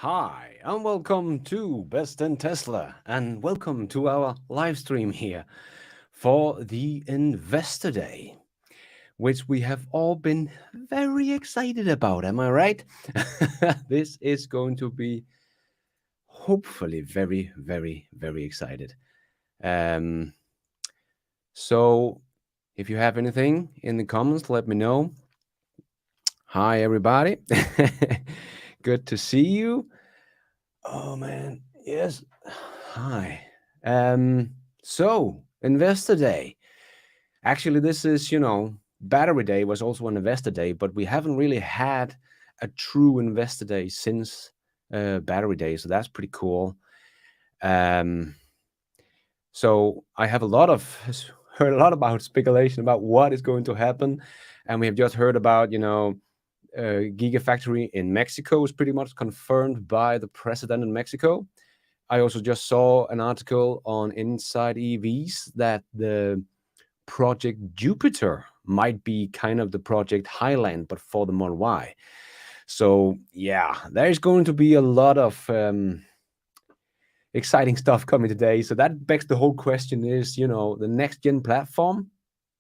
Hi, and welcome to Best in Tesla, and welcome to our live stream here for the Investor Day, which we have all been very excited about. Am I right? This is going to be hopefully very, very, very excited. Um, so, if you have anything in the comments, let me know. Hi, everybody. Good to see you. Oh man, yes. Hi. So Investor Day. Actually, this is, Battery Day was also an Investor Day, but we haven't really had a true Investor Day since Battery Day, so that's pretty cool. Um, so I have heard a lot about speculation about what is going to happen, and we have just heard about, Gigafactory in Mexico is pretty much confirmed by the president in Mexico. I also just saw an article on Inside EVs that the Project Jupiter might be kind of the Project Highland, but for the Model Y. So yeah, there's going to be a lot of exciting stuff coming today. So that begs the whole question: is the next gen platform,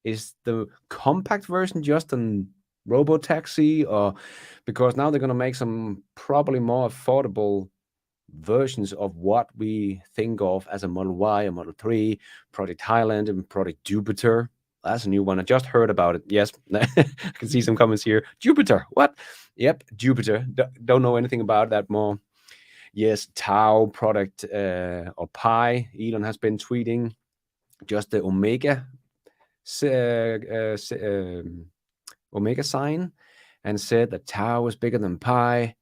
is the compact version just an robo taxi, or because now they're going to make some probably more affordable versions of what we think of as a Model Y, a Model 3, Project Highland, and Project Jupiter. That's a new one. I just heard about it. Yes, I can see some comments here. Jupiter, what? Yep, Jupiter. Don't know anything about that more. Yes, Tau product or Pi. Elon has been tweeting just the Omega sign and said that Tau is bigger than Pi.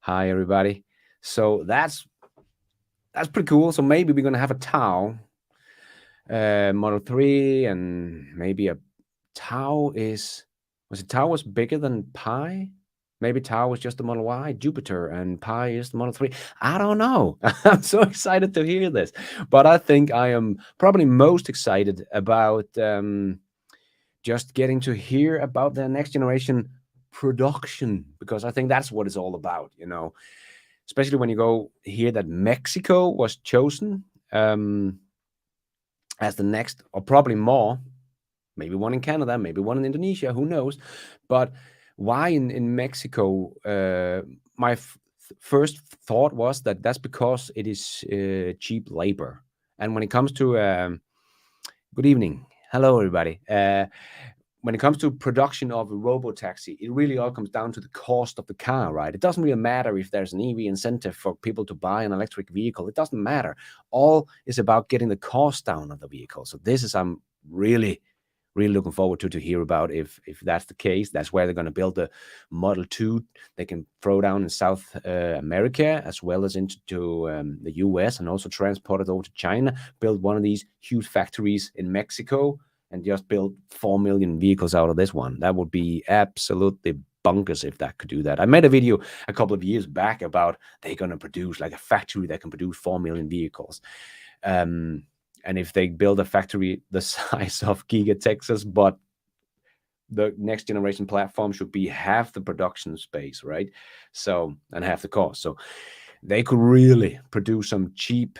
Hi, everybody. So that's pretty cool. So maybe we're gonna have a Tau Model 3, and maybe a Tau was bigger than Pi? Maybe Tau was just the Model Y, Jupiter, and Pi is the Model 3. I don't know. I'm so excited to hear this. But I think I am probably most excited about just getting to hear about the next generation production, because I think that's what it's all about, especially when you go hear that Mexico was chosen as the next, or probably more, maybe one in Canada, maybe one in Indonesia, who knows? But why in Mexico? My first thought was that that's because it is cheap labor. And when it comes to good evening, hello everybody. When it comes to production of a robo-taxi, it really all comes down to the cost of the car, right? It doesn't really matter if there's an EV incentive for people to buy an electric vehicle. It doesn't matter. All is about getting the cost down of the vehicle. So this is, I'm really looking forward to hear about if that's the case. That's where they're going to build the Model 2. They can throw down in South America as well as into the US, and also transport it over to China, build one of these huge factories in Mexico, and just build 4 million vehicles out of this one. That would be absolutely bonkers if that could do that. I made a video a couple of years back about they're going to produce like a factory that can produce 4 million vehicles. And if they build a factory the size of Giga Texas, but the next generation platform should be half the production space, right? So, and half the cost. So they could really produce some cheap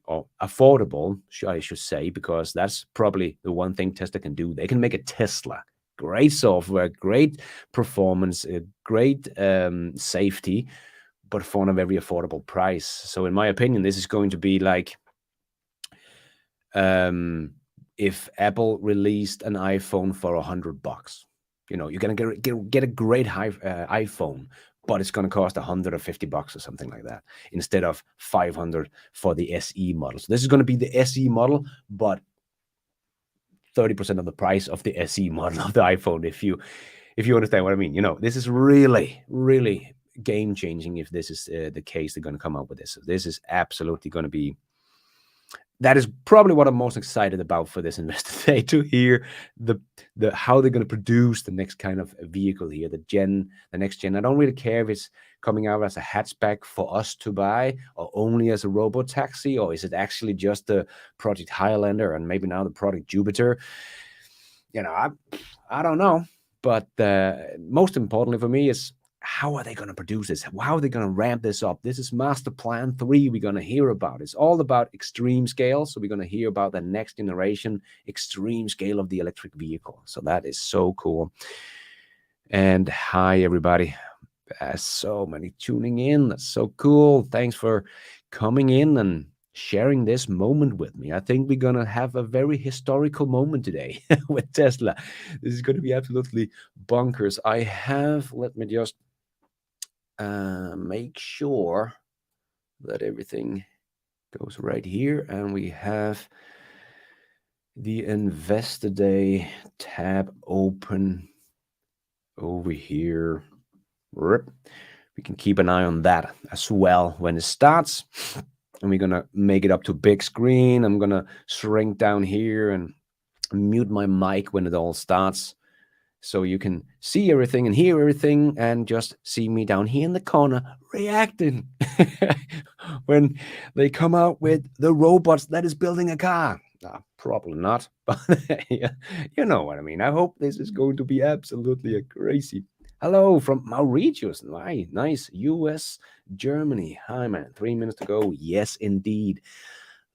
or affordable, I should say, because that's probably the one thing Tesla can do. They can make a Tesla. Great software, great performance, great safety, but for a very affordable price. So in my opinion, this is going to be like if Apple released an iPhone for $100. You're gonna get a great iPhone, but it's going to cost $150 or something like that, instead of $500 for the SE model. So this is going to be the SE model, but 30% of the price of the SE model of the iPhone, if you understand what I mean. This is really, really game changing if this is the case. They're going to come out with this. So this is absolutely going to be, that is probably what I'm most excited about for this Investor Day, to hear the how they're going to produce the next kind of vehicle here, the next gen. I don't really care if it's coming out as a hatchback for us to buy, or only as a robo taxi, or is it actually just the Project Highlander and maybe now the Project Jupiter. I don't know. But most importantly for me is how are they going to produce this? How are they going to ramp this up? This is Master Plan 3 we're going to hear about. It's all about extreme scale. So we're going to hear about the next generation extreme scale of the electric vehicle. So that is so cool. And hi, everybody. So many tuning in. That's so cool. Thanks for coming in and sharing this moment with me. I think we're going to have a very historical moment today with Tesla. This is going to be absolutely bonkers. Let me just make sure that everything goes right here. And we have the Investor Day tab open over here. We can keep an eye on that as well when it starts. And we're going to make it up to big screen. I'm going to shrink down here and mute my mic when it all starts, so you can see everything and hear everything and just see me down here in the corner reacting when they come out with the robots that is building a car. Probably not, but yeah, you know what I mean. I hope this is going to be absolutely crazy. Hello from Mauritius. Nice. US, Germany. Hi, man. 3 minutes to go. Yes, indeed.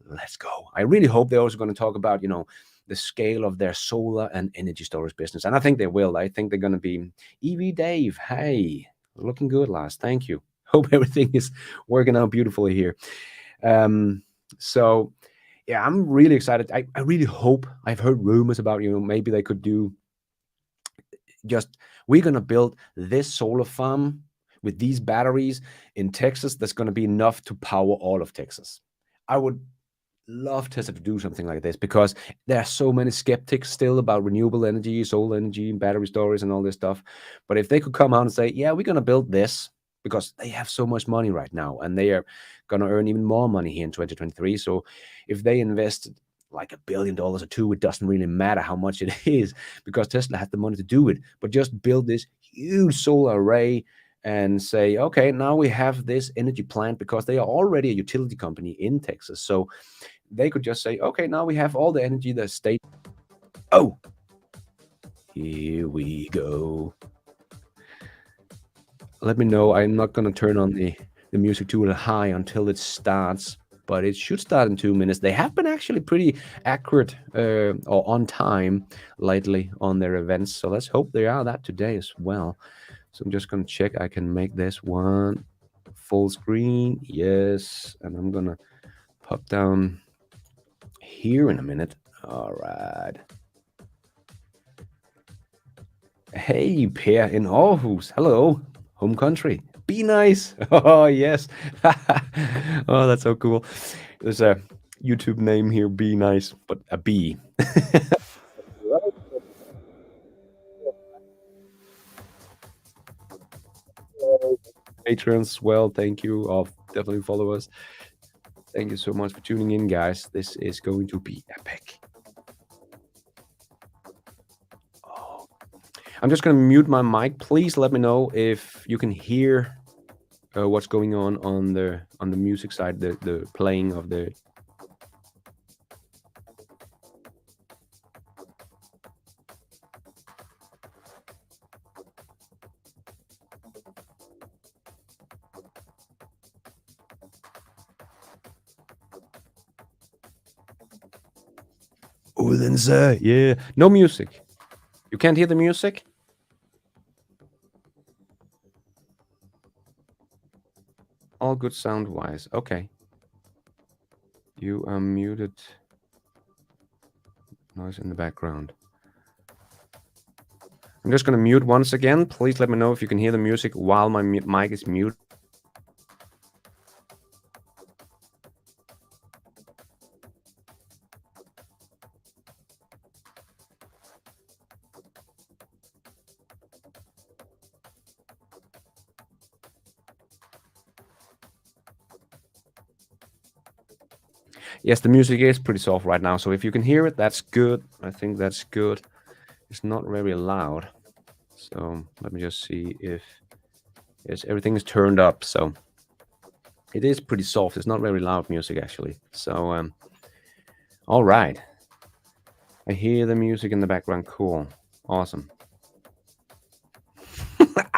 Let's go. I really hope they're also going to talk about, the scale of their solar and energy storage business. And I think they will. I think they're going to be EV Dave. Hey, looking good, Lars. Thank you. Hope everything is working out beautifully here. So, yeah, I'm really excited. I really hope. I've heard rumors about, maybe they could do we're going to build this solar farm with these batteries in Texas that's going to be enough to power all of Texas. I would love Tesla to do something like this, because there are so many skeptics still about renewable energy, solar energy, battery storage, and all this stuff. But if they could come out and say, yeah, we're going to build this, because they have so much money right now, and they are going to earn even more money here in 2023. So if they invest like $1 billion or two, it doesn't really matter how much it is, because Tesla has the money to do it. But just build this huge solar array and say, okay, now we have this energy plant, because they are already a utility company in Texas. So they could just say, okay, now we have all the energy the state. Oh, here we go. Let me know. I'm not going to turn on the music too high until it starts, but it should start in 2 minutes. They have been actually pretty accurate or on time lately on their events. So let's hope they are that today as well. So I'm just going to check. I can make this one full screen. Yes. And I'm going to pop down here in a minute. All right. Hey, Per in Aarhus. Hello, home country. Be nice. Oh, yes. Oh, that's so cool. There's a YouTube name here, Be Nice, but a bee. Patrons, well, thank you. I'll definitely follow us. Thank you so much for tuning in, guys. This is going to be epic. Oh. I'm just going to mute my mic. Please let me know if you can hear what's going on the music side, the playing of the. Odense, yeah. No music. You can't hear the music? All good sound-wise. Okay. You are muted. Noise in the background. I'm just going to mute once again. Please let me know if you can hear the music while my mic is muted. Yes, the music is pretty soft right now, so if you can hear it, that's good. I think that's good. It's not very loud. So let me just see if yes, everything is turned up. So it is pretty soft. It's not very loud music, actually. So all right. I hear the music in the background. Cool. Awesome.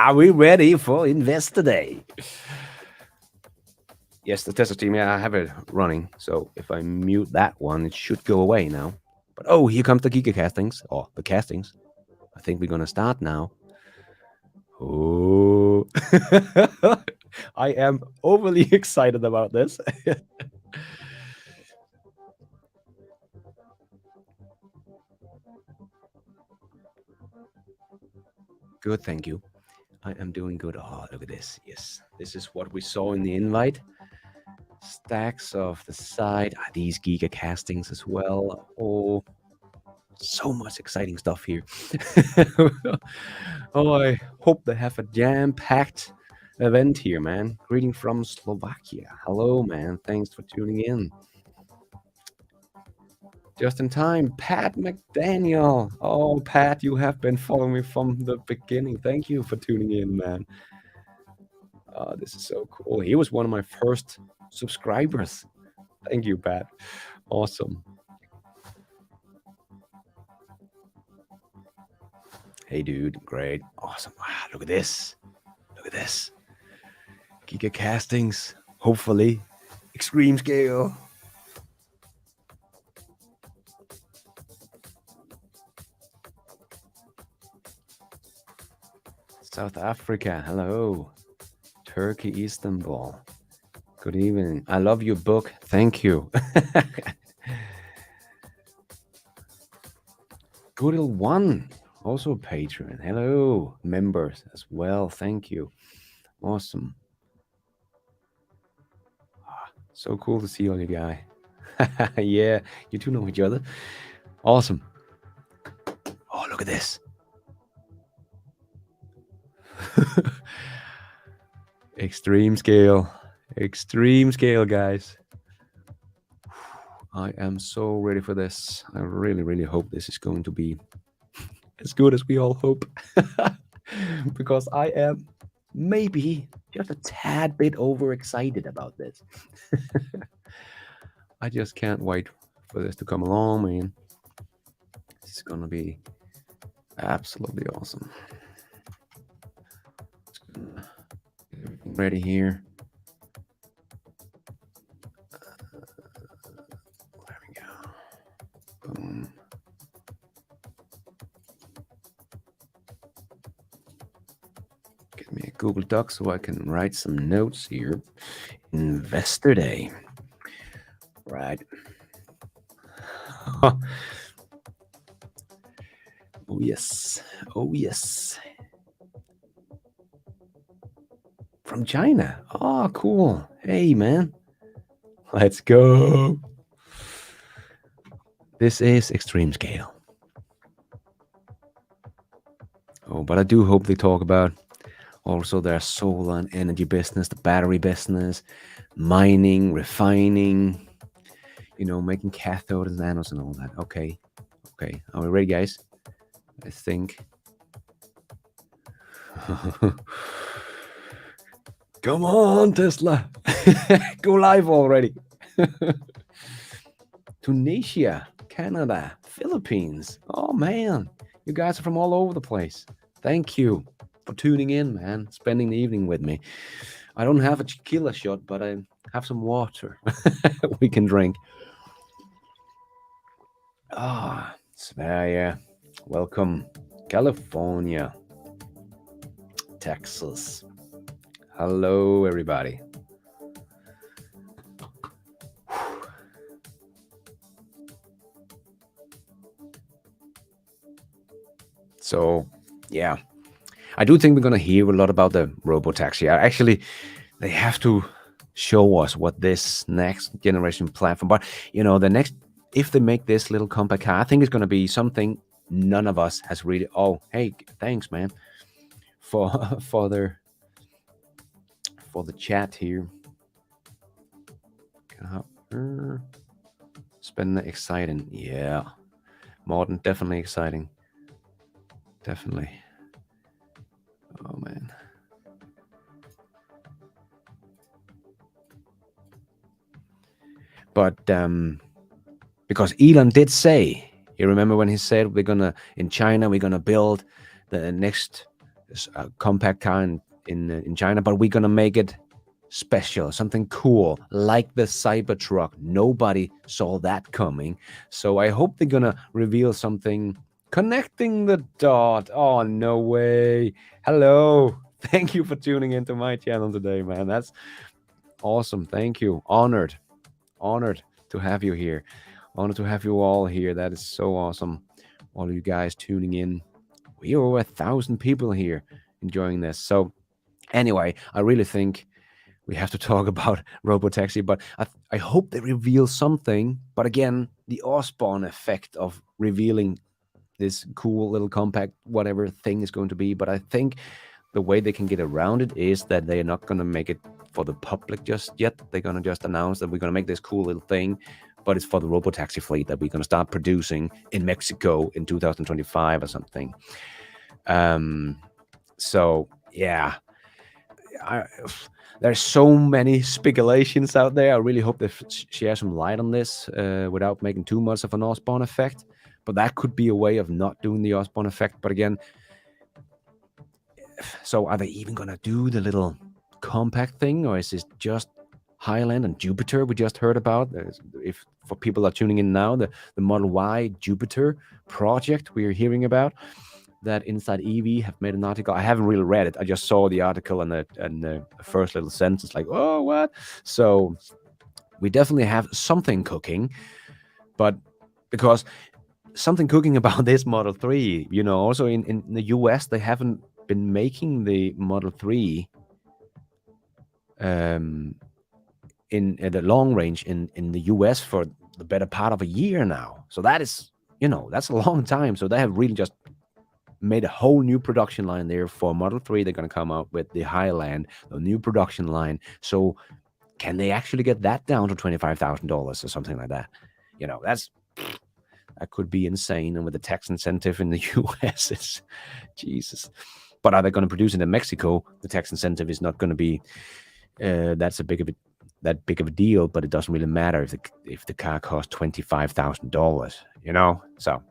Are we ready for Investor Day? Yes, the Tesla team, yeah, I have it running. So if I mute that one, it should go away now. But oh, here comes the Gigacastings, or the castings. I think we're going to start now. Oh, I am overly excited about this. Good, thank you. I am doing good. Oh, look at this. Yes, this is what we saw in the invite. Stacks of the side. These Giga castings as well. Oh, so much exciting stuff here. Oh, I hope they have a jam-packed event here, man. Greeting from Slovakia. Hello, man. Thanks for tuning in. Just in time, Pat McDaniel. Oh, Pat, you have been following me from the beginning. Thank you for tuning in, man. This is so cool. He was one of my first subscribers. Thank you, Pat. Awesome. Hey, dude. Great. Awesome. Wow, look at this. Look at this. Giga castings. Hopefully. Extreme scale. South Africa. Hello. Turkey, Istanbul. Good evening. I love your book. Thank you. Goodil One, also a patron. Hello, members as well. Thank you. Awesome. So cool to see all you guys. Yeah, you two know each other. Awesome. Oh, look at this. Extreme scale. Extreme scale, guys. I am so ready for this. I really, really hope this is going to be as good as we all hope. Because I am maybe just a tad bit overexcited about this. I just can't wait for this to come along, man. This is gonna be absolutely awesome. Ready here. There we go. Boom. Get me a Google Doc so I can write some notes here. Investor Day. Right. Oh, yes. Oh, yes. From China. Oh, cool. Hey, man. Let's go. This is extreme scale. Oh, but I do hope they talk about also their solar and energy business, the battery business, mining, refining, you know, making cathodes and anodes and all that. Okay. Okay. Are we ready, guys? I think. Come on, Tesla. Go live already. Tunisia, Canada, Philippines. Oh, man. You guys are from all over the place. Thank you for tuning in, man. Spending the evening with me. I don't have a tequila shot, but I have some water we can drink. Ah, Sverige. Welcome. California. Texas. Hello, everybody. So, yeah, I do think we're going to hear a lot about the robotaxi. Actually, they have to show us what this next generation platform, but you know, the next, if they make this little compact car, I think it's going to be something none of us has really. Oh, hey, thanks, man, for the chat here. It's been exciting. Yeah, Morten, definitely exciting. Definitely. Oh, man. But because Elon did say, you remember when he said in China, we're gonna build the next compact car in China, but we're gonna make it special, something cool, like the Cybertruck. Nobody saw that coming. So I hope they're gonna reveal something connecting the dot. Oh, no way. Hello. Thank you for tuning into my channel today, man. That's awesome. Thank you. Honored to have you here. Honored to have you all here. That is so awesome. All of you guys tuning in. We are over 1,000 people here enjoying this. So anyway, I really think we have to talk about robotaxi, but I hope they reveal something. But again, the Osborne effect of revealing this cool little compact whatever thing is going to be. But I think the way they can get around it is that they are not going to make it for the public just yet. They're going to just announce that we're going to make this cool little thing, but it's for the robotaxi fleet that we're going to start producing in Mexico in 2025 or something. So yeah, there's so many speculations out there. I really hope they share some light on this without making too much of an Osborne effect. But that could be a way of not doing the Osborne effect. But again, so are they even going to do the little compact thing, or is this just Highland and Jupiter we just heard about? If for people are tuning in now, the Model Y Jupiter project we're hearing about, that Inside EV have made an article. I haven't really read it. I just saw the article and the first little sentence, like, oh, what? So we definitely have something cooking, but because something cooking about this Model 3, you know, also in the US, they haven't been making the Model 3 in the long range in the US for the better part of a year now. So that is, you know, that's a long time. So they have really just made a whole new production line there for Model 3. They're going to come out with the Highland, a new production line. So can they actually get that down to $25,000 or something like that? You know, that could be insane. And with the tax incentive in the US, it's Jesus. But are they going to produce it in Mexico? The tax incentive is not going to be that big of a deal, but it doesn't really matter if the car costs $25,000, you know? So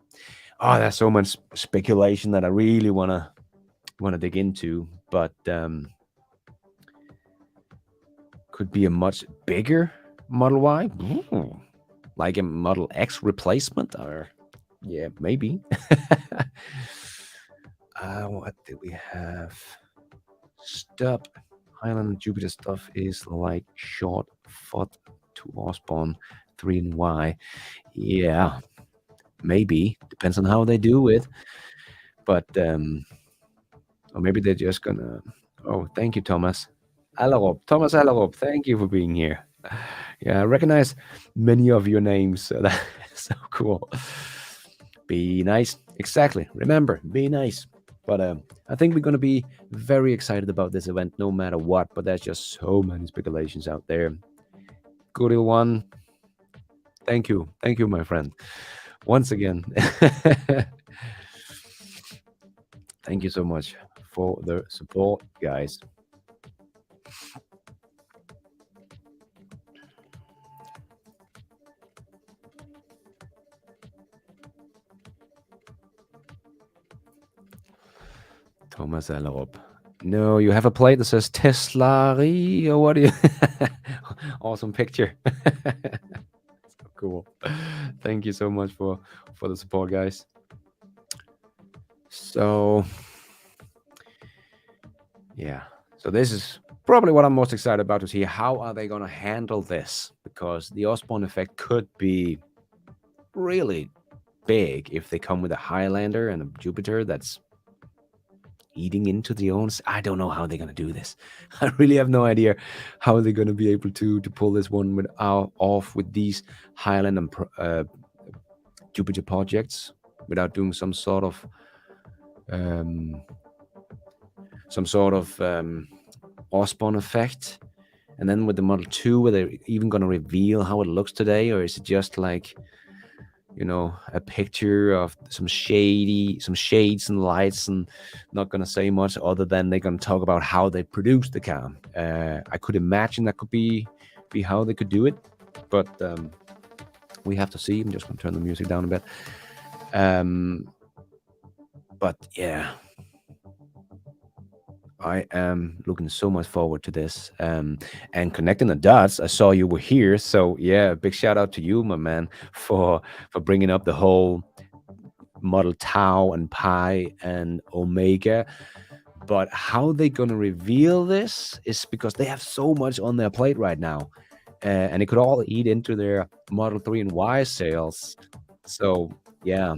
there's so much speculation that I really want to dig into, but could be a much bigger Model Y. Ooh, like a Model X replacement, or yeah, maybe. What did we have? Stop. Highland and Jupiter stuff is like short foot to Osborne 3 and Y. Yeah, maybe. Depends on how they do it. But or maybe they're just gonna. Oh, thank you, Thomas Allerop. Thomas Allerop, thank you for being here. Yeah, I recognize many of your names. So that's so cool. Be nice. Exactly. Remember, be nice. But I think we're going to be very excited about this event no matter what. But there's just so many speculations out there. Goody one. Thank you. Thank you, my friend. Once again. Thank you so much for the support, guys. Thomas Allerop. No, you have a plate that says Tesla, or what do you? Awesome picture. So cool. Thank you so much for the support, guys. So yeah, so this is probably what I'm most excited about to see. How are they going to handle this? Because the Osborne effect could be really big if they come with a Highlander and a Jupiter that's eating into the owns. I don't know how they're going to do this. I really have no idea how they're going to be able to pull this one off with these Highland and Jupiter projects without doing some sort of Osborne effect. And then with the Model 2, are they even going to reveal how it looks today, or is it just like, you know, a picture of some shades and lights, and not going to say much other than they're going to talk about how they produced the car? I could imagine that could be how they could do it, but we have to see. I'm just going to turn the music down a bit. But yeah, I am looking so much forward to this. And connecting the dots, I saw you were here, so yeah, big shout out to you, my man, for bringing up the whole Model Tau and Pi and Omega. But how they gonna reveal this is because they have so much on their plate right now, and it could all eat into their Model 3 and Y sales. So yeah,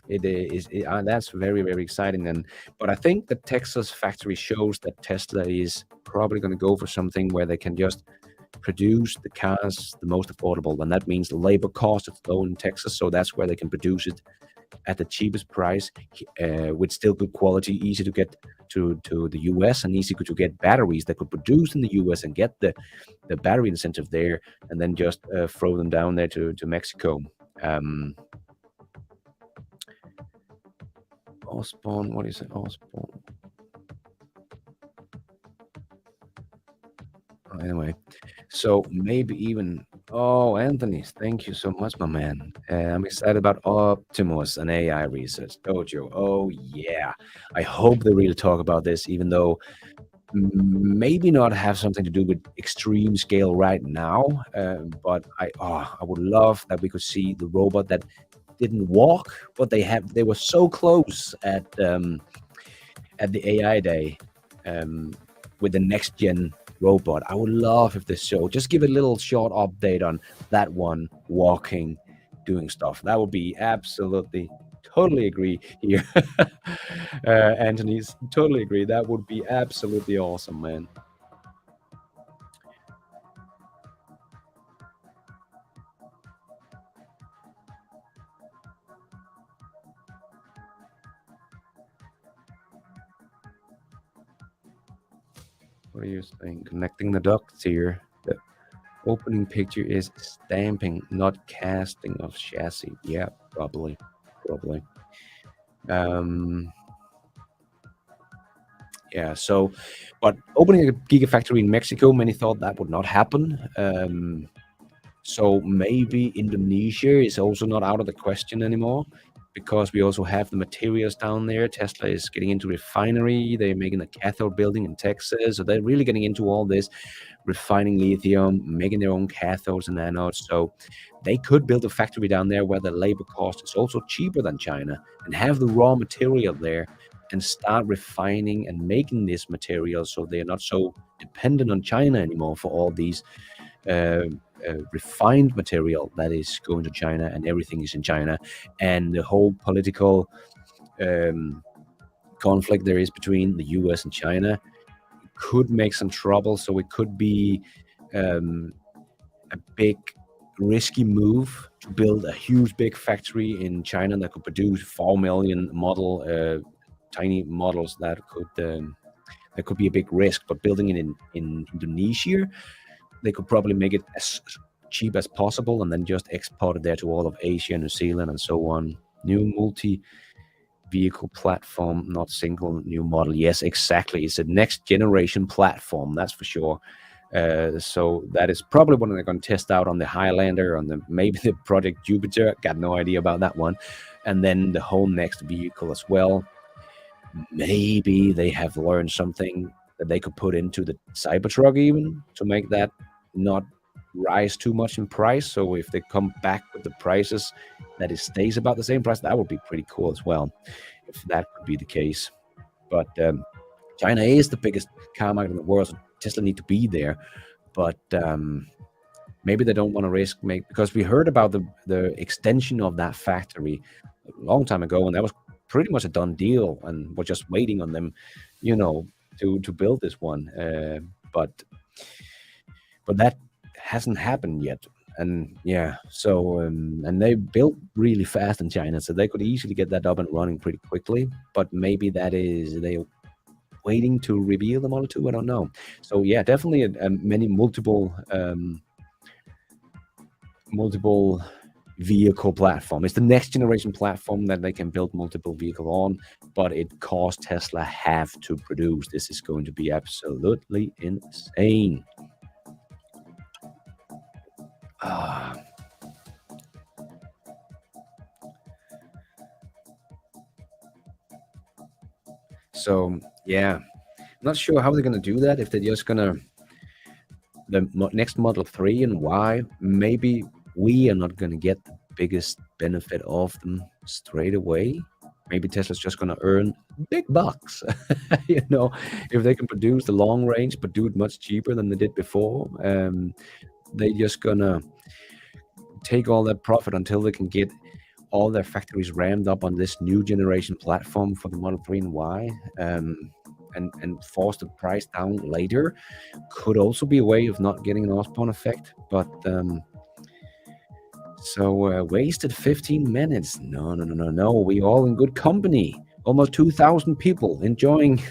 it is. That's very very exciting. But I think the Texas factory shows that Tesla is probably going to go for something where they can just produce the cars the most affordable, and that means the labor cost is low in Texas, so that's where they can produce it at the cheapest price, with still good quality, easy to get to the US, and easy to get batteries that could produce in the US and get the battery incentive there, and then just throw them down there to Mexico. Um, Osborne, what is it? Osborne. Anyway, so maybe even. Oh, Anthony, thank you so much, my man. I'm excited about Optimus and AI research. Dojo. Oh, yeah. I hope they really talk about this, even though maybe not have something to do with extreme scale right now. But I would love that we could see the robot that didn't walk, but they were so close at the AI day, with the next gen robot. I would love if this show just give a little short update on that one walking, doing stuff. That would be absolutely totally agree here. Anthony's totally agree. That would be absolutely awesome, man. What are you saying? Connecting the dots here. The opening picture is stamping, not casting of chassis. Yeah, probably. Probably. Um, yeah, so, but opening a Gigafactory in Mexico, many thought that would not happen. So maybe Indonesia is also not out of the question anymore, because we also have the materials down there. Tesla is getting into refinery. They're making a cathode building in Texas. So they're really getting into all this, refining lithium, making their own cathodes and anodes. So they could build a factory down there where the labor cost is also cheaper than China, and have the raw material there and start refining and making this material, so they're not so dependent on China anymore for all these uh, refined material that is going to China, and everything is in China. And the whole political um, conflict there is between the US and China could make some trouble. So it could be um, a big risky move to build a huge big factory in China that could produce 4 million tiny models. That could be a big risk. But building it in Indonesia, they could probably make it as cheap as possible and then just export it there to all of Asia, New Zealand, and so on. New multi vehicle platform, not single new model. Yes, exactly. It's a next generation platform, that's for sure. So that is probably one they're going to test out on the Highlander, on the maybe the Project Jupiter. Got no idea about that one. And then the whole next vehicle as well. Maybe they have learned something that they could put into the Cybertruck even to make that not rise too much in price. So if they come back with the prices that it stays about the same price, that would be pretty cool as well, if that could be the case. But China is the biggest car market in the world, so Tesla need to be there. But maybe they don't want to risk because we heard about the extension of that factory a long time ago, and that was pretty much a done deal, and we're just waiting on them, you know, to build this one. But that hasn't happened yet. And yeah, so and they built really fast in China, so they could easily get that up and running pretty quickly. But maybe that is they waiting to reveal the Model 2. I don't know. So yeah, definitely many multiple vehicle platform. It's the next generation platform that they can build multiple vehicles on, but it costs Tesla have to produce. This is going to be absolutely insane. Ah. So yeah, Not sure how they're gonna do that. If they're just gonna next Model 3 and Y, maybe we are not gonna get the biggest benefit of them straight away. Maybe Tesla's just gonna earn big bucks, if they can produce the long range, but do it much cheaper than they did before. They're just gonna take all that profit until they can get all their factories ramped up on this new generation platform for the Model 3 and Y, and force the price down later. Could also be a way of not getting an Osborne effect, but so wasted 15 minutes. No. We all in good company. Almost 2,000 people enjoying,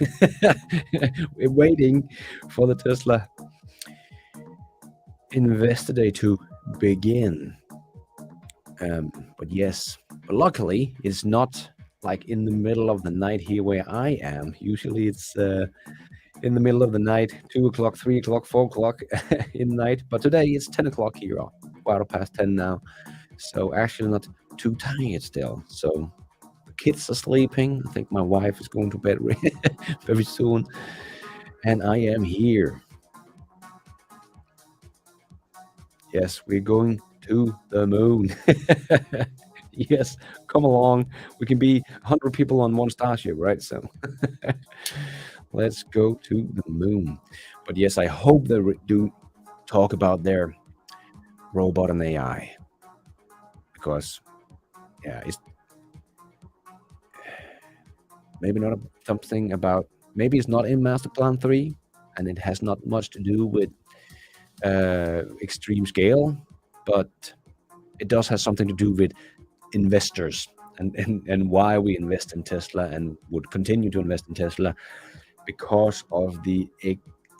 waiting for the Tesla Investor Day to begin. But yes, but luckily it's not like in the middle of the night here where I am. Usually it's in the middle of the night, 2 o'clock, 3 o'clock, 4 o'clock in the night. But today it's 10 o'clock here, or quarter past 10 now. So actually not too tired still. So the kids are sleeping. I think my wife is going to bed very soon. And I am here. Yes, we're going to the moon. Yes, come along. We can be 100 people on one starship, right? So let's go to the moon. But yes, I hope they do talk about their robot and AI, because yeah, it's maybe not something about, maybe it's not in Master Plan 3, and it has not much to do with extreme scale, but it does have something to do with investors and why we invest in Tesla and would continue to invest in Tesla, because of the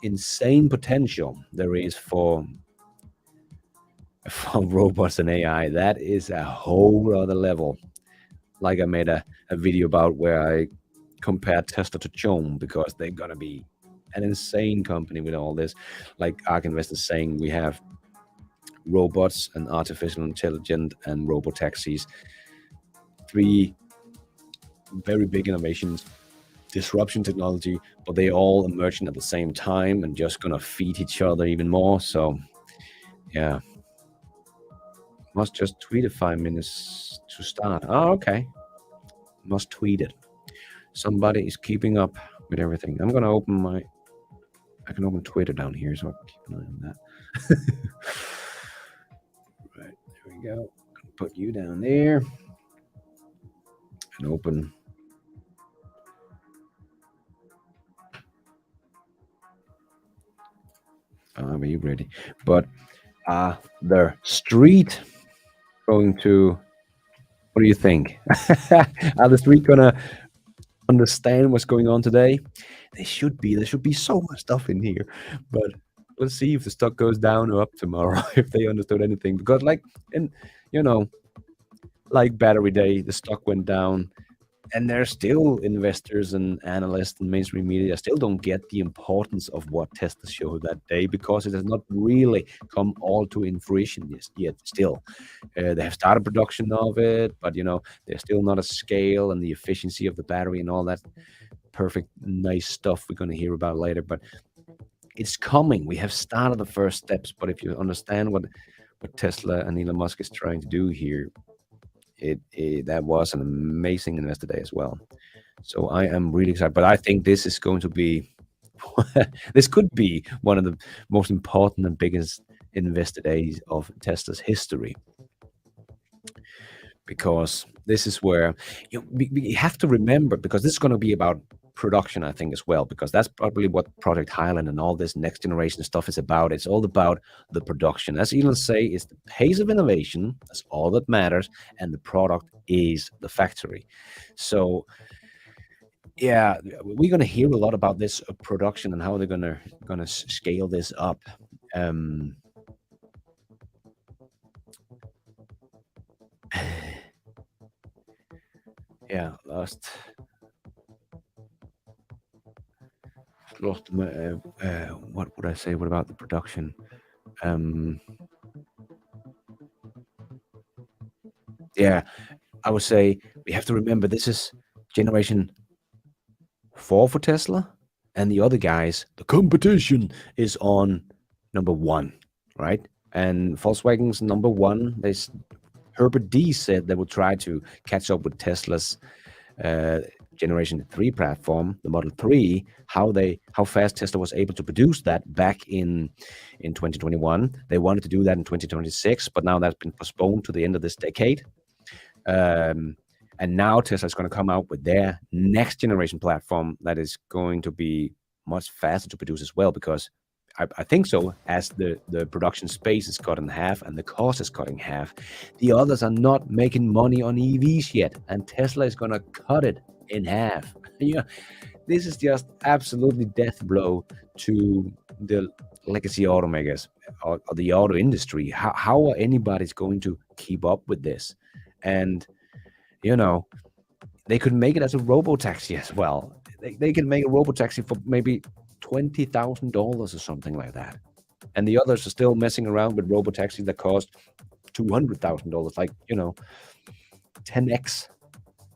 insane potential there is for robots and AI. That is a whole other level. Like I made a video about where I compared Tesla to Chom, because they're gonna be an insane company with all this. Like ARK Invest is saying, we have robots and artificial intelligence and robotaxis, 3 very big innovations, disruption technology, but they all emerging at the same time and just gonna feed each other even more. So yeah, must just tweet it 5 minutes to start. Oh, okay, must tweet it. Somebody is keeping up with everything. I'm gonna open I can open Twitter down here, so I can keep an eye on that. Right, there we go. Put you down there and open. Are you ready? But the street going to, what do you think? Are the street gonna understand what's going on today? They should be. There should be so much stuff in here, but let's see if the stock goes down or up tomorrow. If they understood anything, because like, and like Battery Day, the stock went down, and there's still investors and analysts and mainstream media still don't get the importance of what Tesla showed that day, because it has not really come all to in fruition yet. Still, they have started production of it, but they're still not a scale, and the efficiency of the battery and all that perfect, nice stuff we're going to hear about later. But it's coming. We have started the first steps. But if you understand what Tesla and Elon Musk is trying to do here, that was an amazing investor day as well. So I am really excited. But I think this is going to be, this could be one of the most important and biggest investor days of Tesla's history, because this is where we have to remember, because this is going to be about production, I think, as well, because that's probably what Project Highland and all this next generation stuff is about. It's all about the production. As Elon say, it's the pace of innovation. That's all that matters. And the product is the factory. So yeah, we're going to hear a lot about this production and how they're going to scale this up. Yeah, lost my, what would I say? What about the production? Yeah, I would say we have to remember this is generation 4 for Tesla, and the other guys, the competition is on number one, right? And Volkswagen's number one. Herbert D said they would try to catch up with Tesla's Generation 3 platform, the Model 3, how fast Tesla was able to produce that back in 2021. They wanted to do that in 2026, but now that's been postponed to the end of this decade. And now Tesla is going to come out with their next generation platform that is going to be much faster to produce as well, because I think so, as the production space is cut in half and the cost is cut in half. The others are not making money on EVs yet, and Tesla is going to cut it in half. Yeah, this is just absolutely death blow to the legacy automakers or the auto industry. How are anybody's going to keep up with this? And they could make it as a robotaxi as well. They can make a robotaxi for maybe $20,000 or something like that. And the others are still messing around with robotaxis that cost $200,000, like, 10x.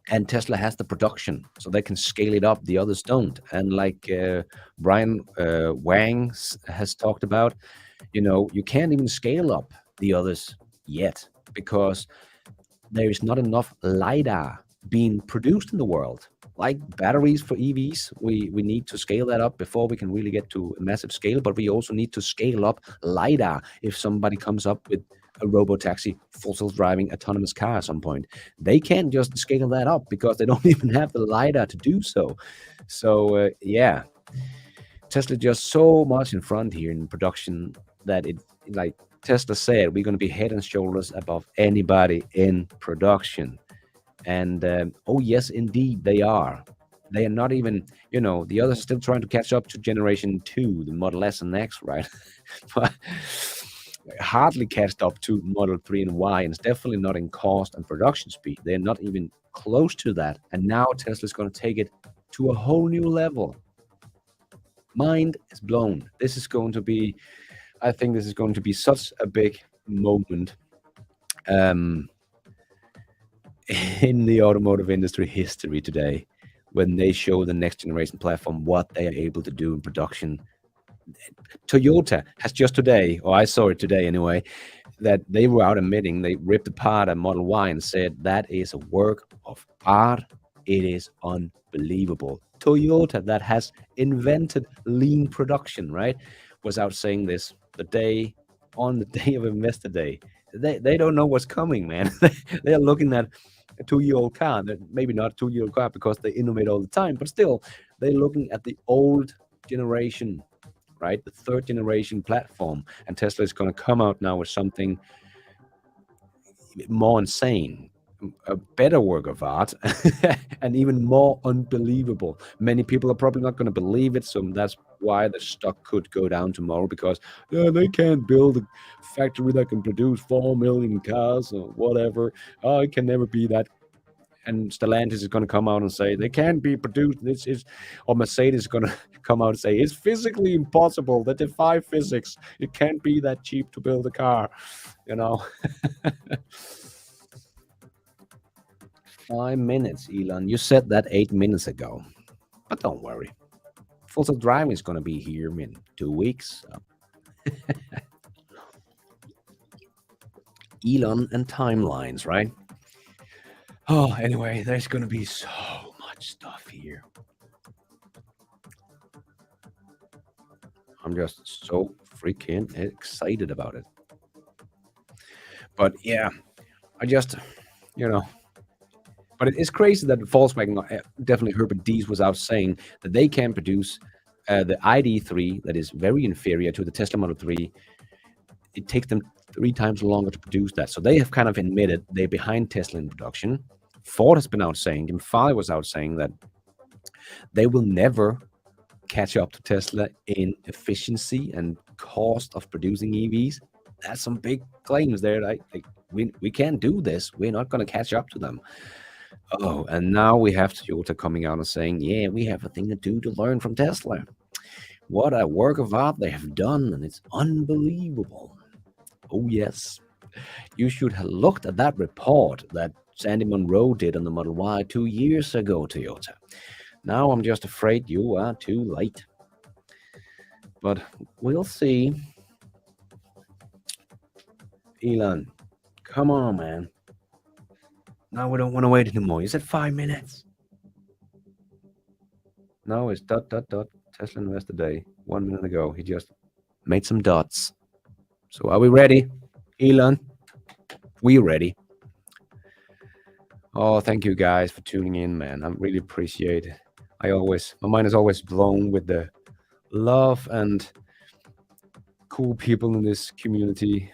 And Tesla has the production, so they can scale it up. The others don't. And like Brian Wang has talked about, you can't even scale up the others yet, because there is not enough LiDAR being produced in the world. Like batteries for EVs, we need to scale that up before we can really get to a massive scale, but we also need to scale up LiDAR if somebody comes up with a robotaxi, full self-driving autonomous car at some point. They can't just scale that up because they don't even have the LiDAR to do so. So, yeah, Tesla just so much in front here in production that like Tesla said, we're going to be head and shoulders above anybody in production. And oh yes, indeed, they are. They are not even, the others are still trying to catch up to Generation 2, the Model S and X, right? But hardly catched up to Model 3 and Y, and it's definitely not in cost and production speed. They're not even close to that. And now Tesla's going to take it to a whole new level. Mind is blown. I think this is going to be such a big moment in the automotive industry history today, when they show the next generation platform, what they are able to do in production. Toyota has just today, or I saw it today anyway, that they were out admitting they ripped apart a Model Y and said that is a work of art. It is unbelievable. Toyota, that has invented lean production, right, was out saying this on the day of Investor Day. They don't know what's coming, man. They are looking at a 2-year-old car, maybe not a 2-year-old car because they innovate all the time, but still, they're looking at the old generation, right? The third generation platform. And Tesla is going to come out now with something more insane, a better work of art, and even more unbelievable. Many people are probably not going to believe it, so that's why the stock could go down tomorrow, because they can't build a factory that can produce 4 million cars or whatever. It can never be that. And Stellantis is going to come out and say they can't be produced. Or Mercedes is going to come out and say it's physically impossible. They defy physics. It can't be that cheap to build a car, 5 minutes, Elon. You said that 8 minutes ago. But don't worry. Full self-driving is going to be here in 2 weeks. Elon and timelines, right? Oh, anyway, there's going to be so much stuff here. I'm just so freaking excited about it. But yeah, I just, but it is crazy that Volkswagen, definitely Herbert Diess was out saying that they can produce the ID.3 that is very inferior to the Tesla Model 3. It takes them 3 times longer to produce that. So they have kind of admitted they're behind Tesla in production. Ford has been out saying, and Ford was out saying that they will never catch up to Tesla in efficiency and cost of producing EVs. That's some big claims there. Like we can't do this. We're not going to catch up to them. Oh, and now we have Toyota coming out and saying, yeah, we have a thing to do to learn from Tesla. What a work of art they have done, and it's unbelievable. Oh, yes. You should have looked at that report that Sandy Munro did on the Model Y 2 years ago, Toyota. Now I'm just afraid you are too late. but we'll see. Elon, come on, man. No, we don't want to wait anymore. You said 5 minutes. No, it's dot, dot, dot. Tesla Investor Day. 1 minute ago. He just made some dots. So are we ready? Elon, we ready. Oh, thank you guys for tuning in, man. I really appreciate it. My mind is always blown with the love and cool people in this community,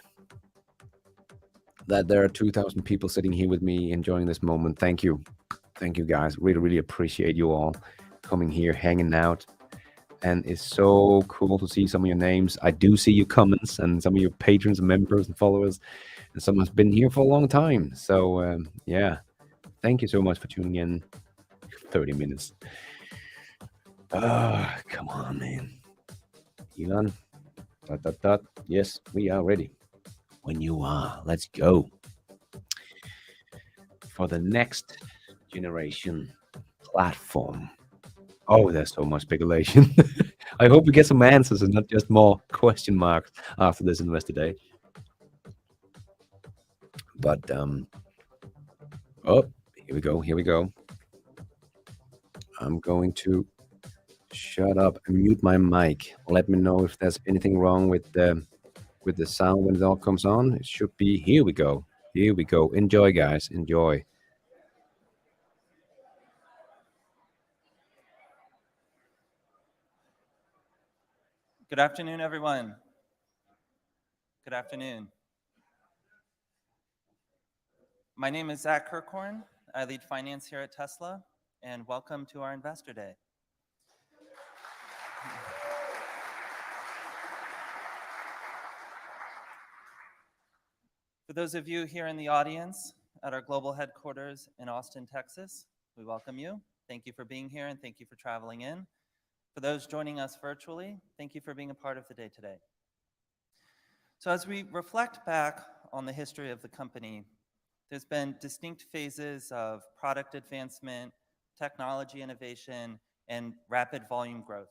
that there are 2,000 people sitting here with me enjoying this moment. Thank you. Thank you guys. Really, really appreciate you all coming here, hanging out. And it's so cool to see some of your names. I do see your comments and some of your patrons and members and followers. And some has been here for a long time. So, yeah, thank you so much for tuning in. 30 minutes. Come on, man. Elon, dot, dot, dot. Yes, we are ready. When you are, let's go. For the next generation platform. Oh, there's so much speculation. I hope we get some answers and not just more question marks after this Investor Day. But oh, here we go. Here we go. I'm going to shut up and mute my mic. Let me know if there's anything wrong with the sound when it all comes on. It should be. Here we go. Here we go. Enjoy, guys. Enjoy. Good afternoon, everyone. Good afternoon. My name is Zach Kirkhorn. I lead finance here at Tesla, and welcome to our Investor Day. For those of you here in the audience at our global headquarters in Austin, Texas, we welcome you. Thank you for being here and thank you for traveling in. For those joining us virtually, thank you for being a part of the day today. So as we reflect back on the history of the company, there's been distinct phases of product advancement, technology innovation, and rapid volume growth.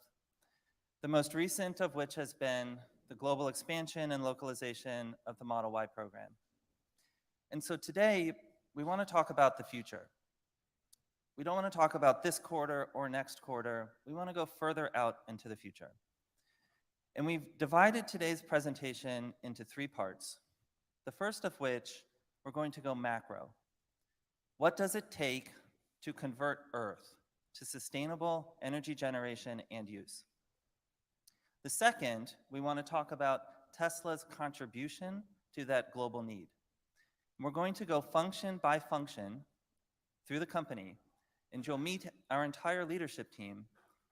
The most recent of which has been the global expansion and localization of the Model Y program. And so today, we want to talk about the future. We don't want to talk about this quarter or next quarter. We want to go further out into the future. And we've divided today's presentation into 3 parts. The first of which, we're going to go macro. What does it take to convert Earth to sustainable energy generation and use? The second, we want to talk about Tesla's contribution to that global need. And we're going to go function by function through the company, and you'll meet our entire leadership team,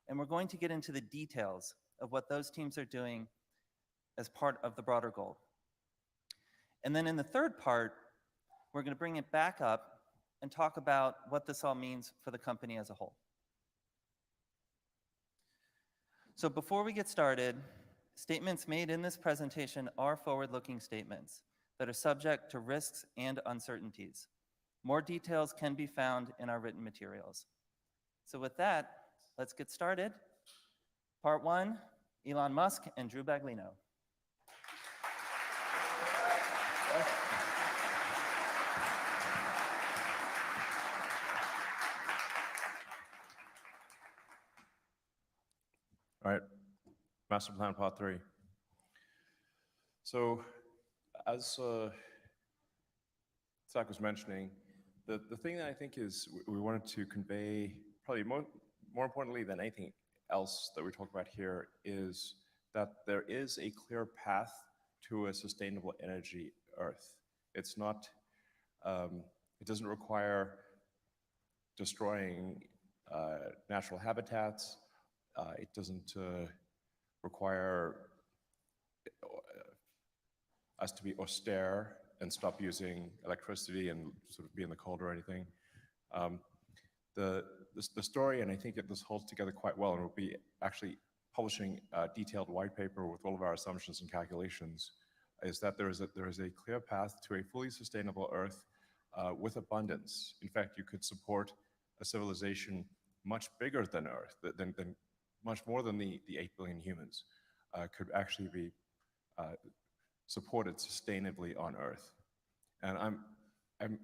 and we're going to get into the details of what those teams are doing as part of the broader goal. And then in the third part, we're going to bring it back up and talk about what this all means for the company as a whole. So before we get started, statements made in this presentation are forward-looking statements that are subject to risks and uncertainties. More details can be found in our written materials. So with that, let's get started. Part 1, Elon Musk and Drew Baglino. All right, master plan part 3. So as Zach was mentioning, the thing that I think is we wanted to convey, probably more importantly than anything else that we talk about here, is that there is a clear path to a sustainable energy Earth. It's not, it doesn't require destroying natural habitats. It doesn't require us to be austere and stop using electricity and sort of be in the cold or anything. The story, and I think that this holds together quite well, and we'll be actually publishing a detailed white paper with all of our assumptions and calculations, is that there is a clear path to a fully sustainable Earth with abundance. In fact, you could support a civilization much bigger than Earth, than much more than the 8 billion humans. could actually be supported sustainably on Earth. And I'm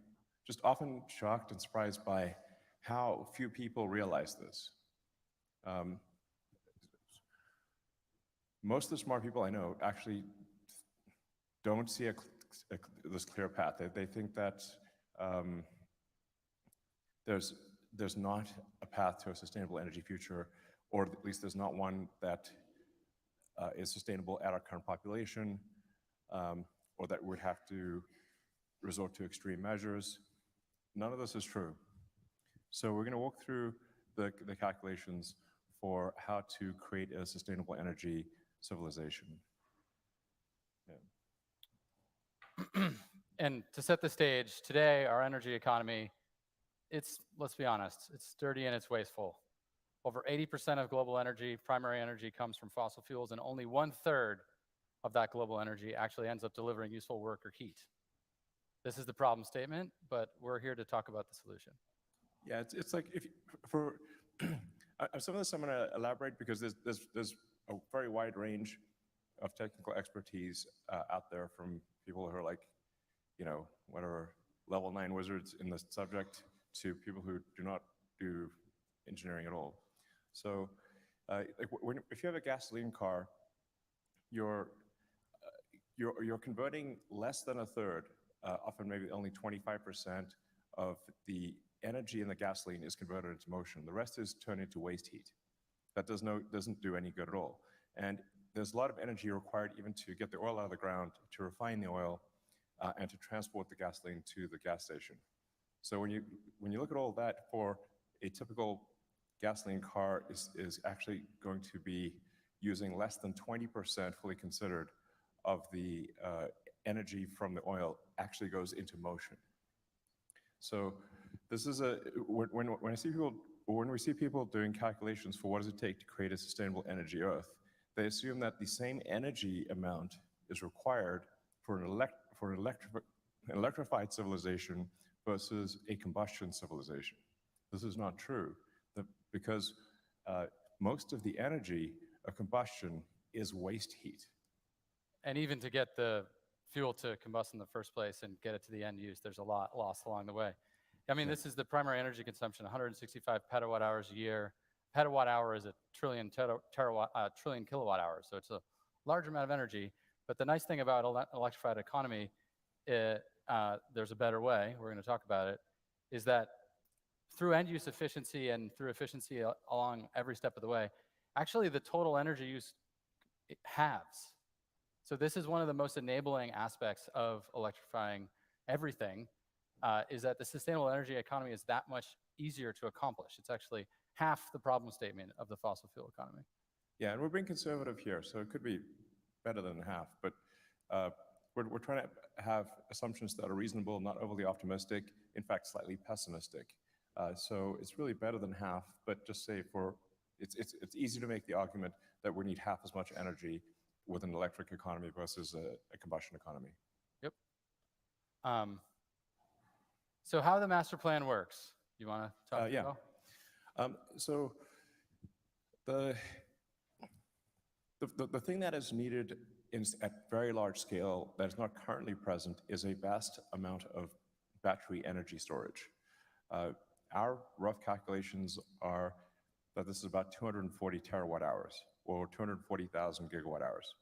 just often shocked and surprised by how few people realize this. Most of the smart people I know actually don't see this clear path. They think that there's not a path to a sustainable energy future, or at least there's not one that is sustainable at our current population, or that we'd have to resort to extreme measures. None of this is true. So we're going to walk through the calculations for how to create a sustainable energy civilization. Yeah. And to set the stage, today our energy economy, let's be honest, it's dirty and it's wasteful. Over 80% of global energy, primary energy, comes from fossil fuels, and only 1/3 of that global energy actually ends up delivering useful work or heat. This is the problem statement, but we're here to talk about the solution. Yeah, it's like for some of this I'm going to elaborate because there's a very wide range of technical expertise out there, from people who are like, whatever, level 9 wizards in the subject, to people who do not do engineering at all. So if you have a gasoline car, you're converting less than 1/3, often maybe only 25% of the energy in the gasoline is converted into motion. The rest is turned into waste heat. That doesn't do any good at all. And there's a lot of energy required even to get the oil out of the ground, to refine the oil, and to transport the gasoline to the gas station. So when you look at all that, for a typical gasoline car is actually going to be using less than 20%, fully considered, of the energy from the oil actually goes into motion. So this is when we see people doing calculations for what does it take to create a sustainable energy Earth, they assume that the same energy amount is required for an electrified civilization versus a combustion civilization. This is not true, because most of the energy of combustion is waste heat. And even to get the fuel to combust in the first place and get it to the end use, there's a lot lost along the way. I mean, This is the primary energy consumption, 165 petawatt hours a year. Petawatt hour is a trillion kilowatt hours, so it's a large amount of energy. But the nice thing about electrified economy, there's a better way, we're going to talk about it, is that through end use efficiency and through efficiency along every step of the way, actually the total energy use halves. So this is one of the most enabling aspects of electrifying everything, is that the sustainable energy economy is that much easier to accomplish. It's actually half the problem statement of the fossil fuel economy. Yeah, and we're being conservative here, so it could be better than half, but we're trying to have assumptions that are reasonable, not overly optimistic, in fact, slightly pessimistic. So it's really better than half, but just say it's easy to make the argument that we need half as much energy with an electric economy versus a combustion economy. Yep. So how the master plan works, you want to talk about? Yeah. So the thing that is needed at very large scale that is not currently present is a vast amount of battery energy storage. Our rough calculations are that this is about 240 terawatt hours, or 240,000 gigawatt hours.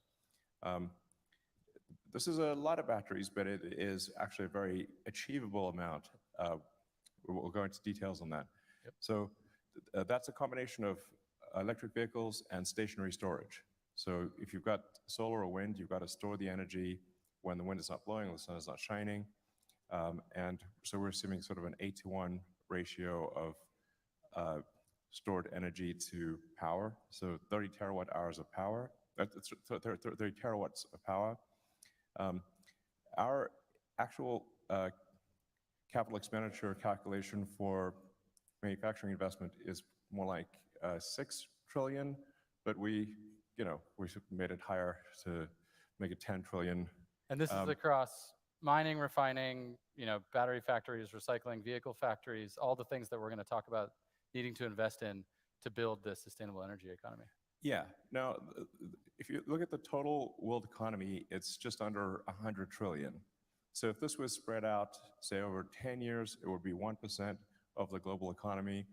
This is a lot of batteries, but it is actually a very achievable amount. We'll go into details on that. Yep. So that's a combination of electric vehicles and stationary storage. So if you've got solar or wind, you've got to store the energy when the wind is not blowing, the sun is not shining. And so we're assuming sort of an 8-to-1 ratio of stored energy to power. So 30 terawatt hours of power, 30 terawatts of power. Our actual capital expenditure calculation for manufacturing investment is more like 6 trillion, but we made it higher to make it 10 trillion. And this is across mining, refining, battery factories, recycling, vehicle factories, all the things that we're going to talk about needing to invest in to build this sustainable energy economy. Yeah. Now, if you look at the total world economy, it's just under 100 trillion. So if this was spread out, say over 10 years, it would be 1% of the global economy.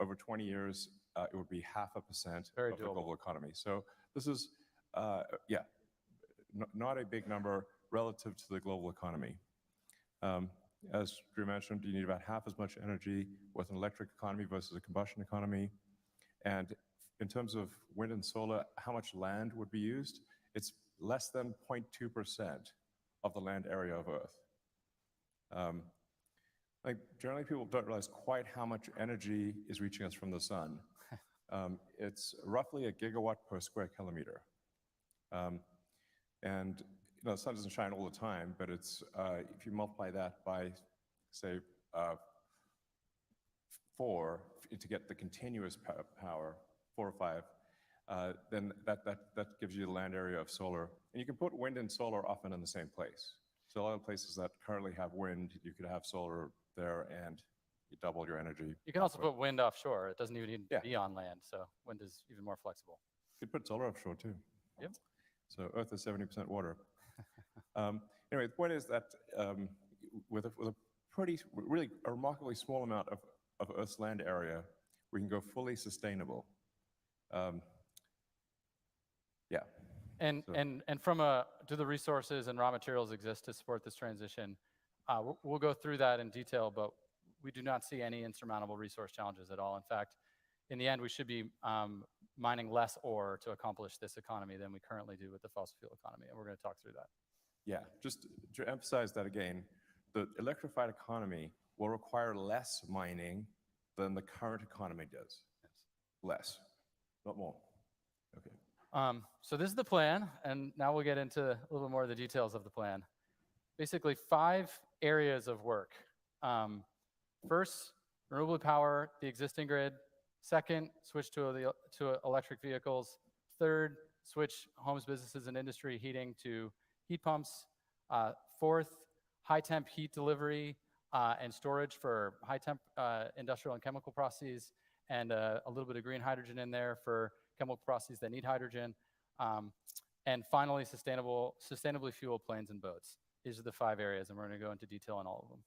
Over 20 years, it would be 0.5% Very of the doable. global economy. So this is, not a big number relative to the global economy. As Drew mentioned, you need about half as much energy with an electric economy versus a combustion economy. And in terms of wind and solar, how much land would be used? It's less than 0.2% of the land area of Earth. Like generally people don't realize quite how much energy is reaching us from the sun. It's roughly a gigawatt per square kilometer. And the sun doesn't shine all the time, but it's if you multiply that by, say, 4 to get the continuous power, 4 or 5, then that gives you the land area of solar. And you can put wind and solar often in the same place. So a lot of places that currently have wind, you could have solar there and you double your energy. You can also put wind offshore. It doesn't even need to Yeah. be on land, so wind is even more flexible. You could put solar offshore too. Yep. So Earth is 70% water. Anyway, the point is that with a really a remarkably small amount of Earth's land area, we can go fully sustainable. Yeah. And from do the resources and raw materials exist to support this transition? We'll go through that in detail, but we do not see any insurmountable resource challenges at all. In fact, in the end, we should be mining less ore to accomplish this economy than we currently do with the fossil fuel economy, and we're going to talk through that. Yeah, just to emphasize that again, the electrified economy will require less mining than the current economy does. Yes. Less, not more. Okay. So this is the plan, and now we'll get into a little more of the details of the plan. Basically, 5 areas of work. First, renewably power the existing grid. Second, switch to electric vehicles. Third, switch homes, businesses, and industry heating to heat pumps. Fourth, high temp heat delivery and storage for high temp industrial and chemical processes, and a little bit of green hydrogen in there for chemical processes that need hydrogen. And finally, sustainably fueled planes and boats. These are the 5 areas, and we're going to go into detail on all of them.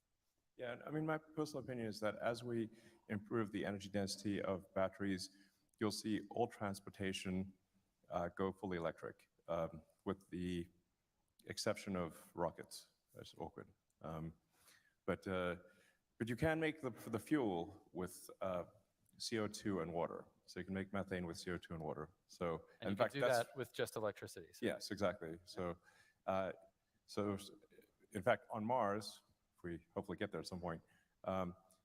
Yeah, I mean, my personal opinion is that as we improve the energy density of batteries, you'll see all transportation go fully electric, with the exception of rockets. That's awkward. But you can make the fuel with CO2 and water. So you can make methane with CO2 and water. So And in you can fact, do that with just electricity. So. Yes, exactly. So, in fact, on Mars, if we hopefully get there at some point,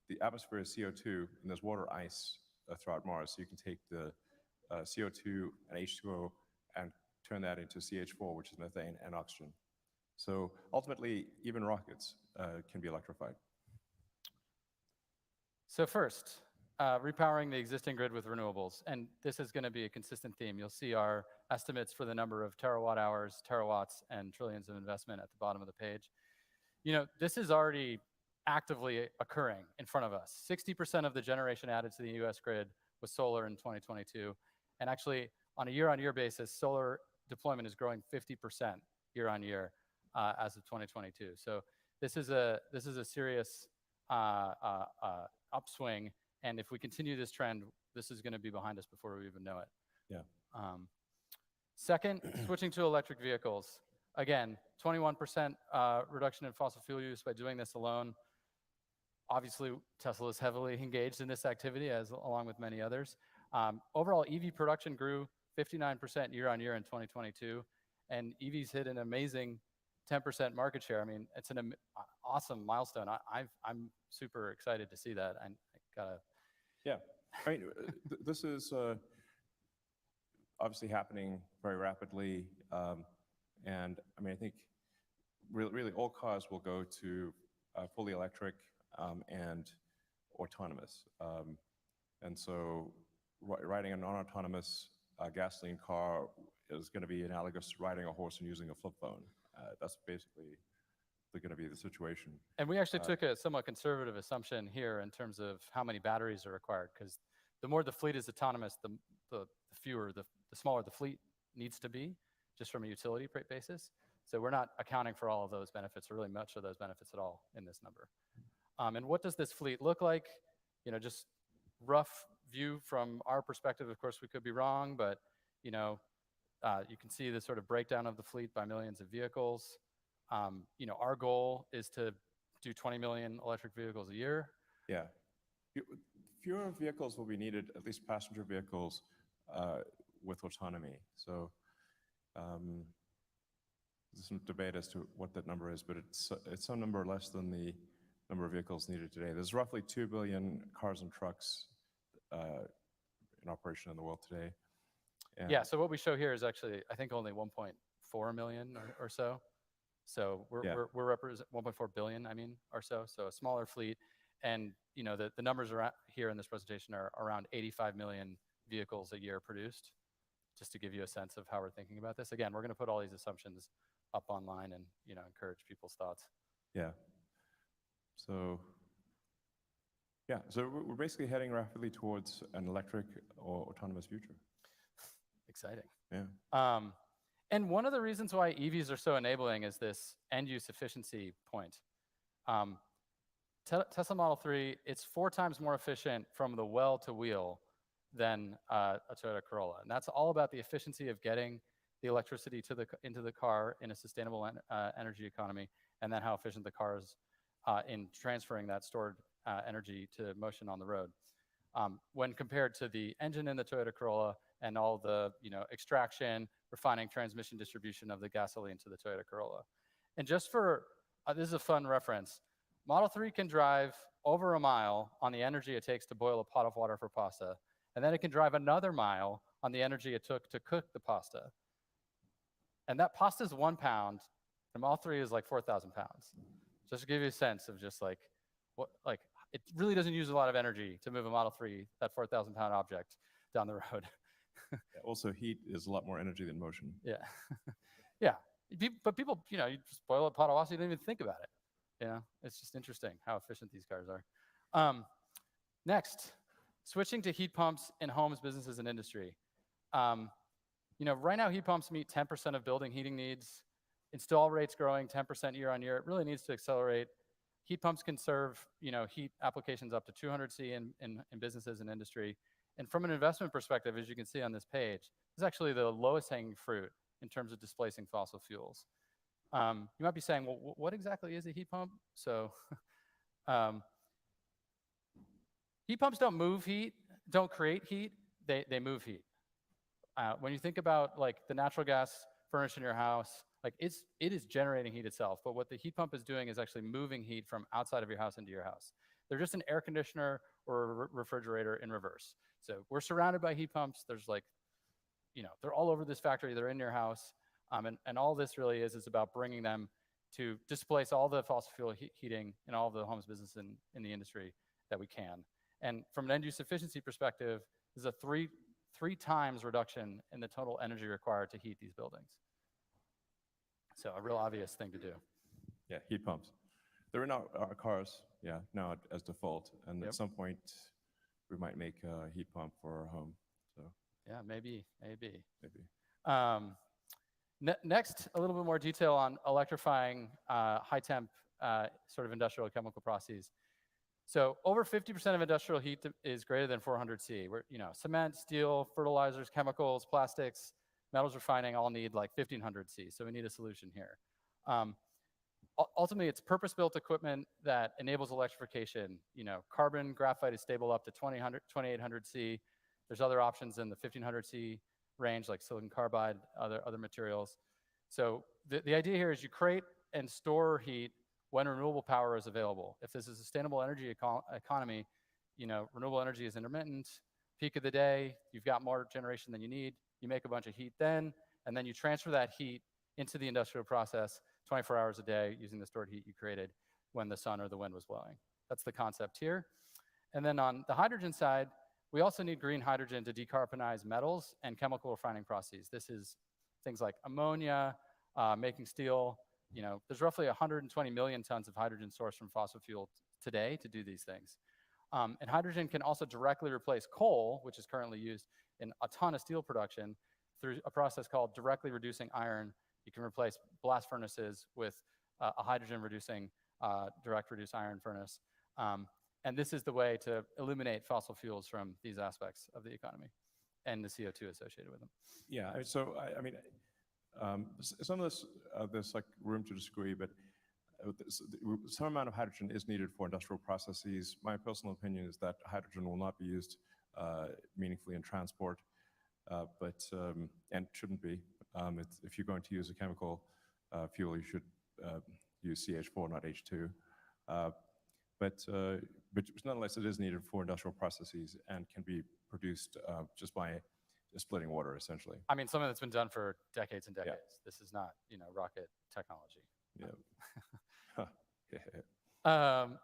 the atmosphere is CO2 and there's water ice throughout Mars. So you can take the CO2 and H2O and turn that into CH4, which is methane and oxygen. So ultimately, even rockets can be electrified. So first, repowering the existing grid with renewables. And this is going to be a consistent theme. You'll see our estimates for the number of terawatt hours, terawatts, and trillions of investment at the bottom of the page. You know, this is already actively occurring in front of us. 60% of the generation added to the US grid was solar in 2022. And actually, on a year-on-year basis, solar deployment is growing 50% year-on-year as of 2022. So this is a serious upswing. And if we continue this trend, this is going to be behind us before we even know it. Yeah. Second, switching to electric vehicles. Again, 21% reduction in fossil fuel use by doing this alone. Obviously, Tesla is heavily engaged in this activity, along with many others. Overall, EV production grew 59% year on year in 2022, and EVs hit an amazing 10% market share. I mean, it's an awesome milestone. I'm super excited to see that. I gotta. Yeah, I mean, this is obviously happening very rapidly, and I mean, I think really all cars will go to fully electric and autonomous, and so riding a non-autonomous gasoline car is going to be analogous to riding a horse and using a flip phone. That's basically going to be the situation. And we actually took a somewhat conservative assumption here in terms of how many batteries are required, because the more the fleet is autonomous, the smaller the fleet needs to be, just from a utility basis. So we're not accounting for all of those benefits, or really much of those benefits at all in this number. And what does this fleet look like? Just rough view from our perspective. Of course, we could be wrong, but you can see the sort of breakdown of the fleet by millions of vehicles. Our goal is to do 20 million electric vehicles a year. Yeah. Fewer vehicles will be needed, at least passenger vehicles, with autonomy. So there's some debate as to what that number is, but it's some number less than the number of vehicles needed today. There's roughly 2 billion cars and trucks in operation in the world today. And yeah, so what we show here is actually, I think, only 1.4 million or so. So we're represent 1.4 billion, or so a smaller fleet. And the numbers are here in this presentation are around 85 million vehicles a year produced, just to give you a sense of how we're thinking about this. Again, we're going to put all these assumptions up online and encourage people's thoughts. Yeah. So we're basically heading rapidly towards an electric or autonomous future. Exciting. Yeah. And one of the reasons why EVs are so enabling is this end-use efficiency point. Tesla Model 3, it's 4 times more efficient from the well to wheel than a Toyota Corolla. And that's all about the efficiency of getting the electricity into the car in a sustainable energy economy, and then how efficient the car is in transferring that stored energy to motion on the road. When compared to the engine in the Toyota Corolla and all the extraction, refining, transmission, distribution of the gasoline to the Toyota Corolla. And just for, this is a fun reference, Model 3 can drive over a mile on the energy it takes to boil a pot of water for pasta, and then it can drive another mile on the energy it took to cook the pasta. And that pasta is 1 pound, and Model 3 is like 4,000 pounds. Just to give you a sense of just like, it really doesn't use a lot of energy to move a Model 3, that 4,000 pound object, down the road. Also, heat is a lot more energy than motion. Yeah. Yeah. But people, you just boil a pot of pasta, you don't even think about it. It's just interesting how efficient these cars are. Next, switching to heat pumps in homes, businesses, and industry. Right now, heat pumps meet 10% of building heating needs. Install rates growing 10% year on year. It really needs to accelerate. Heat pumps can serve, heat applications up to 200 C in businesses and industry. And from an investment perspective, as you can see on this page, it's actually the lowest hanging fruit in terms of displacing fossil fuels. You might be saying, well, what exactly is a heat pump? So heat pumps don't move heat, don't create heat, they move heat. When you think about like the natural gas furnace in your house, like it is generating heat itself, but what the heat pump is doing is actually moving heat from outside of your house into your house. They're just an air conditioner or a refrigerator in reverse. So we're surrounded by heat pumps. There's like, they're all over this factory. They're in your house. And all this really is about bringing them to displace all the fossil fuel heating in all of the homes, business, and in the industry that we can. And from an end-use efficiency perspective, there's a three times reduction in the total energy required to heat these buildings. So a real obvious thing to do. Yeah, heat pumps. They're in our cars, now as default. And at some point, we might make a heat pump for our home. So yeah, maybe. Next, a little bit more detail on electrifying high temp sort of industrial chemical processes. So over 50% of industrial heat is greater than 400 C. Where cement, steel, fertilizers, chemicals, plastics, metals refining all need like 1500 C. So we need a solution here. Ultimately, it's purpose-built equipment that enables electrification. Carbon graphite is stable up to 2800 C. There's other options in the 1500 C range, like silicon carbide, other materials. So the idea here is you create and store heat when renewable power is available. If this is a sustainable energy economy, renewable energy is intermittent, peak of the day, you've got more generation than you need, you make a bunch of heat then, and then you transfer that heat into the industrial process 24 hours a day using the stored heat you created when the sun or the wind was blowing. That's the concept here. And then on the hydrogen side, we also need green hydrogen to decarbonize metals and chemical refining processes. This is things like ammonia, making steel. There's roughly 120 million tons of hydrogen sourced from fossil fuel today to do these things. And hydrogen can also directly replace coal, which is currently used in a ton of steel production, through a process called directly reducing iron, you can replace blast furnaces with a hydrogen-reducing direct reduced iron furnace. And this is the way to eliminate fossil fuels from these aspects of the economy and the CO2 associated with them. Yeah, I mean, some of this, there's like room to disagree, but some amount of hydrogen is needed for industrial processes. My personal opinion is that hydrogen will not be used meaningfully in transport, and shouldn't be. If you're going to use a chemical fuel, you should use CH4, not H2. But nonetheless, it is needed for industrial processes and can be produced just by splitting water, essentially. I mean, something that's been done for decades and decades. Yeah. This is not, rocket technology. Yeah.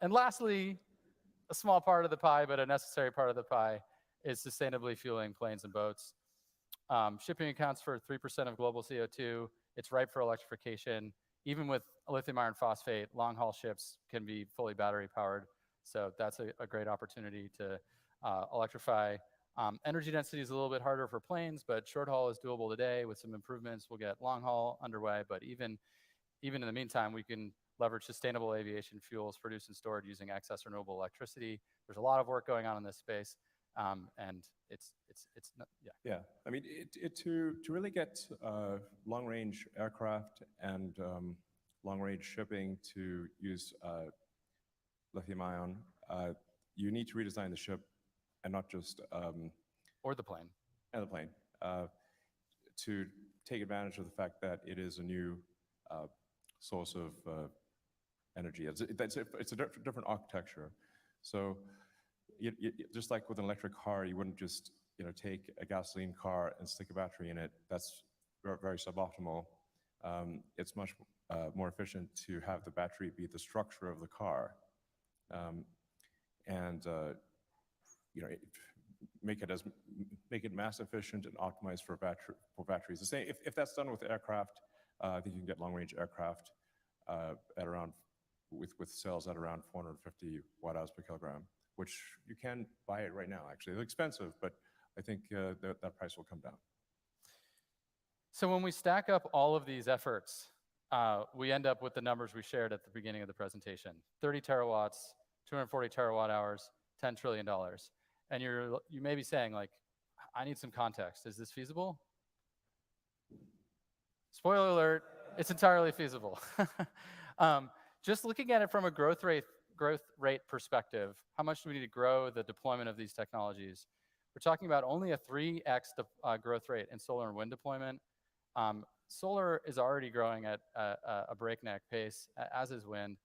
And lastly, a small part of the pie, but a necessary part of the pie, is sustainably fueling planes and boats. Shipping accounts for 3% of global CO2. It's ripe for electrification. Even with lithium iron phosphate, long-haul ships can be fully battery-powered. So that's a great opportunity to electrify. Energy density is a little bit harder for planes, but short-haul is doable today. With some improvements, we'll get long-haul underway. But even in the meantime, we can leverage sustainable aviation fuels produced and stored using excess renewable electricity. There's a lot of work going on in this space, and it's yeah. Yeah, I mean, to really get long-range aircraft and long-range shipping to use lithium-ion, you need to redesign the ship and not just or the plane. And the plane to take advantage of the fact that it is a new source of energy. It's a different architecture. So just like with an electric car, you wouldn't just take a gasoline car and stick a battery in it. That's very suboptimal. It's much more efficient to have the battery be the structure of the car, and make it mass efficient and optimized for batteries. The same if that's done with aircraft. I think you can get long-range aircraft at around with cells at around 450 watt-hours per kilogram, which you can buy it right now. Actually, it's expensive, but I think that price will come down. So when we stack up all of these efforts, we end up with the numbers we shared at the beginning of the presentation: 30 terawatts, 240 terawatt hours, $10 trillion. And you may be saying, like, I need some context. Is this feasible? Spoiler alert, it's entirely feasible. Just looking at it from a growth rate perspective, how much do we need to grow the deployment of these technologies? We're talking about only a 3x growth rate in solar and wind deployment. Solar is already growing at a breakneck pace, as is wind.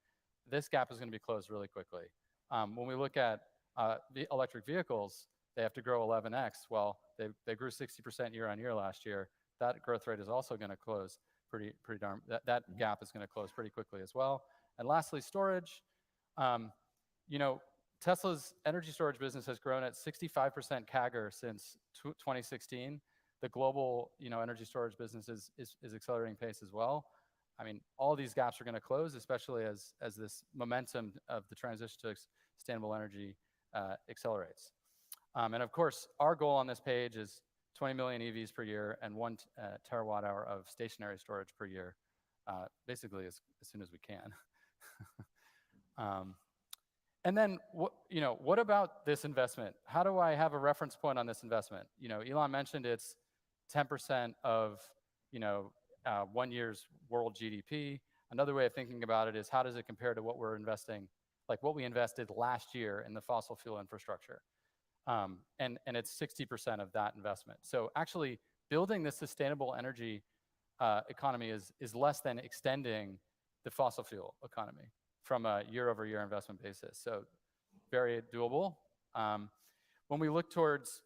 This gap is going to be closed really quickly. When we look at the electric vehicles, they have to grow 11x. Well, they grew 60% year on year last year. That growth rate is also going to close pretty darn. That gap is going to close pretty quickly as well. And lastly, storage. Tesla's energy storage business has grown at 65% CAGR since 2016. The global, energy storage business is accelerating pace as well. I mean, all these gaps are going to close, especially as this momentum of the transition to sustainable energy accelerates. And of course, our goal on this page is 20 million EVs per year and 1 terawatt hour of stationary storage per year, basically as soon as we can. And then, what about this investment? How do I have a reference point on this investment? Elon mentioned it's 10% of 1 year's world GDP. Another way of thinking about it is, how does it compare to what we're investing, like what we invested last year in the fossil fuel infrastructure? And it's 60% of that investment. So actually, building this sustainable energy economy is less than extending the fossil fuel economy from a year-over-year investment basis. So very doable. When we look towards,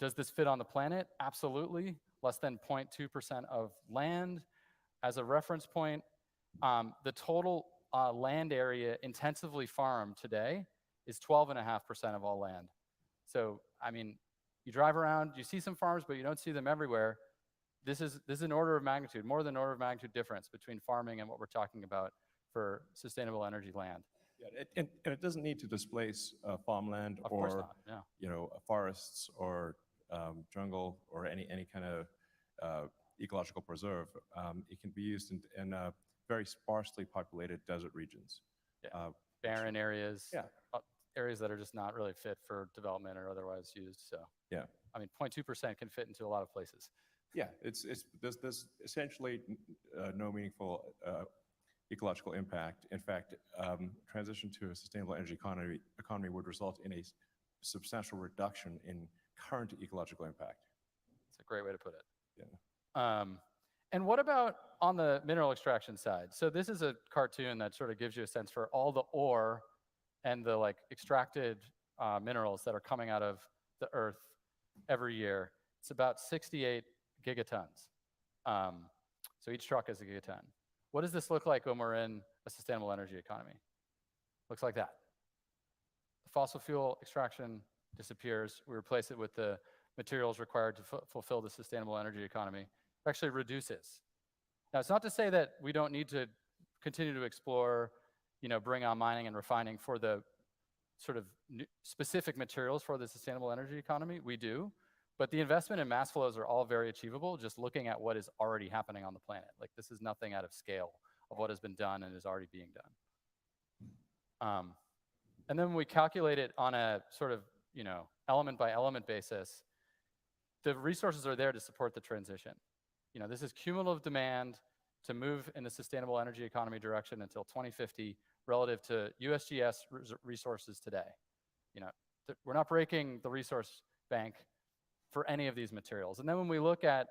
does this fit on the planet? Absolutely. Less than 0.2% of land. As a reference point, the total land area intensively farmed today is 12.5% of all land. So, I mean, you drive around, you see some farms, but you don't see them everywhere. This is an order of magnitude, more than an order of magnitude difference between farming and what we're talking about for sustainable energy land. Yeah, and it doesn't need to displace farmland of or course not, yeah. Forests or jungle or any kind of ecological preserve, it can be used in very sparsely populated desert regions. Yeah. Barren areas. Yeah. Areas that are just not really fit for development or otherwise used. So Yeah. I mean, 0.2% can fit into a lot of places. Yeah, there's essentially no meaningful ecological impact. In fact, transition to a sustainable energy economy would result in a substantial reduction in current ecological impact. It's a great way to put it. Yeah. And what about on the mineral extraction side? So this is a cartoon that sort of gives you a sense for all the ore and the like extracted minerals that are coming out of the earth every year. It's about 68 gigatons. So each truck is a gigaton. What does this look like when we're in a sustainable energy economy? Looks like that. The fossil fuel extraction disappears. We replace it with the materials required to fulfill the sustainable energy economy. It actually reduces. Now, it's not to say that we don't need to continue to explore, bring on mining and refining for the sort of specific materials for the sustainable energy economy. We do. But the investment in mass flows are all very achievable, just looking at what is already happening on the planet. Like, this is nothing out of scale of what has been done and is already being done. And then when we calculate it on a sort of, element by element basis, the resources are there to support the transition. This is cumulative demand to move in the sustainable energy economy direction until 2050 relative to USGS resources today. We're not breaking the resource bank for any of these materials. And then when we look at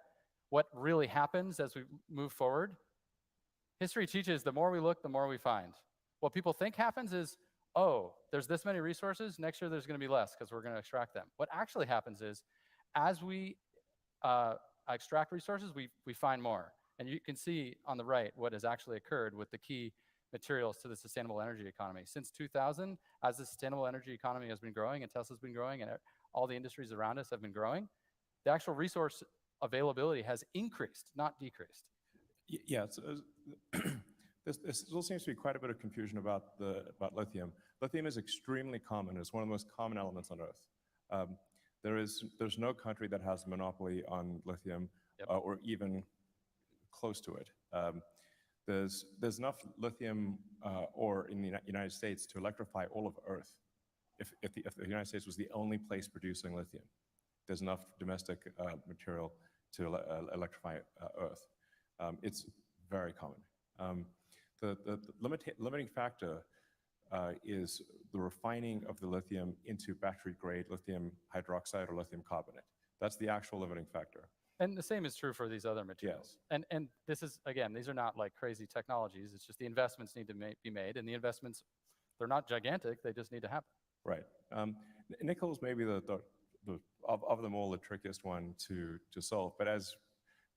what really happens as we move forward, history teaches the more we look, the more we find. What people think happens is, oh, there's this many resources, next year there's going to be less because we're going to extract them. What actually happens is, as we extract resources, we find more. And you can see on the right what has actually occurred with the key materials to the sustainable energy economy. Since 2000, as the sustainable energy economy has been growing and Tesla's been growing and all the industries around us have been growing, the actual resource availability has increased, not decreased. Yeah, there still seems to be quite a bit of confusion about lithium. Lithium is extremely common. It's one of the most common elements on Earth. There's no country that has a monopoly on lithium. Yep. Or even close to it. There's enough lithium ore in the United States to electrify all of Earth. If the United States was the only place producing lithium, there's enough domestic material to electrify Earth. It's very common. The limiting factor is the refining of the lithium into battery-grade lithium hydroxide or lithium carbonate. That's the actual limiting factor. And the same is true for these other materials. Yes. And this is, again, these are not like crazy technologies. It's just the investments need to be made. And the investments, they're not gigantic. They just need to happen. Right. Nickel is maybe of them all the trickiest one to solve. But as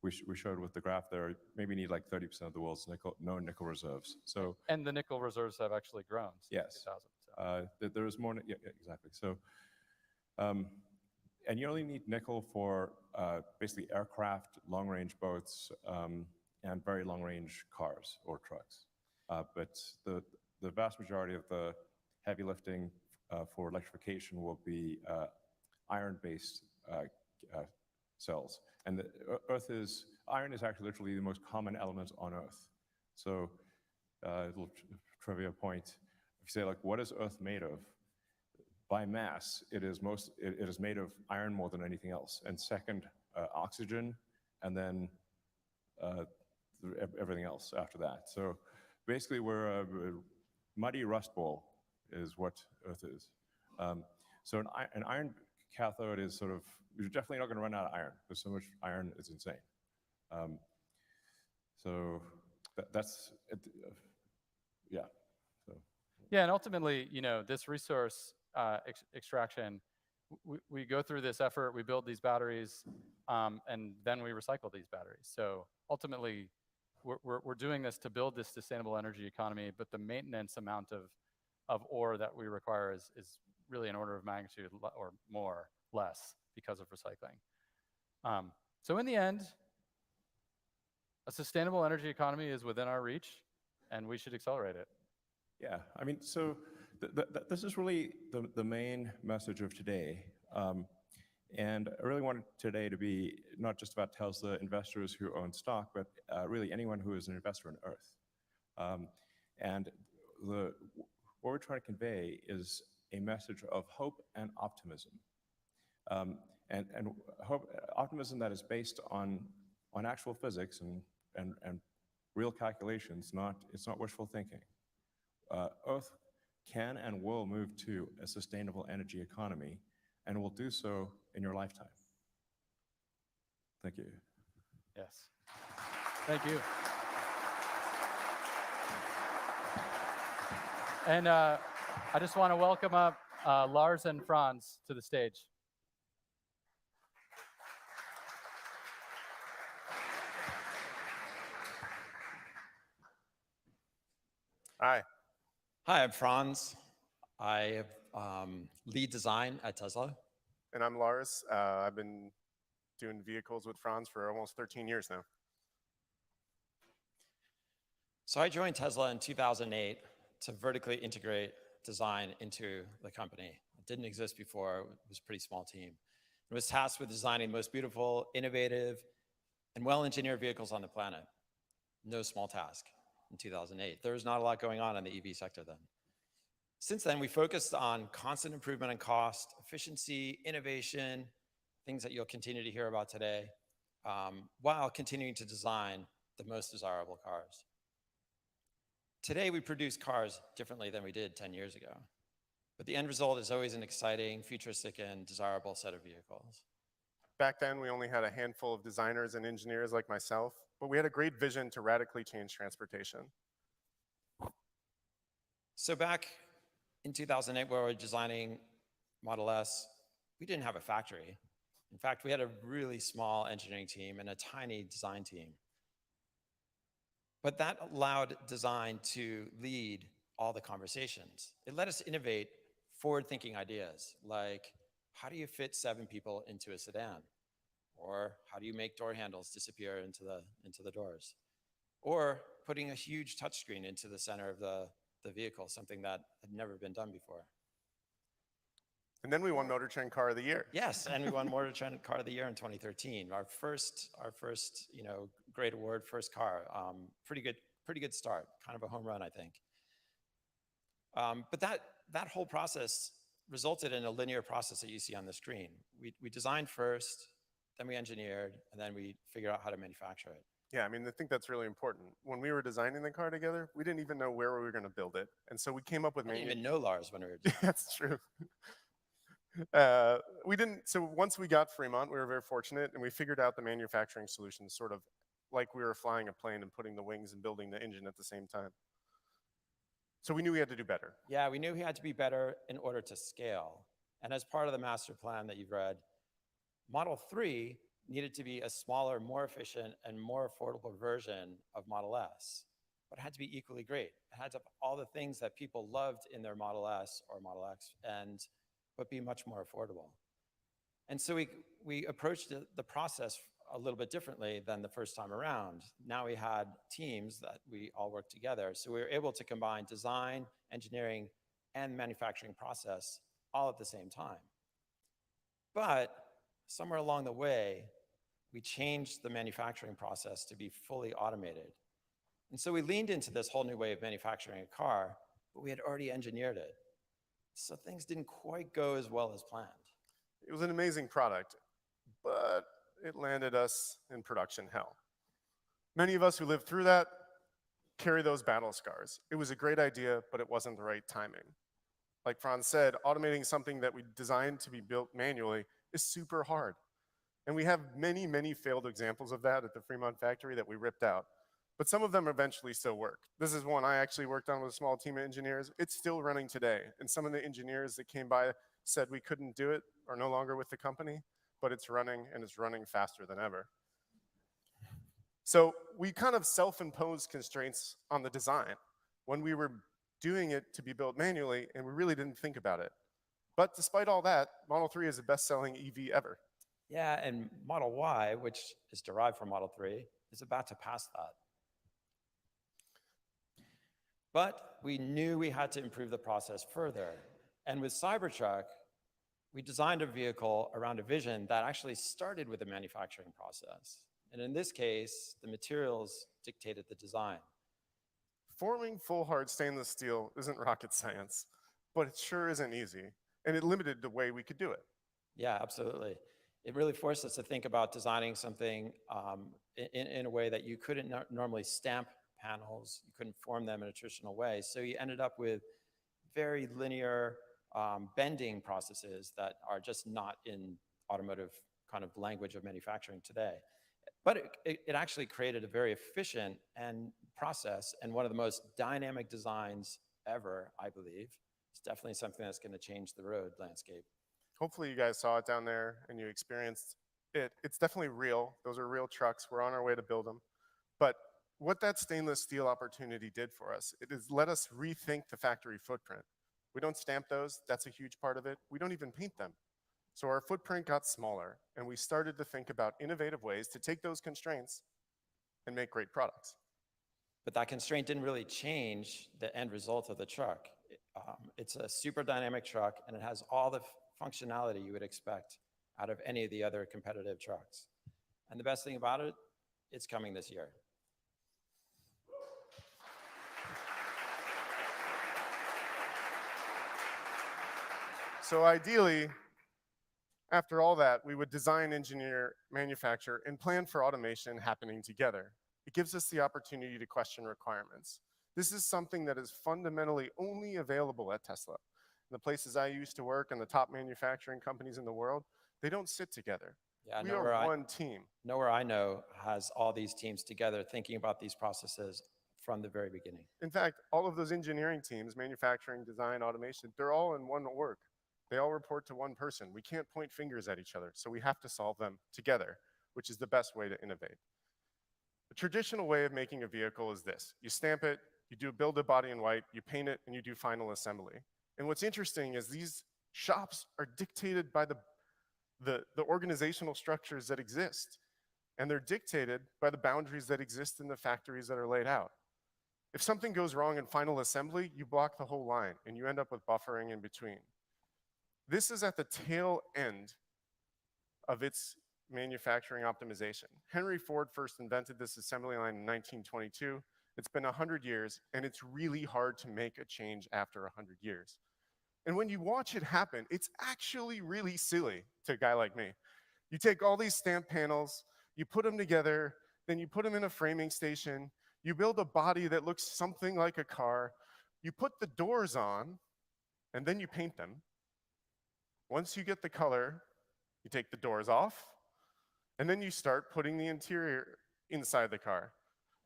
we showed with the graph there, maybe need like 30% of the world's known nickel reserves. So. And the nickel reserves have actually grown since 2000. So. There is more. Yeah, exactly. So. And you only need nickel for basically aircraft, long-range boats, and very long-range cars or trucks. But the vast majority of the heavy lifting for electrification will be iron-based cells. And iron is actually literally the most common element on Earth. So, a little trivia point: if you say, like, what is Earth made of? By mass, it is made of iron more than anything else, and second, oxygen, and then everything else after that. So basically, we're a muddy rust ball is what Earth is. So an iron cathode is sort of, you're definitely not going to run out of iron. There's so much iron, it's insane. So that's it, yeah. So. Yeah, and ultimately, this resource extraction, we go through this effort, we build these batteries, and then we recycle these batteries. So ultimately, we're doing this to build this sustainable energy economy, but the maintenance amount of ore that we require is really an order of magnitude or more, less because of recycling. So in the end, a sustainable energy economy is within our reach, and we should accelerate it. Yeah, I mean, so this is really the main message of today. And I really wanted today to be not just about Tesla investors who own stock, but really anyone who is an investor in Earth. And what we're trying to convey is a message of hope and optimism. And hope, optimism that is based on actual physics and real calculations. It's not wishful thinking. Earth can and will move to a sustainable energy economy, and will do so in your lifetime. Thank you. Yes. Thank you. And I just want to welcome up Lars and Franz to the stage. Hi. Hi, I'm Franz. I lead design at Tesla. And I'm Lars. I've been doing vehicles with Franz for almost 13 years now. So I joined Tesla in 2008 to vertically integrate design into the company. It didn't exist before. It was a pretty small team. It was tasked with designing the most beautiful, innovative, and well-engineered vehicles on the planet. No small task in 2008. There was not a lot going on in the EV sector then. Since then, we focused on constant improvement in cost, efficiency, innovation, things that you'll continue to hear about today, while continuing to design the most desirable cars. Today, we produce cars differently than we did 10 years ago, but the end result is always an exciting, futuristic, and desirable set of vehicles. Back then, we only had a handful of designers and engineers like myself, but we had a great vision to radically change transportation. So back in 2008, where we were designing Model S, we didn't have a factory. In fact, we had a really small engineering team and a tiny design team. But that allowed design to lead all the conversations. It let us innovate forward-thinking ideas, like how do you fit 7 people into a sedan? Or how do you make door handles disappear into the doors? Or putting a huge touchscreen into the center of the vehicle, something that had never been done before. And then we won Motor Trend Car of the Year. Yes, and we won Motor Trend Car of the Year in 2013. Our first, great award, first car. Pretty good start. Kind of a home run, I think. But that whole process resulted in a linear process that you see on the screen. We designed first, then we engineered, and then we figured out how to manufacture it. Yeah, I mean, I think that's really important. When we were designing the car together, we didn't even know where we were going to build it. And so we came up with... I didn't even know Lars when we were designing. That's true. So once we got Fremont, we were very fortunate, and we figured out the manufacturing solution, sort of like we were flying a plane and putting the wings and building the engine at the same time. So we knew we had to do better. Yeah, we knew we had to be better in order to scale. And as part of the master plan that you've read, Model 3 needed to be a smaller, more efficient, and more affordable version of Model S. But it had to be equally great. It had to have all the things that people loved in their Model S or Model X, but be much more affordable. And so we approached the process a little bit differently than the first time around. Now we had teams that we all worked together. So we were able to combine design, engineering, and manufacturing process all at the same time. But somewhere along the way, we changed the manufacturing process to be fully automated. And so we leaned into this whole new way of manufacturing a car, but we had already engineered it. So things didn't quite go as well as planned. It was an amazing product, but it landed us in production hell. Many of us who lived through that carry those battle scars. It was a great idea, but it wasn't the right timing. Like Franz said, automating something that we designed to be built manually is super hard. And we have many, many failed examples of that at the Fremont factory that we ripped out. But some of them eventually still work. This is one I actually worked on with a small team of engineers. It's still running today. And some of the engineers that came by said we couldn't do it, are no longer with the company, but it's running, and it's running faster than ever. So we kind of self-imposed constraints on the design when we were doing it to be built manually, and we really didn't think about it. But despite all that, Model 3 is the best-selling EV ever. Yeah, and Model Y, which is derived from Model 3, is about to pass that. But we knew we had to improve the process further. And with Cybertruck, We designed a vehicle around a vision that actually started with the manufacturing process. And in this case, the materials dictated the design. Forming full hard stainless steel isn't rocket science, but it sure isn't easy, and it limited the way we could do it. Yeah, absolutely. It really forced us to think about designing something in a way that you couldn't normally stamp panels, you couldn't form them in a traditional way. So you ended up with very linear bending processes that are just not in automotive kind of language of manufacturing today. But it actually created a very efficient process and one of the most dynamic designs ever, I believe. It's definitely something that's going to change the road landscape. Hopefully you guys saw it down there and you experienced it. It's definitely real. Those are real trucks. We're on our way to build them. But what that stainless steel opportunity did for us, it has let us rethink the factory footprint. We don't stamp those. That's a huge part of it. We don't even paint them. So our footprint got smaller, and we started to think about innovative ways to take those constraints and make great products. But that constraint didn't really change the end result of the truck. It's a super dynamic truck, and it has all the functionality you would expect out of any of the other competitive trucks. And the best thing about it, it's coming this year. So ideally, after all that, we would design, engineer, manufacture, and plan for automation happening together. It gives us the opportunity to question requirements. This is something that is fundamentally only available at Tesla. In the places I used to work and the top manufacturing companies in the world, they don't sit together. Yeah, we are one team. Nowhere I know has all these teams together thinking about these processes from the very beginning. In fact, all of those engineering teams, manufacturing, design, automation, they're all in one org. They all report to one person. We can't point fingers at each other, so we have to solve them together, which is the best way to innovate. The traditional way of making a vehicle is this. You stamp it, you build a body in white, you paint it, and you do final assembly. And what's interesting is these shops are dictated by the organizational structures that exist, and they're dictated by the boundaries that exist in the factories that are laid out. If something goes wrong in final assembly, you block the whole line, and you end up with buffering in between. This is at the tail end of its manufacturing optimization. Henry Ford first invented this assembly line in 1922. It's been 100 years, and it's really hard to make a change after 100 years. And when you watch it happen, it's actually really silly to a guy like me. You take all these stamp panels, you put them together, then you put them in a framing station, you build a body that looks something like a car, you put the doors on, and then you paint them. Once you get the color, you take the doors off, and then you start putting the interior inside the car.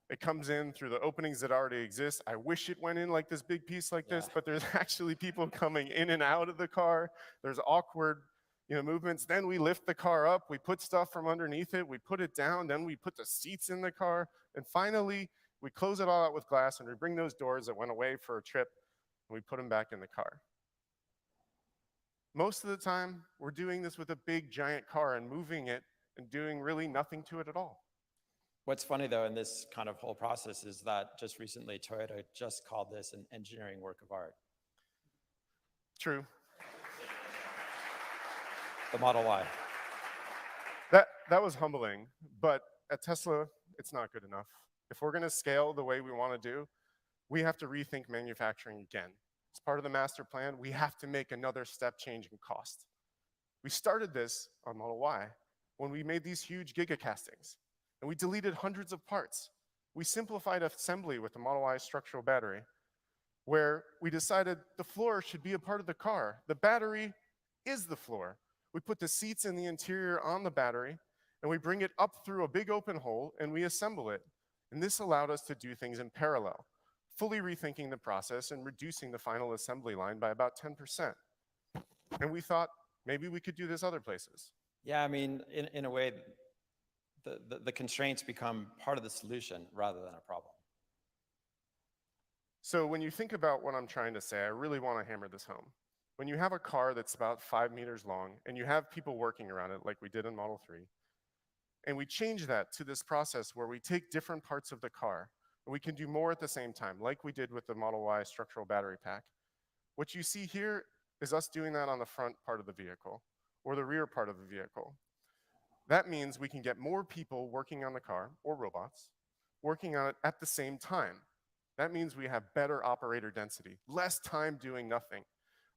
It comes in through the openings that already exist. I wish it went in like this big piece like this, but there's actually people coming in and out of the car. There's awkward movements. Then we lift the car up, we put stuff from underneath it, we put it down, then we put the seats in the car, and finally, we close it all out with glass, and we bring those doors that went away for a trip, and we put them back in the car. Most of the time, we're doing this with a big, giant car and moving it and doing really nothing to it at all. What's funny, though, in this kind of whole process is that just recently, Toyota just called this an engineering work of art. True. The Model Y. That was humbling, but at Tesla, it's not good enough. If we're going to scale the way we want to do, we have to rethink manufacturing again. As part of the master plan, we have to make another step change in cost. We started this on Model Y when we made these huge gigacastings, and we deleted hundreds of parts. We simplified assembly with the Model Y structural battery, where we decided the floor should be a part of the car. The battery is the floor. We put the seats and the interior on the battery, and we bring it up through a big open hole, and we assemble it. And this allowed us to do things in parallel, fully rethinking the process and reducing the final assembly line by about 10%. And we thought maybe we could do this other places. Yeah, I mean, in a way, the constraints become part of the solution rather than a problem. So when you think about what I'm trying to say, I really want to hammer this home. When you have a car that's about 5 meters long and you have people working around it like we did in Model 3, and we change that to this process where we take different parts of the car and we can do more at the same time, like we did with the Model Y structural battery pack. What you see here is us doing that on the front part of the vehicle or the rear part of the vehicle. That means we can get more people working on the car, or robots, working on it at the same time. That means we have better operator density, less time doing nothing.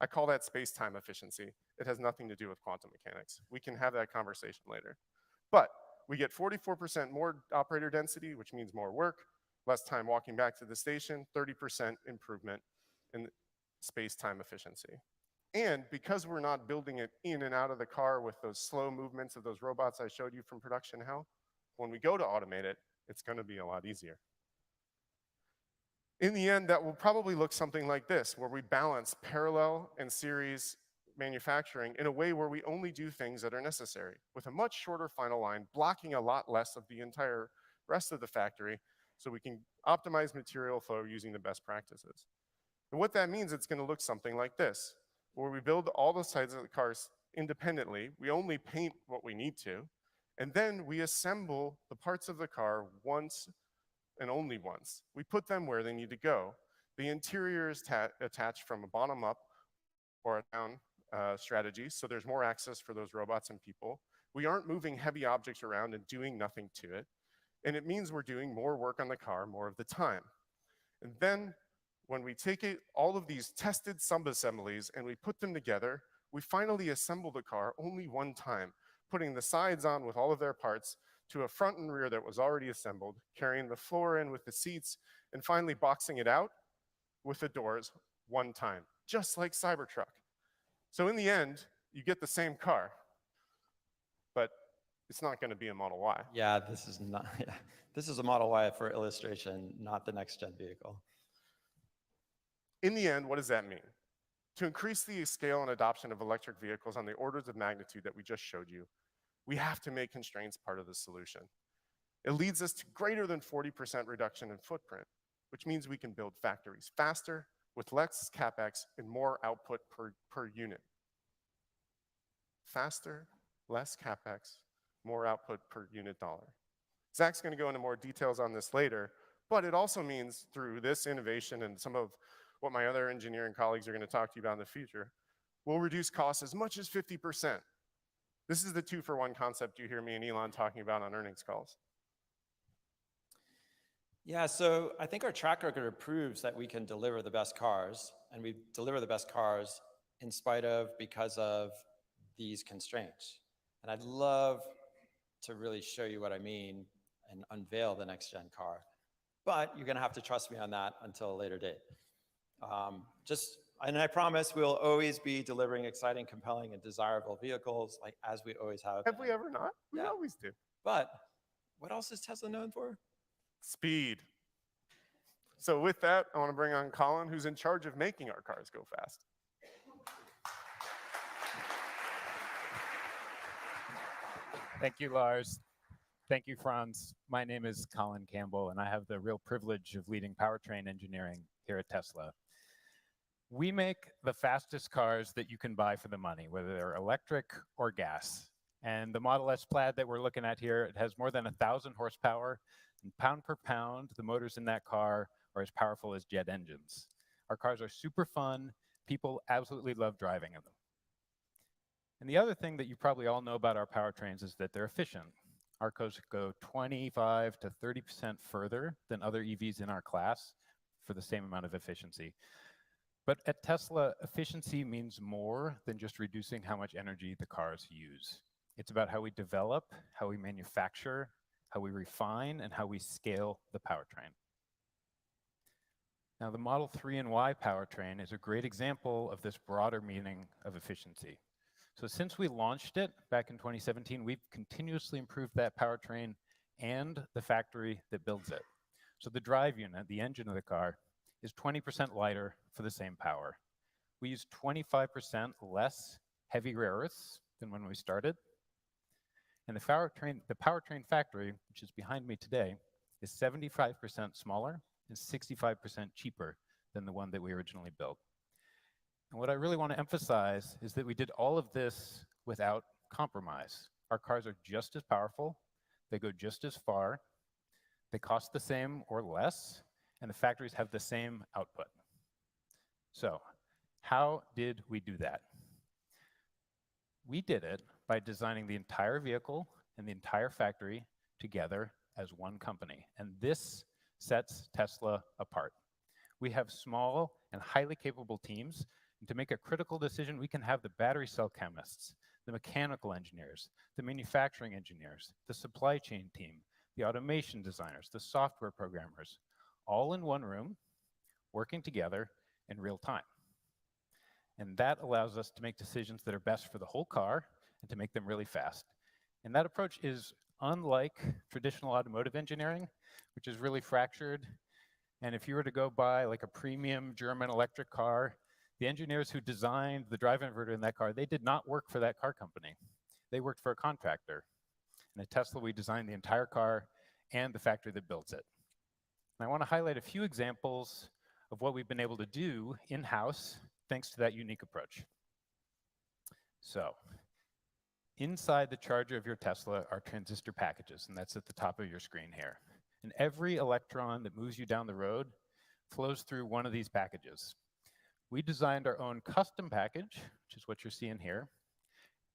I call that space-time efficiency. It has nothing to do with quantum mechanics. We can have that conversation later. But we get 44% more operator density, which means more work, less time walking back to the station, 30% improvement in space-time efficiency. And because we're not building it in and out of the car with those slow movements of those robots I showed you from production hell, when we go to automate it, it's going to be a lot easier. In the end, that will probably look something like this, where we balance parallel and series manufacturing in a way where we only do things that are necessary, with a much shorter final line, blocking a lot less of the entire rest of the factory, so we can optimize material flow using the best practices. And what that means, it's going to look something like this, where we build all the sides of the cars independently, we only paint what we need to, and then we assemble the parts of the car once and only once. We put them where they need to go. The interior is attached from a bottom up or a down strategy, so there's more access for those robots and people. We aren't moving heavy objects around and doing nothing to it. And it means we're doing more work on the car more of the time. And then when we take all of these tested sub-assemblies and we put them together, we finally assemble the car only one time, putting the sides on with all of their parts to a front and rear that was already assembled, carrying the floor in with the seats, and finally boxing it out with the doors one time, just like Cybertruck. So in the end, you get the same car, but it's not going to be a Model Y. Yeah, this is not. Yeah. This is a Model Y for illustration, not the next gen vehicle. In the end, what does that mean? To increase the scale and adoption of electric vehicles on the orders of magnitude that we just showed you, we have to make constraints part of the solution. It leads us to greater than 40% reduction in footprint, which means we can build factories faster with less CapEx and more output per unit. Faster, less CapEx, more output per unit dollar. Zach's going to go into more details on this later, but it also means through this innovation and some of what my other engineering colleagues are going to talk to you about in the future, we'll reduce costs as much as 50%. This is the 2-for-1 concept you hear me and Elon talking about on earnings calls. Yeah, so I think our track record proves that we can deliver the best cars, and we deliver the best cars in spite of, because of these constraints. And I'd love to really show you what I mean and unveil the next gen car. But you're gonna have to trust me on that until a later date. And I promise we'll always be delivering exciting, compelling, and desirable vehicles, like as we always have. Have we ever not? We always do. But what else is Tesla known for? Speed. So with that, I want to bring on Colin, who's in charge of making our cars go fast. Thank you, Lars. Thank you, Franz. My name is Colin Campbell, and I have the real privilege of leading powertrain engineering here at Tesla. We make the fastest cars that you can buy for the money, whether they're electric or gas. And the Model S Plaid that we're looking at here, it has more than 1,000 horsepower, and pound per pound, the motors in that car are as powerful as jet engines. Our cars are super fun. People absolutely love driving in them. And the other thing that you probably all know about our powertrains is that they're efficient. Our cars go 25 to 30% further than other EVs in our class for the same amount of efficiency. But at Tesla, efficiency means more than just reducing how much energy the cars use. It's about how we develop, how we manufacture, how we refine, and how we scale the powertrain. Now, the Model 3 and Y powertrain is a great example of this broader meaning of efficiency. So since we launched it back in 2017, we've continuously improved that powertrain and the factory that builds it. So the drive unit, the engine of the car, is 20% lighter for the same power. We use 25% less heavy rare earths than when we started. And the powertrain factory, which is behind me today, is 75% smaller and 65% cheaper than the one that we originally built. And what I really want to emphasize is that we did all of this without compromise. Our cars are just as powerful, they go just as far, they cost the same or less, and the factories have the same output. So How did we do that? We did it by designing the entire vehicle and the entire factory together as one company. And this sets Tesla apart. We have small and highly capable teams. And to make a critical decision, we can have the battery cell chemists, the mechanical engineers, the manufacturing engineers, the supply chain team, the automation designers, the software programmers, all in one room, working together in real time. And that allows us to make decisions that are best for the whole car and to make them really fast. And that approach is unlike traditional automotive engineering, which is really fractured. And if you were to go buy like a premium German electric car, the engineers who designed the drive inverter in that car, they did not work for that car company. They worked for a contractor. And at Tesla, we designed the entire car and the factory that builds it. And I want to highlight a few examples of what we've been able to do in-house thanks to that unique approach. So, inside the charger of your Tesla are transistor packages, and that's at the top of your screen here. And every electron that moves you down the road flows through one of these packages. We designed our own custom package, which is what you're seeing here,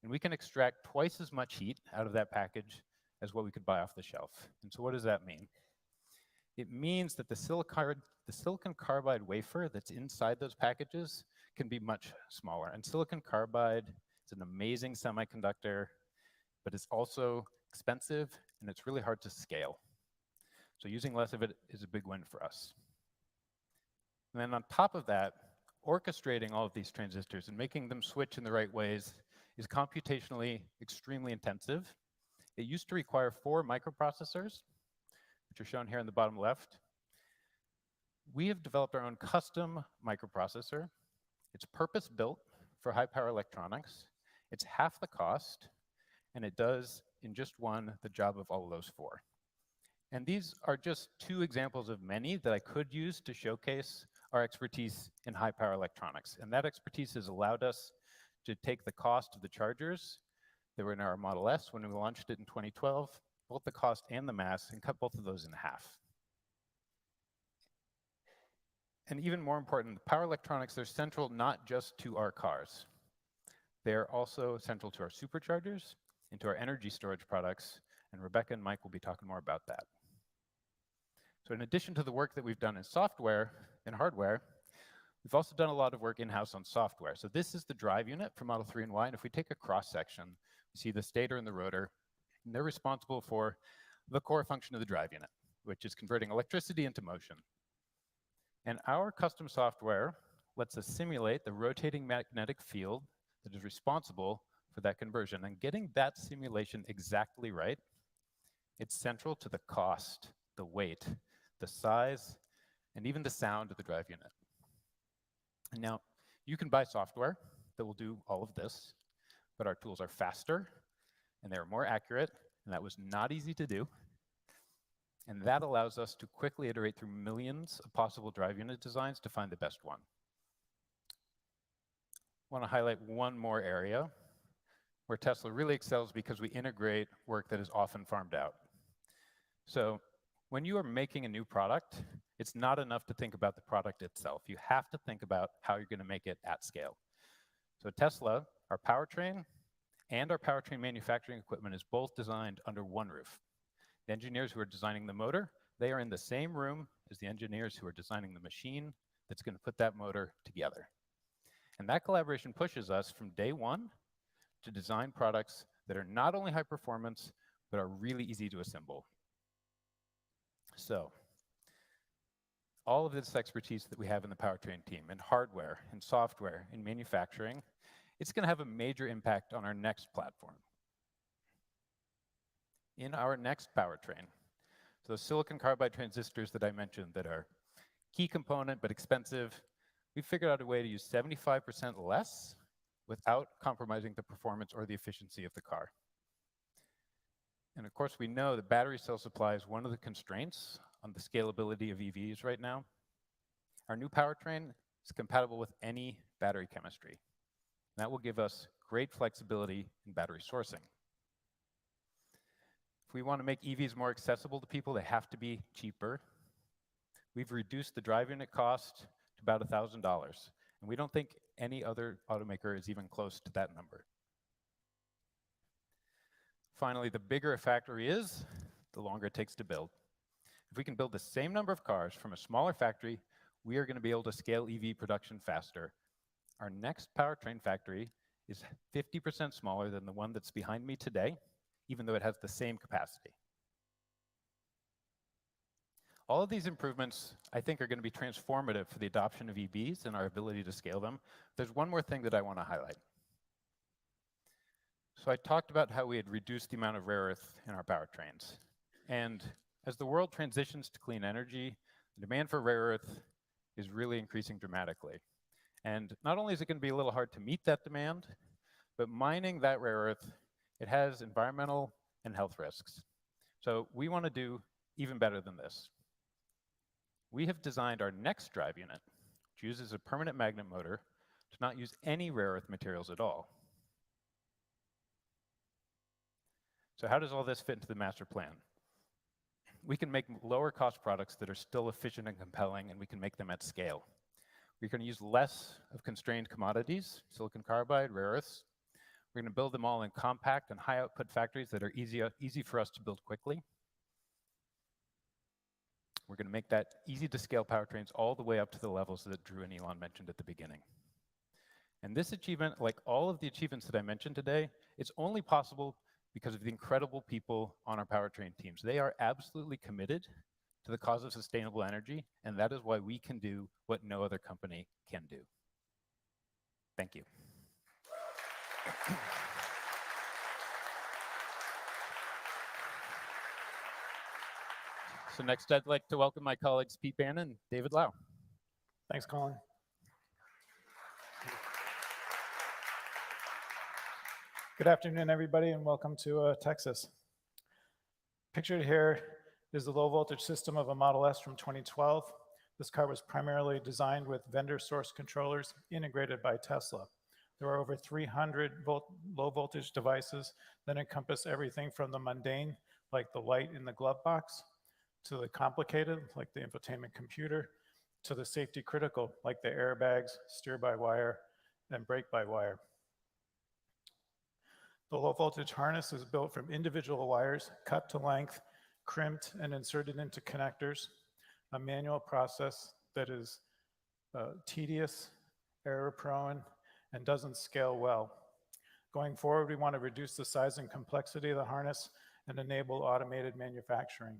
and we can extract twice as much heat out of that package as what we could buy off the shelf. And so what does that mean? It means that the silicon carbide wafer that's inside those packages can be much smaller. And silicon carbide is an amazing semiconductor, but it's also expensive and it's really hard to scale. So using less of it is a big win for us. And then on top of that, orchestrating all of these transistors and making them switch in the right ways is computationally extremely intensive. It used to require 4 microprocessors, which are shown here in the bottom left. We have developed our own custom microprocessor. It's purpose-built for high-power electronics. It's half the cost, and it does, in just one, the job of all of those 4. And these are just 2 examples of many that I could use to showcase our expertise in high-power electronics. And that expertise has allowed us to take the cost of the chargers that were in our Model S when we launched it in 2012, both the cost and the mass, and cut both of those in half. And even more important, the power electronics, they're central not just to our cars. They're also central to our superchargers and to our energy storage products, and Rebecca and Mike will be talking more about that. So in addition to the work that we've done in software and hardware, we've also done a lot of work in-house on software. So this is the drive unit for Model 3 and Y, and if we take a cross-section, we see the stator and the rotor, and they're responsible for the core function of the drive unit, which is converting electricity into motion. And our custom software lets us simulate the rotating magnetic field that is responsible for that conversion. And getting that simulation exactly right, it's central to the cost, the weight, the size, and even the sound of the drive unit. And now, you can buy software that will do all of this, but our tools are faster, and they're more accurate, and that was not easy to do. And that allows us to quickly iterate through millions of possible drive unit designs to find the best one. I want to highlight one more area where Tesla really excels because we integrate work that is often farmed out. So when you are making a new product, it's not enough to think about the product itself. You have to think about how you're going to make it at scale. So Tesla, our powertrain, and our powertrain manufacturing equipment is both designed under one roof. The engineers who are designing the motor, they are in the same room as the engineers who are designing the machine that's going to put that motor together. And that collaboration pushes us from day one to design products that are not only high performance, but are really easy to assemble. So, all of this expertise that we have in the powertrain team, in hardware, in software, in manufacturing, it's going to have a major impact on our next platform. In our next powertrain, so those silicon carbide transistors that I mentioned that are key component but expensive, we figured out a way to use 75% less without compromising the performance or the efficiency of the car. And of course, we know that battery cell supply is one of the constraints on the scalability of EVs right now. Our new powertrain is compatible with any battery chemistry. And that will give us great flexibility in battery sourcing. If we want to make EVs more accessible to people, they have to be cheaper. We've reduced the drive unit cost to about $1,000. And And we don't think any other automaker is even close to that number. Finally, the bigger a factory is, the longer it takes to build. If we can build the same number of cars from a smaller factory, we are going to be able to scale EV production faster. Our next powertrain factory is 50% smaller than the one that's behind me today, even though it has the same capacity. All of these improvements, I think, are going to be transformative for the adoption of EVs and our ability to scale them. There's one more thing that I want to highlight. So I talked about how we had reduced the amount of rare earth in our powertrains. And as the world transitions to clean energy, the demand for rare earth is really increasing dramatically. And not only is it going to be a little hard to meet that demand, but mining that rare earth, it has environmental and health risks. So we want to do even better than this. We have designed our next drive unit, which uses a permanent magnet motor, to not use any rare earth materials at all. So how does all this fit into the master plan? We can make lower cost products that are still efficient and compelling, and we can make them at scale. We're going to use less of constrained commodities, silicon carbide, rare earths. We're going to build them all in compact and high output factories that are easy for us to build quickly. We're going to make that easy to scale powertrains all the way up to the levels that Drew and Elon mentioned at the beginning. And this achievement, like all of the achievements that I mentioned today, it's only possible because of the incredible people on our powertrain teams. They are absolutely committed to the cause of sustainable energy, and that is why we can do what no other company can do. Thank you. So next, I'd like to welcome my colleagues Pete Bannon and David Lau. Thanks, Colin. Good afternoon, everybody, and welcome to Texas. Pictured here is the low voltage system of a Model S from 2012. This car was primarily designed with vendor source controllers integrated by Tesla. There are over 300 low voltage devices that encompass everything from the mundane, like the light in the glove box, to the complicated, like the infotainment computer, to the safety critical, like the airbags, steer-by-wire, and brake-by-wire. The low voltage harness is built from individual wires, cut to length, crimped and inserted into connectors, a manual process that is tedious, error-prone, and doesn't scale well. Going forward, we want to reduce the size and complexity of the harness and enable automated manufacturing.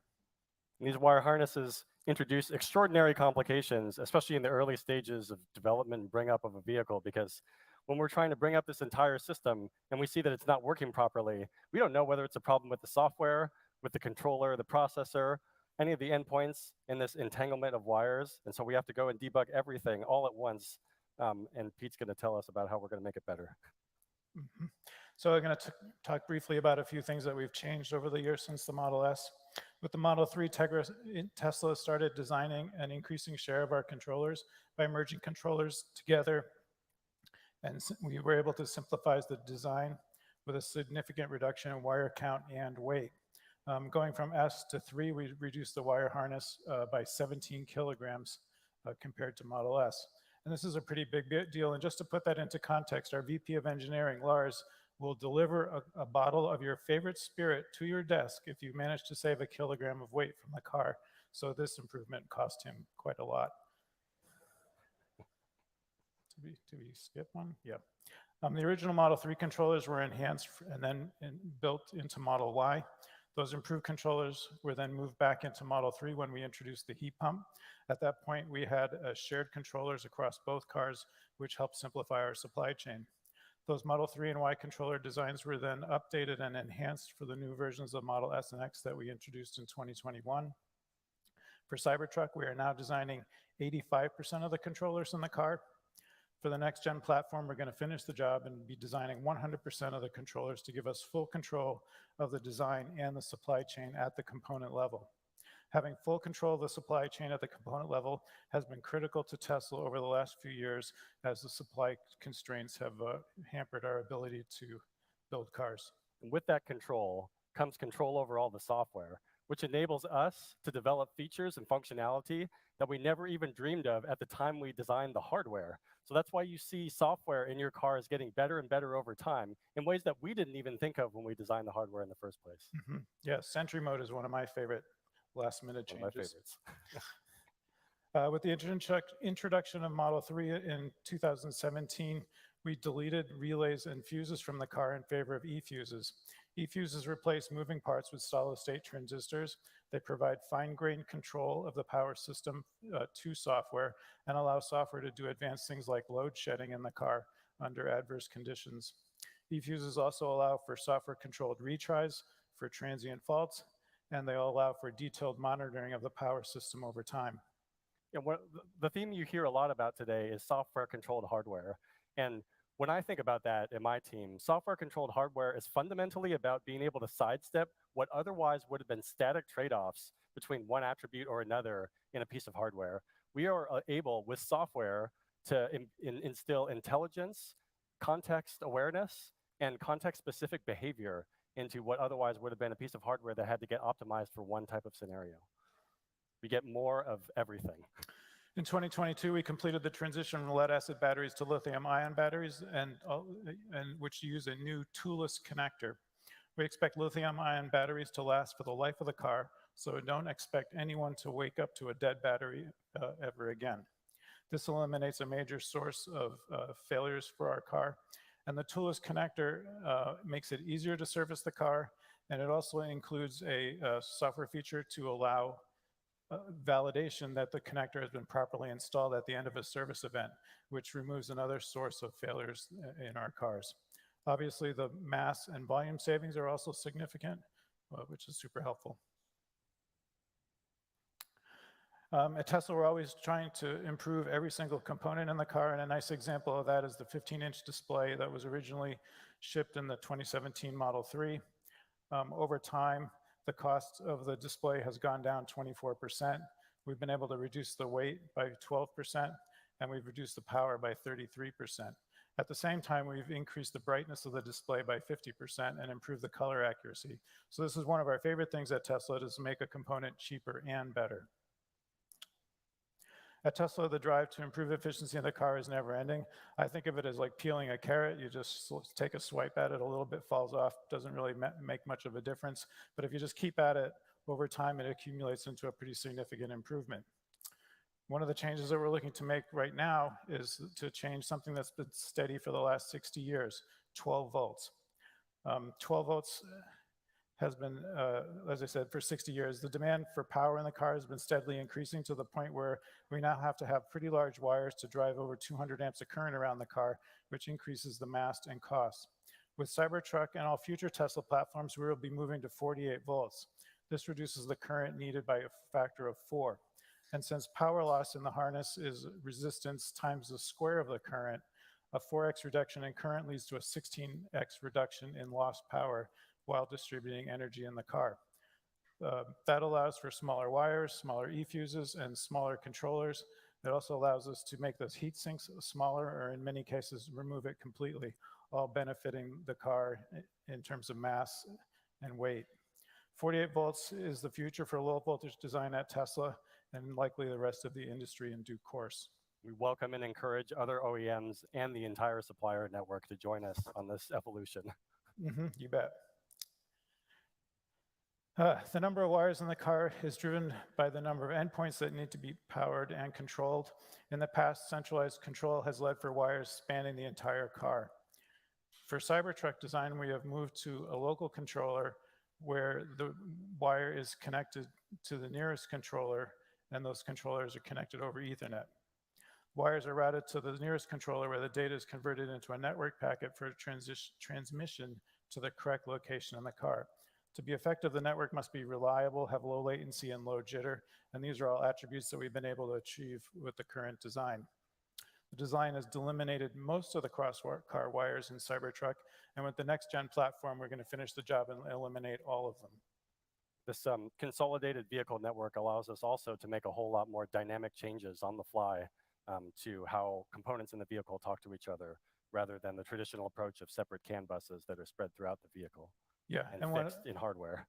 These wire harnesses introduce extraordinary complications, especially in the early stages of development and bring up of a vehicle, because when we're trying to bring up this entire system and we see that it's not working properly, we don't know whether it's a problem with the software, with the controller, the processor, any of the endpoints in this entanglement of wires. And so we have to go and debug everything all at once. And Pete's going to tell us about how we're going to make it better. Mm-hmm. So I'm going to talk briefly about a few things that we've changed over the years since the Model S. With the Model 3, Tesla started designing an increasing share of our controllers by merging controllers together. And we were able to simplify the design with a significant reduction in wire count and weight. Going from S to 3, we reduced the wire harness by 17 kilograms compared to Model S. And this is a pretty big deal. And just to put that into context, our VP of Engineering, Lars, will deliver a bottle of your favorite spirit to your desk if you manage to save a kilogram of weight from the car. So this improvement cost him quite a lot. Did we skip one? Yeah. The original Model 3 controllers were enhanced and then built into Model Y. Those improved controllers were then moved back into Model 3 when we introduced the heat pump. At that point, we had shared controllers across both cars, which helped simplify our supply chain. Those Model 3 and Y controller designs were then updated and enhanced for the new versions of Model S and X that we introduced in 2021. For Cybertruck, we are now designing 85% of the controllers in the car. For the next gen platform, we're going to finish the job and be designing 100% of the controllers to give us full control of the design and the supply chain at the component level. Having full control of the supply chain at the component level has been critical to Tesla over the last few years, as the supply constraints have hampered our ability to build cars. And with that control comes control over all the software. which enables us to develop features and functionality that we never even dreamed of at the time we designed the hardware. So that's why you see software in your cars getting better and better over time in ways that we didn't even think of when we designed the hardware in the first place. Yeah, Sentry Mode is one of my favorite last-minute changes. One of my favorites. With the introduction of Model 3 in 2017, we deleted relays and fuses from the car in favor of e-fuses. E-fuses replace moving parts with solid-state transistors. They provide fine-grained control of the power system to software and allow software to do advanced things like load shedding in the car under adverse conditions. E-fuses also allow for software-controlled retries for transient faults, and they allow for detailed monitoring of the power system over time. The theme you hear a lot about today is software-controlled hardware. And when I think about that in my team, software-controlled hardware is fundamentally about being able to sidestep what otherwise would have been static trade-offs between one attribute or another in a piece of hardware. We are able, with software, to instill intelligence, context awareness, and context-specific behavior into what otherwise would have been a piece of hardware that had to get optimized for one type of scenario. We get more of everything. In 2022, we completed the transition from lead-acid batteries to lithium-ion batteries, and which use a new toolless connector. We expect lithium-ion batteries to last for the life of the car, so don't expect anyone to wake up to a dead battery ever again. This eliminates a major source of failures for our car, and the toolless connector makes it easier to service the car, and it also includes a software feature to allow validation that the connector has been properly installed at the end of a service event, which removes another source of failures in our cars. Obviously, the mass and volume savings are also significant, which is super helpful. At Tesla, we're always trying to improve every single component in the car, and a nice example of that is the 15-inch display that was originally shipped in the 2017 Model 3. Over time, the cost of the display has gone down 24%. We've been able to reduce the weight by 12%, and we've reduced the power by 33%. At the same time, we've increased the brightness of the display by 50% and improved the color accuracy. So this is one of our favorite things at Tesla, is to make a component cheaper and better. At Tesla, the drive to improve efficiency in the car is never ending. I think of it as like peeling a carrot. You just take a swipe at it, a little bit falls off, doesn't really make much of a difference. But if you just keep at it, over time, it accumulates into a pretty significant improvement. One of the changes that we're looking to make right now is to change something that's been steady for the last 60 years, 12 volts. 12 volts has been, as I said, for 60 years. The demand for power in the car has been steadily increasing to the point where we now have to have pretty large wires to drive over 200 amps of current around the car, which increases the mass and cost. With Cybertruck and all future Tesla platforms, we will be moving to 48 volts. This reduces the current needed by a factor of 4. And since power loss in the harness is resistance times the square of the current, a 4x reduction in current leads to a 16x reduction in lost power while distributing energy in the car. That allows for smaller wires, smaller e-fuses, and smaller controllers. It also allows us to make those heat sinks smaller, or in many cases, remove it completely, all benefiting the car in terms of mass and weight. 48 volts is the future for low voltage design at Tesla, and likely the rest of the industry in due course. We welcome and encourage other OEMs and the entire supplier network to join us on this evolution. You bet. The number of wires in the car is driven by the number of endpoints that need to be powered and controlled. In the past, centralized control has led for wires spanning the entire car. For Cybertruck design, we have moved to a local controller where the wire is connected to the nearest controller, and those controllers are connected over Ethernet. Wires are routed to the nearest controller where the data is converted into a network packet for transmission to the correct location in the car. To be effective, the network must be reliable, have low latency, and low jitter, and these are all attributes that we've been able to achieve with the current design. The design has eliminated most of the cross-car wires in Cybertruck, and with the next-gen platform, we're going to finish the job and eliminate all of them. This consolidated vehicle network allows us also to make a whole lot more dynamic changes on the fly to how components in the vehicle talk to each other, rather than the traditional approach of separate CAN buses that are spread throughout the vehicle. Yeah, and fixed in hardware.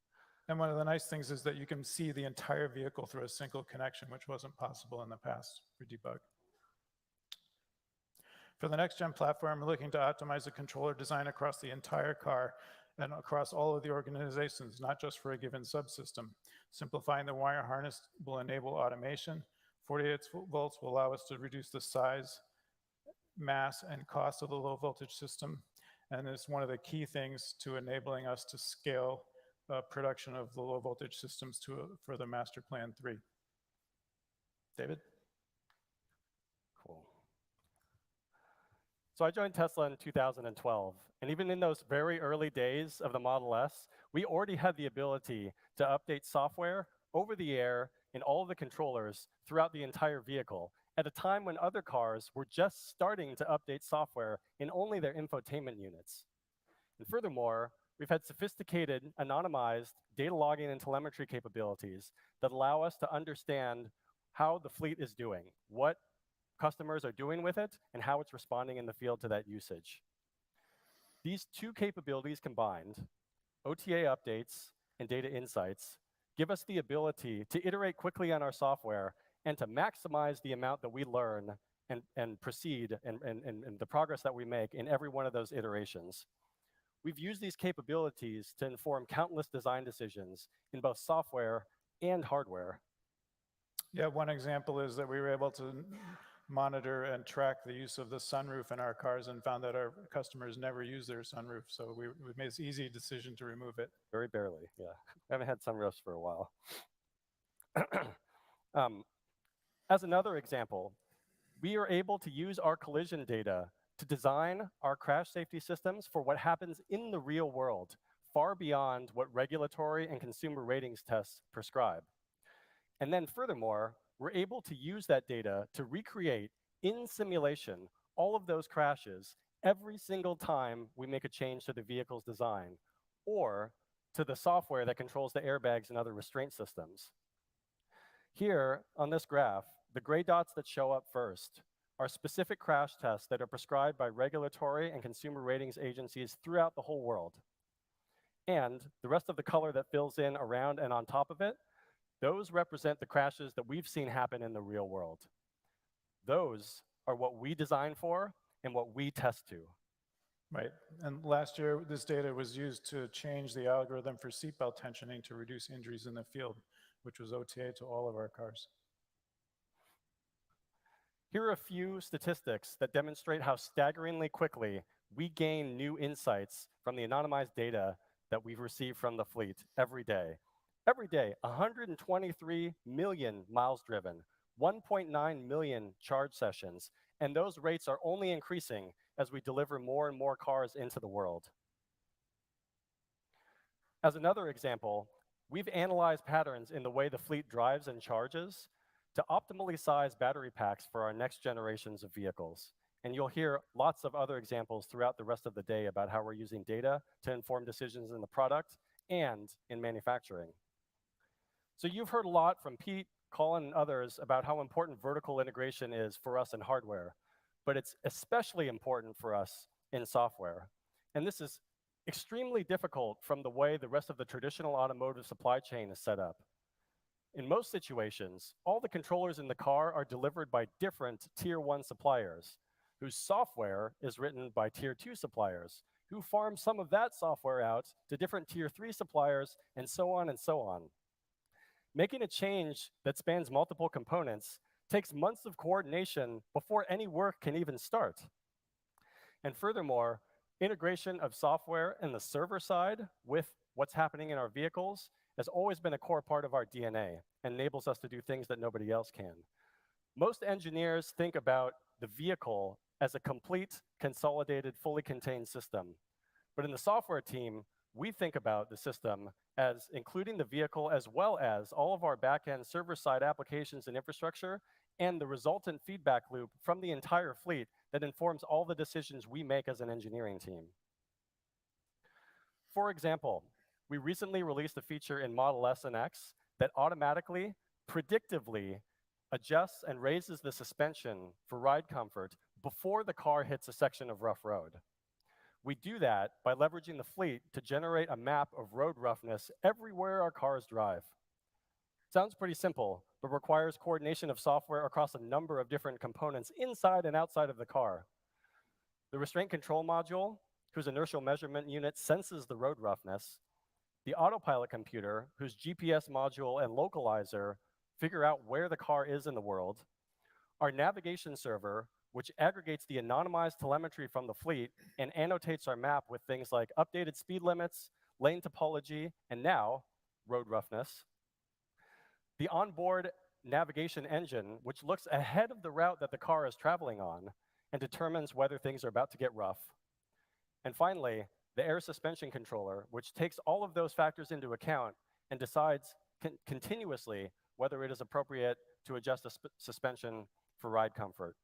And one of the nice things is that you can see the entire vehicle through a single connection, which wasn't possible in the past for debug. For the next-gen platform, we're looking to optimize the controller design across the entire car and across all of the organizations, not just for a given subsystem. Simplifying the wire harness will enable automation. 48 volts will allow us to reduce the size, mass, and cost of the low voltage system. And it's one of the key things to enabling us to scale production of the low voltage systems for the Master Plan 3. David? Cool. So I joined Tesla in 2012, and even in those very early days of the Model S, we already had the ability to update software over the air in all of the controllers throughout the entire vehicle, at a time when other cars were just starting to update software in only their infotainment units. And furthermore, we've had sophisticated, anonymized data logging and telemetry capabilities that allow us to understand how the fleet is doing, what customers are doing with it, and how it's responding in the field to that usage. These two capabilities combined, OTA updates and data insights, give us the ability to iterate quickly on our software and to maximize the amount that we learn and proceed and the progress that we make in every one of those iterations. We've used these capabilities to inform countless design decisions in both software and hardware. Yeah, one example is that we were able to monitor and track the use of the sunroof in our cars and found that our customers never use their sunroof. So we made this easy decision to remove it. Very barely, yeah. I haven't had sunroofs for a while. As another example, we are able to use our collision data to design our crash safety systems for what happens in the real world, far beyond what regulatory and consumer ratings tests prescribe. And then furthermore, we're able to use that data to recreate in simulation all of those crashes every single time we make a change to the vehicle's design or to the software that controls the airbags and other restraint systems. Here on this graph, the gray dots that show up first are specific crash tests that are prescribed by regulatory and consumer ratings agencies throughout the whole world. And the rest of the color that fills in around and on top of it, those represent the crashes that we've seen happen in the real world. Those are what we design for and what we test to. Right, and last year, this data was used to change the algorithm for seatbelt tensioning to reduce injuries in the field, which was OTA to all of our cars. Here are a few statistics that demonstrate how staggeringly quickly we gain new insights from the anonymized data that we've received from the fleet every day. Every day, 123 million miles driven, 1.9 million charge sessions, and those rates are only increasing as we deliver more and more cars into the world. As another example, we've analyzed patterns in the way the fleet drives and charges to optimally size battery packs for our next generations of vehicles. And you'll hear lots of other examples throughout the rest of the day about how we're using data to inform decisions in the product and in manufacturing. So you've heard a lot from Pete, Colin, and others about how important vertical integration is for us in hardware, but it's especially important for us in software. And this is extremely difficult from the way the rest of the traditional automotive supply chain is set up. In most situations, all the controllers in the car are delivered by different Tier 1 suppliers, whose software is written by Tier 2 suppliers, who farm some of that software out to different Tier 3 suppliers, and so on and so on. Making a change that spans multiple components takes months of coordination before any work can even start. And furthermore, integration of software in the server side with what's happening in our vehicles has always been a core part of our DNA and enables us to do things that nobody else can. Most engineers think about the vehicle as a complete, consolidated, fully contained system. But in the software team, we think about the system as including the vehicle as well as all of our back-end server-side applications and infrastructure and the resultant feedback loop from the entire fleet that informs all the decisions we make as an engineering team. For example, we recently released a feature in Model S and X that automatically, predictively adjusts and raises the suspension for ride comfort before the car hits a section of rough road. We do that by leveraging the fleet to generate a map of road roughness everywhere our cars drive. Sounds pretty simple, but requires coordination of software across a number of different components inside and outside of the car. The restraint control module, whose inertial measurement unit senses the road roughness, the autopilot computer, whose GPS module and localizer figure out where the car is in the world, our navigation server, which aggregates the anonymized telemetry from the fleet and annotates our map with things like updated speed limits, lane topology, and now, road roughness. The onboard navigation engine, which looks ahead of the route that the car is traveling on and determines whether things are about to get rough. And finally, the air suspension controller, which takes all of those factors into account and decides continuously whether it is appropriate to adjust a suspension for ride comfort.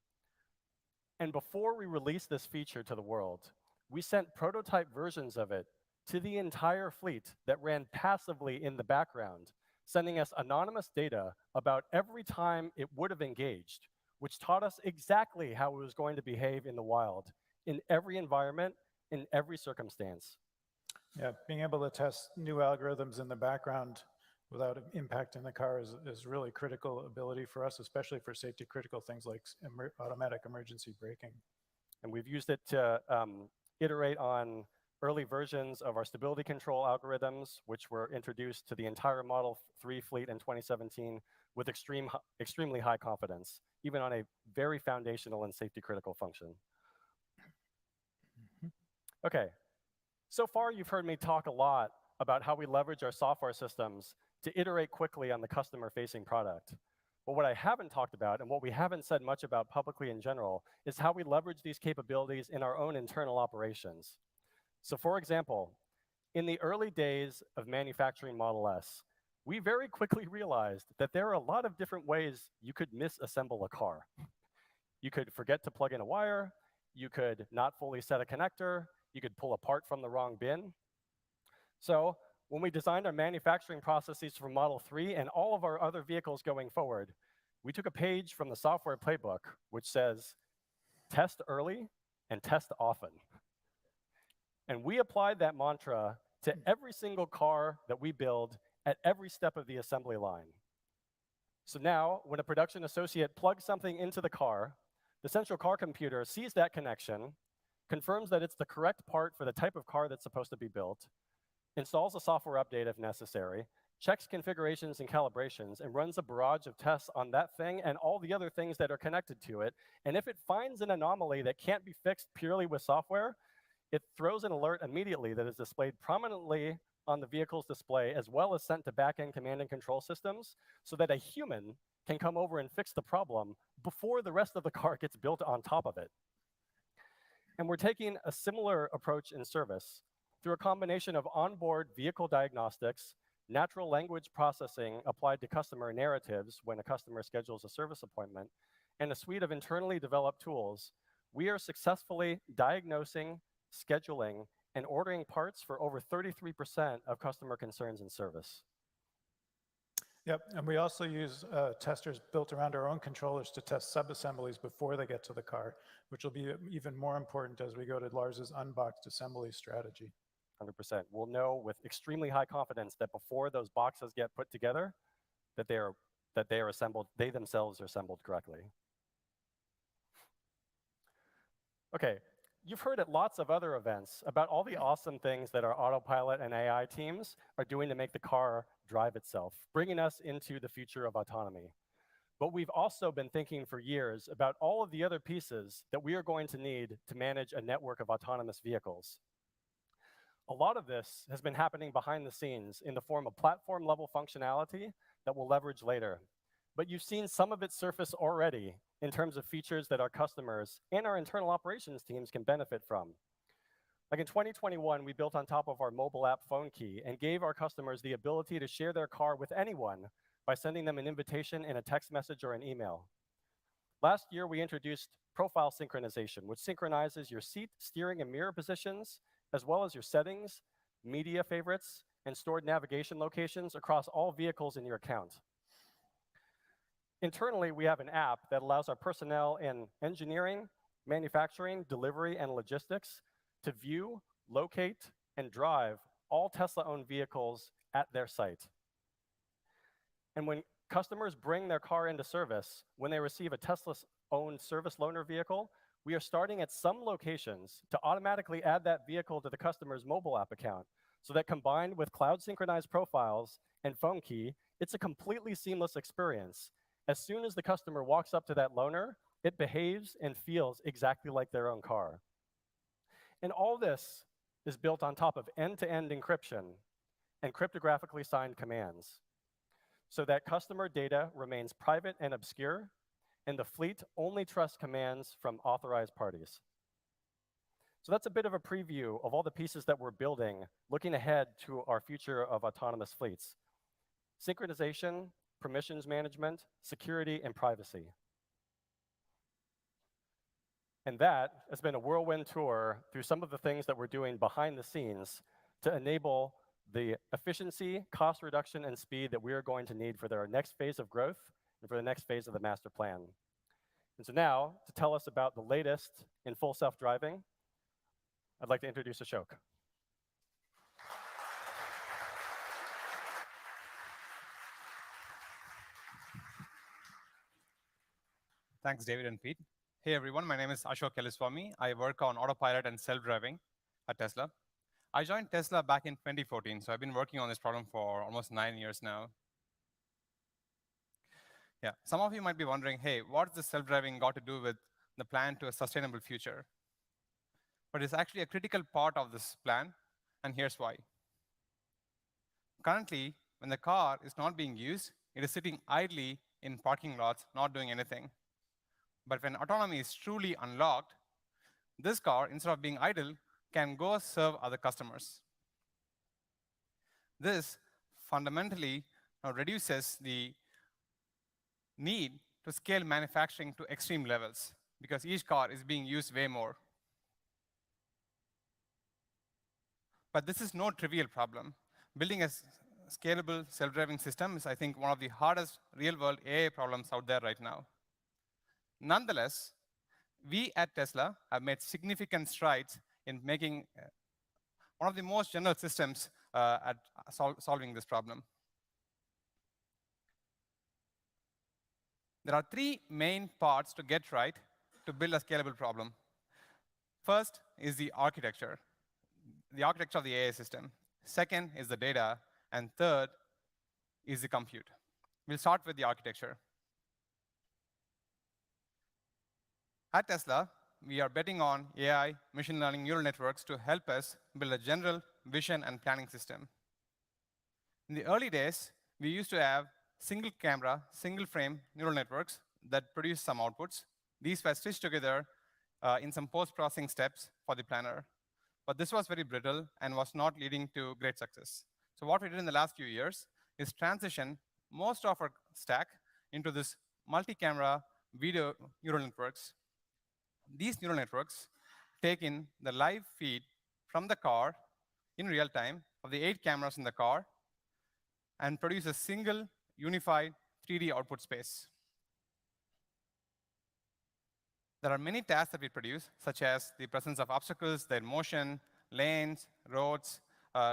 And before we released this feature to the world, we sent prototype versions of it to the entire fleet that ran passively in the background, sending us anonymous data about every time it would have engaged, which taught us exactly how it was going to behave in the wild, in every environment, in every circumstance. Yeah, being able to test new algorithms in the background without impacting the car is really critical ability for us, especially for safety critical things like automatic emergency braking. And we've used it to iterate on early versions of our stability control algorithms, which were introduced to the entire Model 3 fleet in 2017 with extremely high confidence, even on a very foundational and safety critical function. Okay, so far you've heard me talk a lot about how we leverage our software systems to iterate quickly on the customer-facing product. But what I haven't talked about, and what we haven't said much about publicly in general, is how we leverage these capabilities in our own internal operations. So for example, in the early days of manufacturing Model S, we very quickly realized that there are a lot of different ways you could misassemble a car. You could forget to plug in a wire, you could not fully set a connector, you could pull a part from the wrong bin. So when we designed our manufacturing processes for Model 3 and all of our other vehicles going forward, we took a page from the software playbook, which says, test early and test often. And we applied that mantra to every single car that we build at every step of the assembly line. So now, when a production associate plugs something into the car, the central car computer sees that connection, confirms that it's the correct part for the type of car that's supposed to be built, installs a software update if necessary, checks configurations and calibrations, and runs a barrage of tests on that thing and all the other things that are connected to it. And if it finds an anomaly that can't be fixed purely with software, it throws an alert immediately that is displayed prominently on the vehicle's display, as well as sent to back-end command and control systems, so that a human can come over and fix the problem before the rest of the car gets built on top of it. And we're taking a similar approach in service through a combination of onboard vehicle diagnostics, natural language processing applied to customer narratives when a customer schedules a service appointment, and a suite of internally developed tools. We are successfully diagnosing, scheduling, and ordering parts for over 33% of customer concerns in service. Yep, and we also use testers built around our own controllers to test sub-assemblies before they get to the car, which will be even more important as we go to Lars's unboxed assembly strategy. 100%. We'll know with extremely high confidence that before those boxes get put together, that they are assembled, they themselves are assembled correctly. Okay, you've heard at lots of other events about all the awesome things that our autopilot and AI teams are doing to make the car drive itself, bringing us into the future of autonomy. But we've also been thinking for years about all of the other pieces that we are going to need to manage a network of autonomous vehicles. A lot of this has been happening behind the scenes in the form of platform-level functionality that we'll leverage later. But you've seen some of it surface already in terms of features that our customers and our internal operations teams can benefit from. Like in 2021, we built on top of our mobile app phone key and gave our customers the ability to share their car with anyone by sending them an invitation in a text message or an email. Last year, we introduced profile synchronization, which synchronizes your seat, steering, and mirror positions, as well as your settings, media favorites, and stored navigation locations across all vehicles in your account. Internally, we have an app that allows our personnel in engineering, manufacturing, delivery, and logistics to view, locate, and drive all Tesla-owned vehicles at their site. And when customers bring their car into service, when they receive a Tesla-owned service loaner vehicle, we are starting at some locations to automatically add that vehicle to the customer's mobile app account, so that combined with cloud synchronized profiles and phone key, it's a completely seamless experience. As soon as the customer walks up to that loaner, it behaves and feels exactly like their own car. And all this is built on top of end-to-end encryption and cryptographically signed commands, so that customer data remains private and obscure, and the fleet only trusts commands from authorized parties. So that's a bit of a preview of all the pieces that we're building, looking ahead to our future of autonomous fleets. Synchronization, permissions management, security, and privacy. And that has been a whirlwind tour through some of the things that we're doing behind the scenes to enable the efficiency, cost reduction, and speed that we are going to need for our next phase of growth and for the next phase of the master plan. And so now, to tell us about the latest in full self-driving, I'd like to introduce Ashok. Thanks, David and Pete. Hey, everyone. My name is Ashok Kelliswamy. I work on autopilot and self-driving at Tesla. I joined Tesla back in 2014, so I've been working on this problem for almost 9 years now. Yeah, some of you might be wondering, hey, what's the self-driving got to do with the plan to a sustainable future? But it's actually a critical part of this plan, and here's why. Currently, when the car is not being used, it is sitting idly in parking lots, not doing anything. But when autonomy is truly unlocked, this car, instead of being idle, can go serve other customers. This fundamentally reduces the need to scale manufacturing to extreme levels, because each car is being used way more. But this is no trivial problem. Building a scalable self-driving system is, I think, one of the hardest real-world AI problems out there right now. Nonetheless, we at Tesla have made significant strides in making one of the most general systems at solving this problem. There are 3 main parts to get right to build a scalable problem. First is the architecture of the AI system. Second is the data. And third is the compute. We'll start with the architecture. At Tesla, we are betting on AI, machine learning, neural networks to help us build a general vision and planning system. In the early days, we used to have single camera, single frame neural networks that produced some outputs. These were stitched together in some post-processing steps for the planner. But this was very brittle and was not leading to great success. So what we did in the last few years is transition most of our stack into this multi-camera video neural networks. These neural networks take in the live feed from the car in real time of the 8 cameras in the car and produce a single unified 3D output space. There are many tasks that we produce, such as the presence of obstacles, their motion, lanes, roads,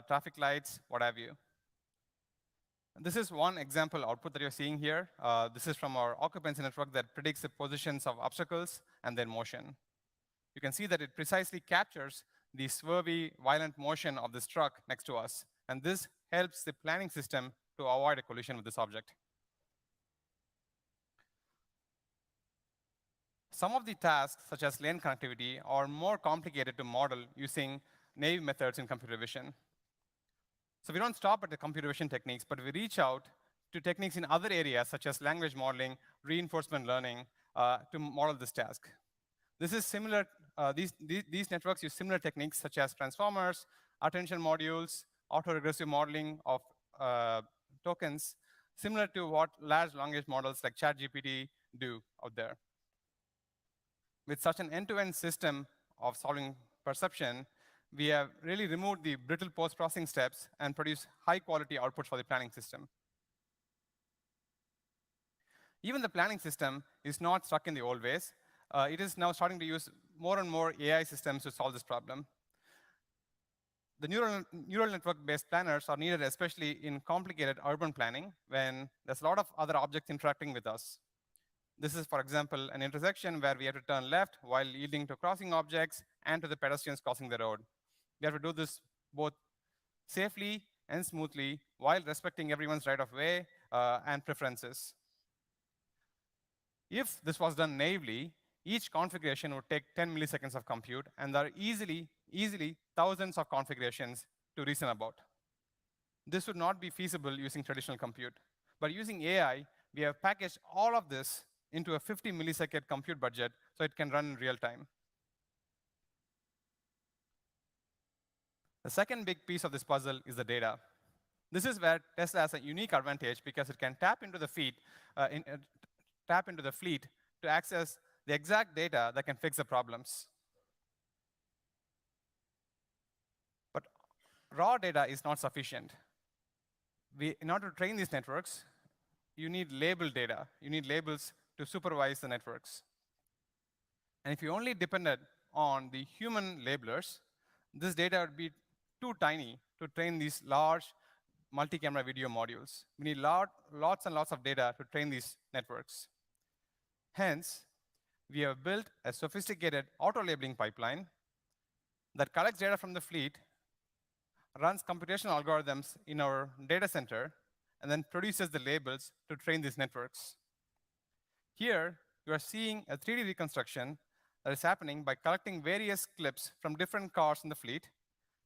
traffic lights, what have you. This is one example output that you're seeing here. This is from our occupancy network that predicts the positions of obstacles and their motion. You can see that it precisely captures the swervy, violent motion of this truck next to us. And this helps the planning system to avoid a collision with this object. Some of the tasks, such as lane connectivity, are more complicated to model using naive methods in computer vision. So we don't stop at the computer vision techniques, but we reach out to techniques in other areas, such as language modeling, reinforcement learning, to model this task. This is similar. These networks use similar techniques, such as transformers, attention modules, autoregressive modeling of tokens, similar to what large language models like ChatGPT do out there. With such an end-to-end system of solving perception, we have really removed the brittle post-processing steps and produced high-quality outputs for the planning system. Even the planning system is not stuck in the old ways. It is now starting to use more and more AI systems to solve this problem. the neural network-based planners are needed especially in complicated urban planning when there's a lot of other objects interacting with us. This is, for example, an intersection where we have to turn left while yielding to crossing objects and to the pedestrians crossing the road. We have to do this both safely and smoothly while respecting everyone's right of way and preferences. If this was done naively, each configuration would take 10 milliseconds of compute, and there are easily thousands of configurations to reason about. This would not be feasible using traditional compute. But using AI, we have packaged all of this into a 50 millisecond compute budget so it can run in real time. The second big piece of this puzzle is the data. This is where Tesla has a unique advantage because it can tap into the fleet to access the exact data that can fix the problems. But raw data is not sufficient. In order to train these networks, you need labeled data. You need labels to supervise the networks. And if you only depended on the human labelers, this data would be too tiny to train these large multi-camera video modules. We need lots and lots of data to train these networks. Hence, we have built a sophisticated auto-labeling pipeline that collects data from the fleet, runs computational algorithms in our data center, and then produces the labels to train these networks. Here, you are seeing a 3D reconstruction that is happening by collecting various clips from different cars in the fleet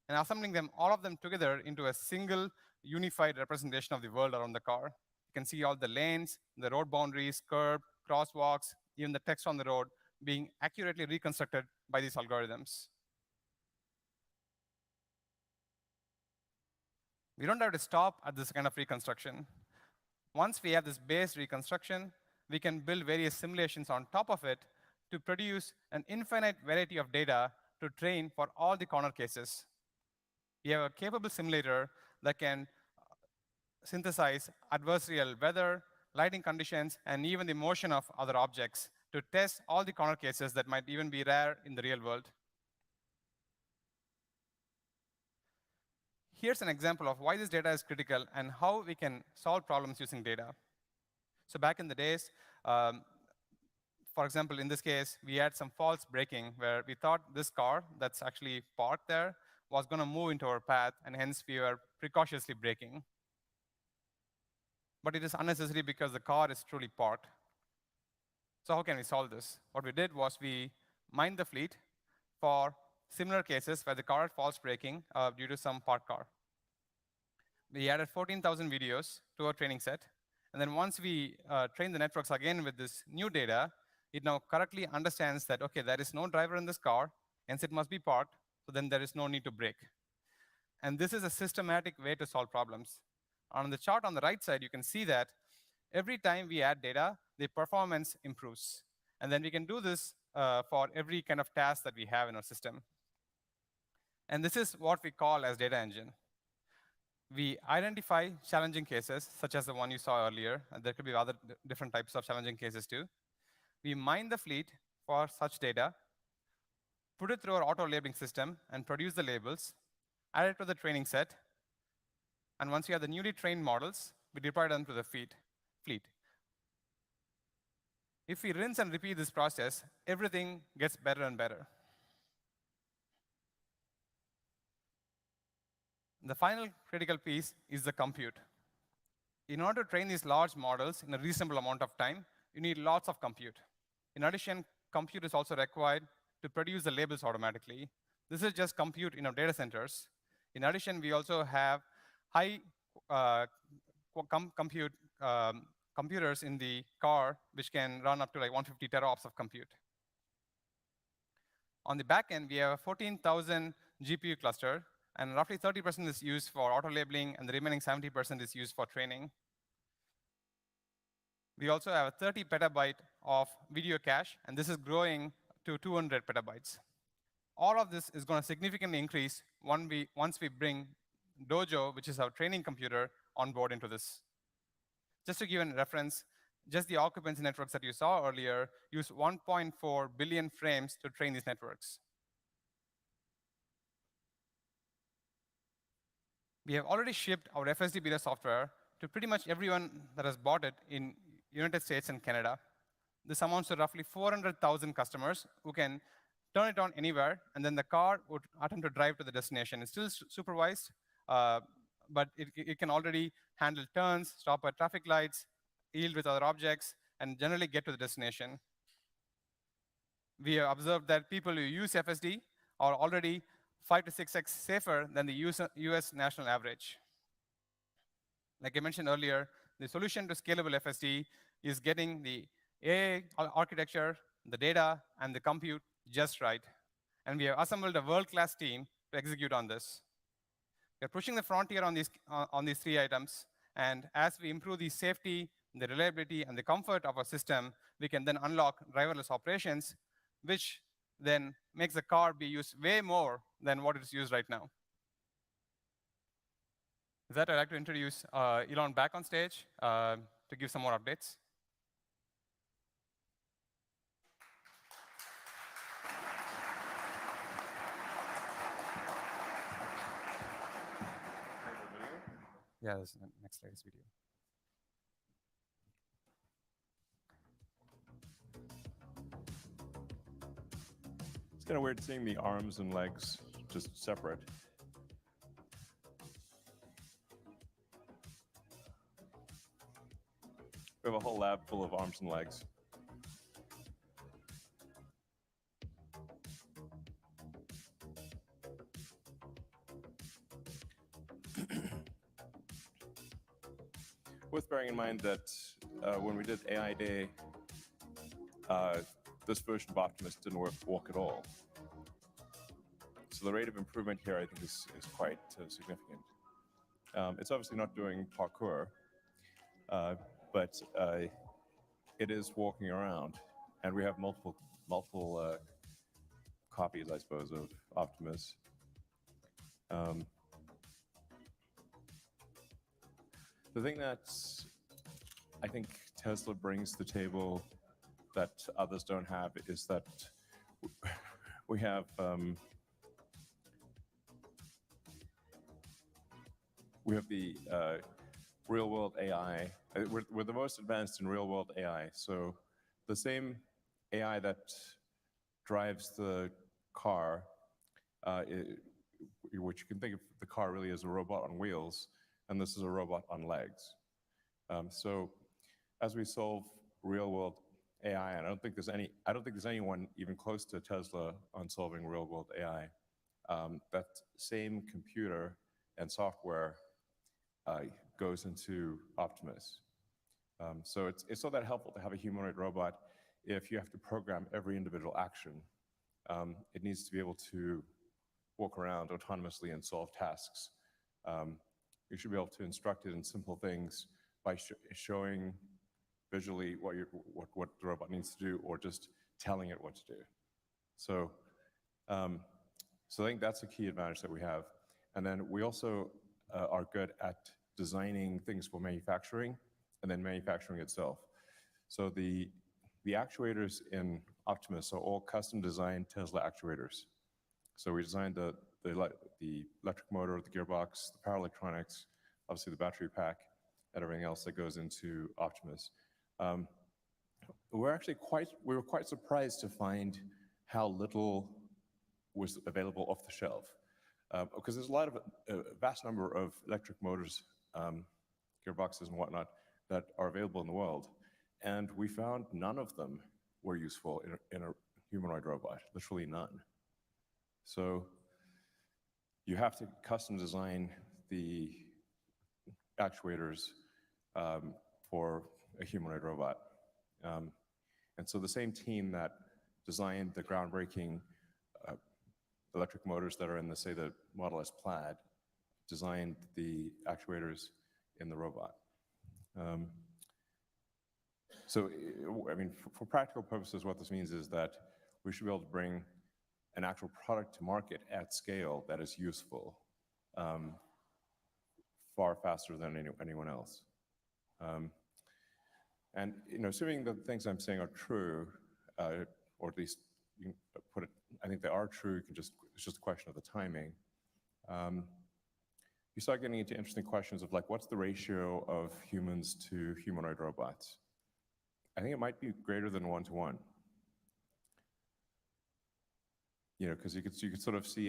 and assembling them, all of them together into a single unified representation of the world around the car. You can see all the lanes, the road boundaries, curb, crosswalks, even the text on the road being accurately reconstructed by these algorithms. We don't have to stop at this kind of reconstruction. Once we have this base reconstruction, we can build various simulations on top of it to produce an infinite variety of data to train for all the corner cases. We have a capable simulator that can synthesize adversarial weather, lighting conditions, and even the motion of other objects to test all the corner cases that might even be rare in the real world. Here's an example of why this data is critical and how we can solve problems using data. So back in the days, for example, in this case, we had some false braking where we thought this car that's actually parked there was going to move into our path, and hence we were precautiously braking. But it is unnecessary because the car is truly parked. So how can we solve this? What we did was we mined the fleet for similar cases where the car had false braking due to some parked car. We added 14,000 videos to our training set. And then once we train the networks again with this new data, it now correctly understands that, OK, there is no driver in this car, hence it must be parked, so then there is no need to brake. And this is a systematic way to solve problems. On the chart on the right side, you can see that every time we add data, the performance improves. And then we can do this for every kind of task that we have in our system. And this is what we call as data engine. We identify challenging cases, such as the one you saw earlier. And there could be other different types of challenging cases, too. We mine the fleet for such data, put it through our auto-labeling system, and produce the labels, add it to the training set. And once we have the newly trained models, we deploy them to the fleet. If we rinse and repeat this process, everything gets better and better. The final critical piece is the compute. In order to train these large models in a reasonable amount of time, you need lots of compute. In addition, compute is also required to produce the labels automatically. This is just compute in our data centers. In addition, we also have high computers in the car, which can run up to like 150 teraops of compute. On the back end, we have a 14,000 GPU cluster, and roughly 30% is used for auto-labeling, and the remaining 70% is used for training. We also have a 30 petabyte of video cache, and this is growing to 200 petabytes. All of this is going to significantly increase once we bring Dojo, which is our training computer, on board into this. Just to give a reference, just the occupancy networks that you saw earlier use 1.4 billion frames to train these networks. We have already shipped our FSD beta software to pretty much everyone that has bought it in United States and Canada. This amounts to roughly 400,000 customers who can turn it on anywhere, and then the car would attempt to drive to the destination. It's still supervised, but it can already handle turns, stop at traffic lights, yield with other objects, and generally get to the destination. We have observed that people who use FSD are already 5 to 6x safer than the US national average. Like I mentioned earlier, the solution to scalable FSD is getting the AI architecture, the data, and the compute just right. And we have assembled a world-class team to execute on this. We're pushing the frontier on these 3 items, and as we improve the safety, the reliability, and the comfort of our system, we can then unlock driverless operations, which then makes the car be used way more than what it's used right now. With that, I'd like to introduce Elon back on stage to give some more updates. Yeah, this is the next latest video. It's kind of weird seeing the arms and legs just separate. We have a whole lab full of arms and legs. Worth bearing in mind that when we did AI Day, this version of Optimus didn't walk at all. So the rate of improvement here, I think, is quite significant. It's obviously not doing parkour, but it is walking around, and we have multiple copies, I suppose, of Optimus. The thing that I think Tesla brings to the table that others don't have is that we have the real-world AI. We're the most advanced in real-world AI. So the same AI that drives the car, which you can think of the car really as a robot on wheels, and this is a robot on legs. So as we solve real-world AI, and I don't think there's anyone even close to Tesla on solving real-world AI. That same computer and software goes into Optimus. So it's not that helpful to have a humanoid robot if you have to program every individual action. It needs to be able to walk around autonomously and solve tasks. You should be able to instruct it in simple things by showing visually what the robot needs to do, or just telling it what to do. So I think that's a key advantage that we have. And then we also are good at designing things for manufacturing and then manufacturing itself. So the actuators in Optimus are all custom designed Tesla actuators. So we designed the electric motor, the gearbox, the power electronics, obviously the battery pack, and everything else that goes into Optimus. We were quite surprised to find how little was available off the shelf, because there's a vast number of electric motors, gearboxes and whatnot that are available in the world, and we found none of them were useful in a humanoid robot, literally none. So you have to custom design the actuators for a humanoid robot. And so the same team that designed the groundbreaking electric motors that are in the Model S Plaid designed the actuators in the robot. So, I mean, for practical purposes, what this means is that we should be able to bring an actual product to market at scale that is useful far faster than anyone else. And assuming the things I'm saying are true, or at least you can put it, I think they are true. It's just a question of the timing. you start getting into interesting questions of like, what's the ratio of humans to humanoid robots? I think it might be greater than 1-to-1. You know, because you could sort of see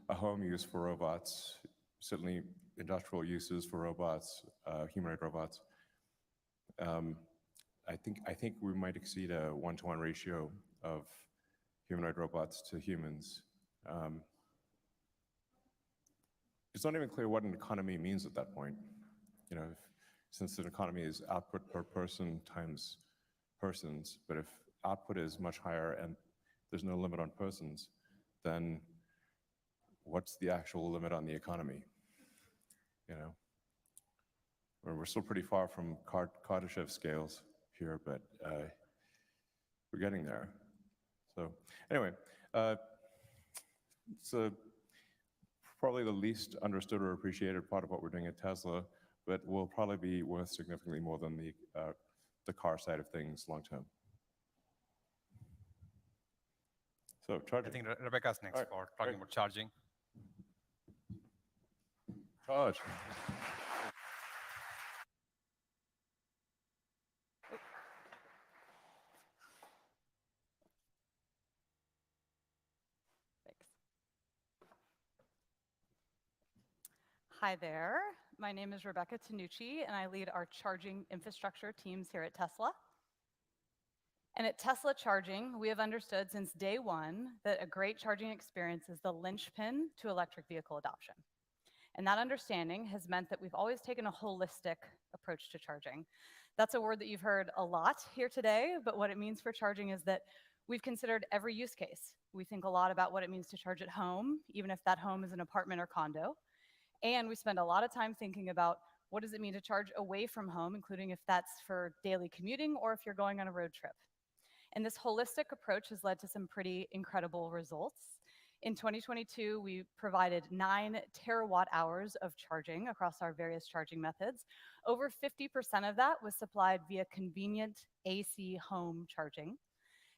a home use for robots, certainly industrial uses for robots, humanoid robots. I think we might exceed a 1-to-1 ratio of humanoid robots to humans. It's not even clear what an economy means at that point. You know, since an economy is output per person times persons, but if output is much higher and there's no limit on persons, then what's the actual limit on the economy? You know, we're still pretty far from Kardashev scales here, but we're getting there. So anyway, it's probably the least understood or appreciated part of what we're doing at Tesla, but will probably be worth significantly more than the car side of things long term. So charging. I think Rebecca's next for talking about charging. Charge. Hi there. My name is Rebecca Tanucci, and I lead our charging infrastructure teams here at Tesla. And at Tesla Charging, we have understood since day one that a great charging experience is the linchpin to electric vehicle adoption. And that understanding has meant that we've always taken a holistic approach to charging. That's a word that you've heard a lot here today, but what it means for charging is that we've considered every use case. We think a lot about what it means to charge at home, even if that home is an apartment or condo. And we spend a lot of time thinking about what does it mean to charge away from home, including if that's for daily commuting or if you're going on a road trip. And this holistic approach has led to some pretty incredible results. In 2022, we provided 9 terawatt hours of charging across our various charging methods. Over 50% of that was supplied via convenient AC home charging.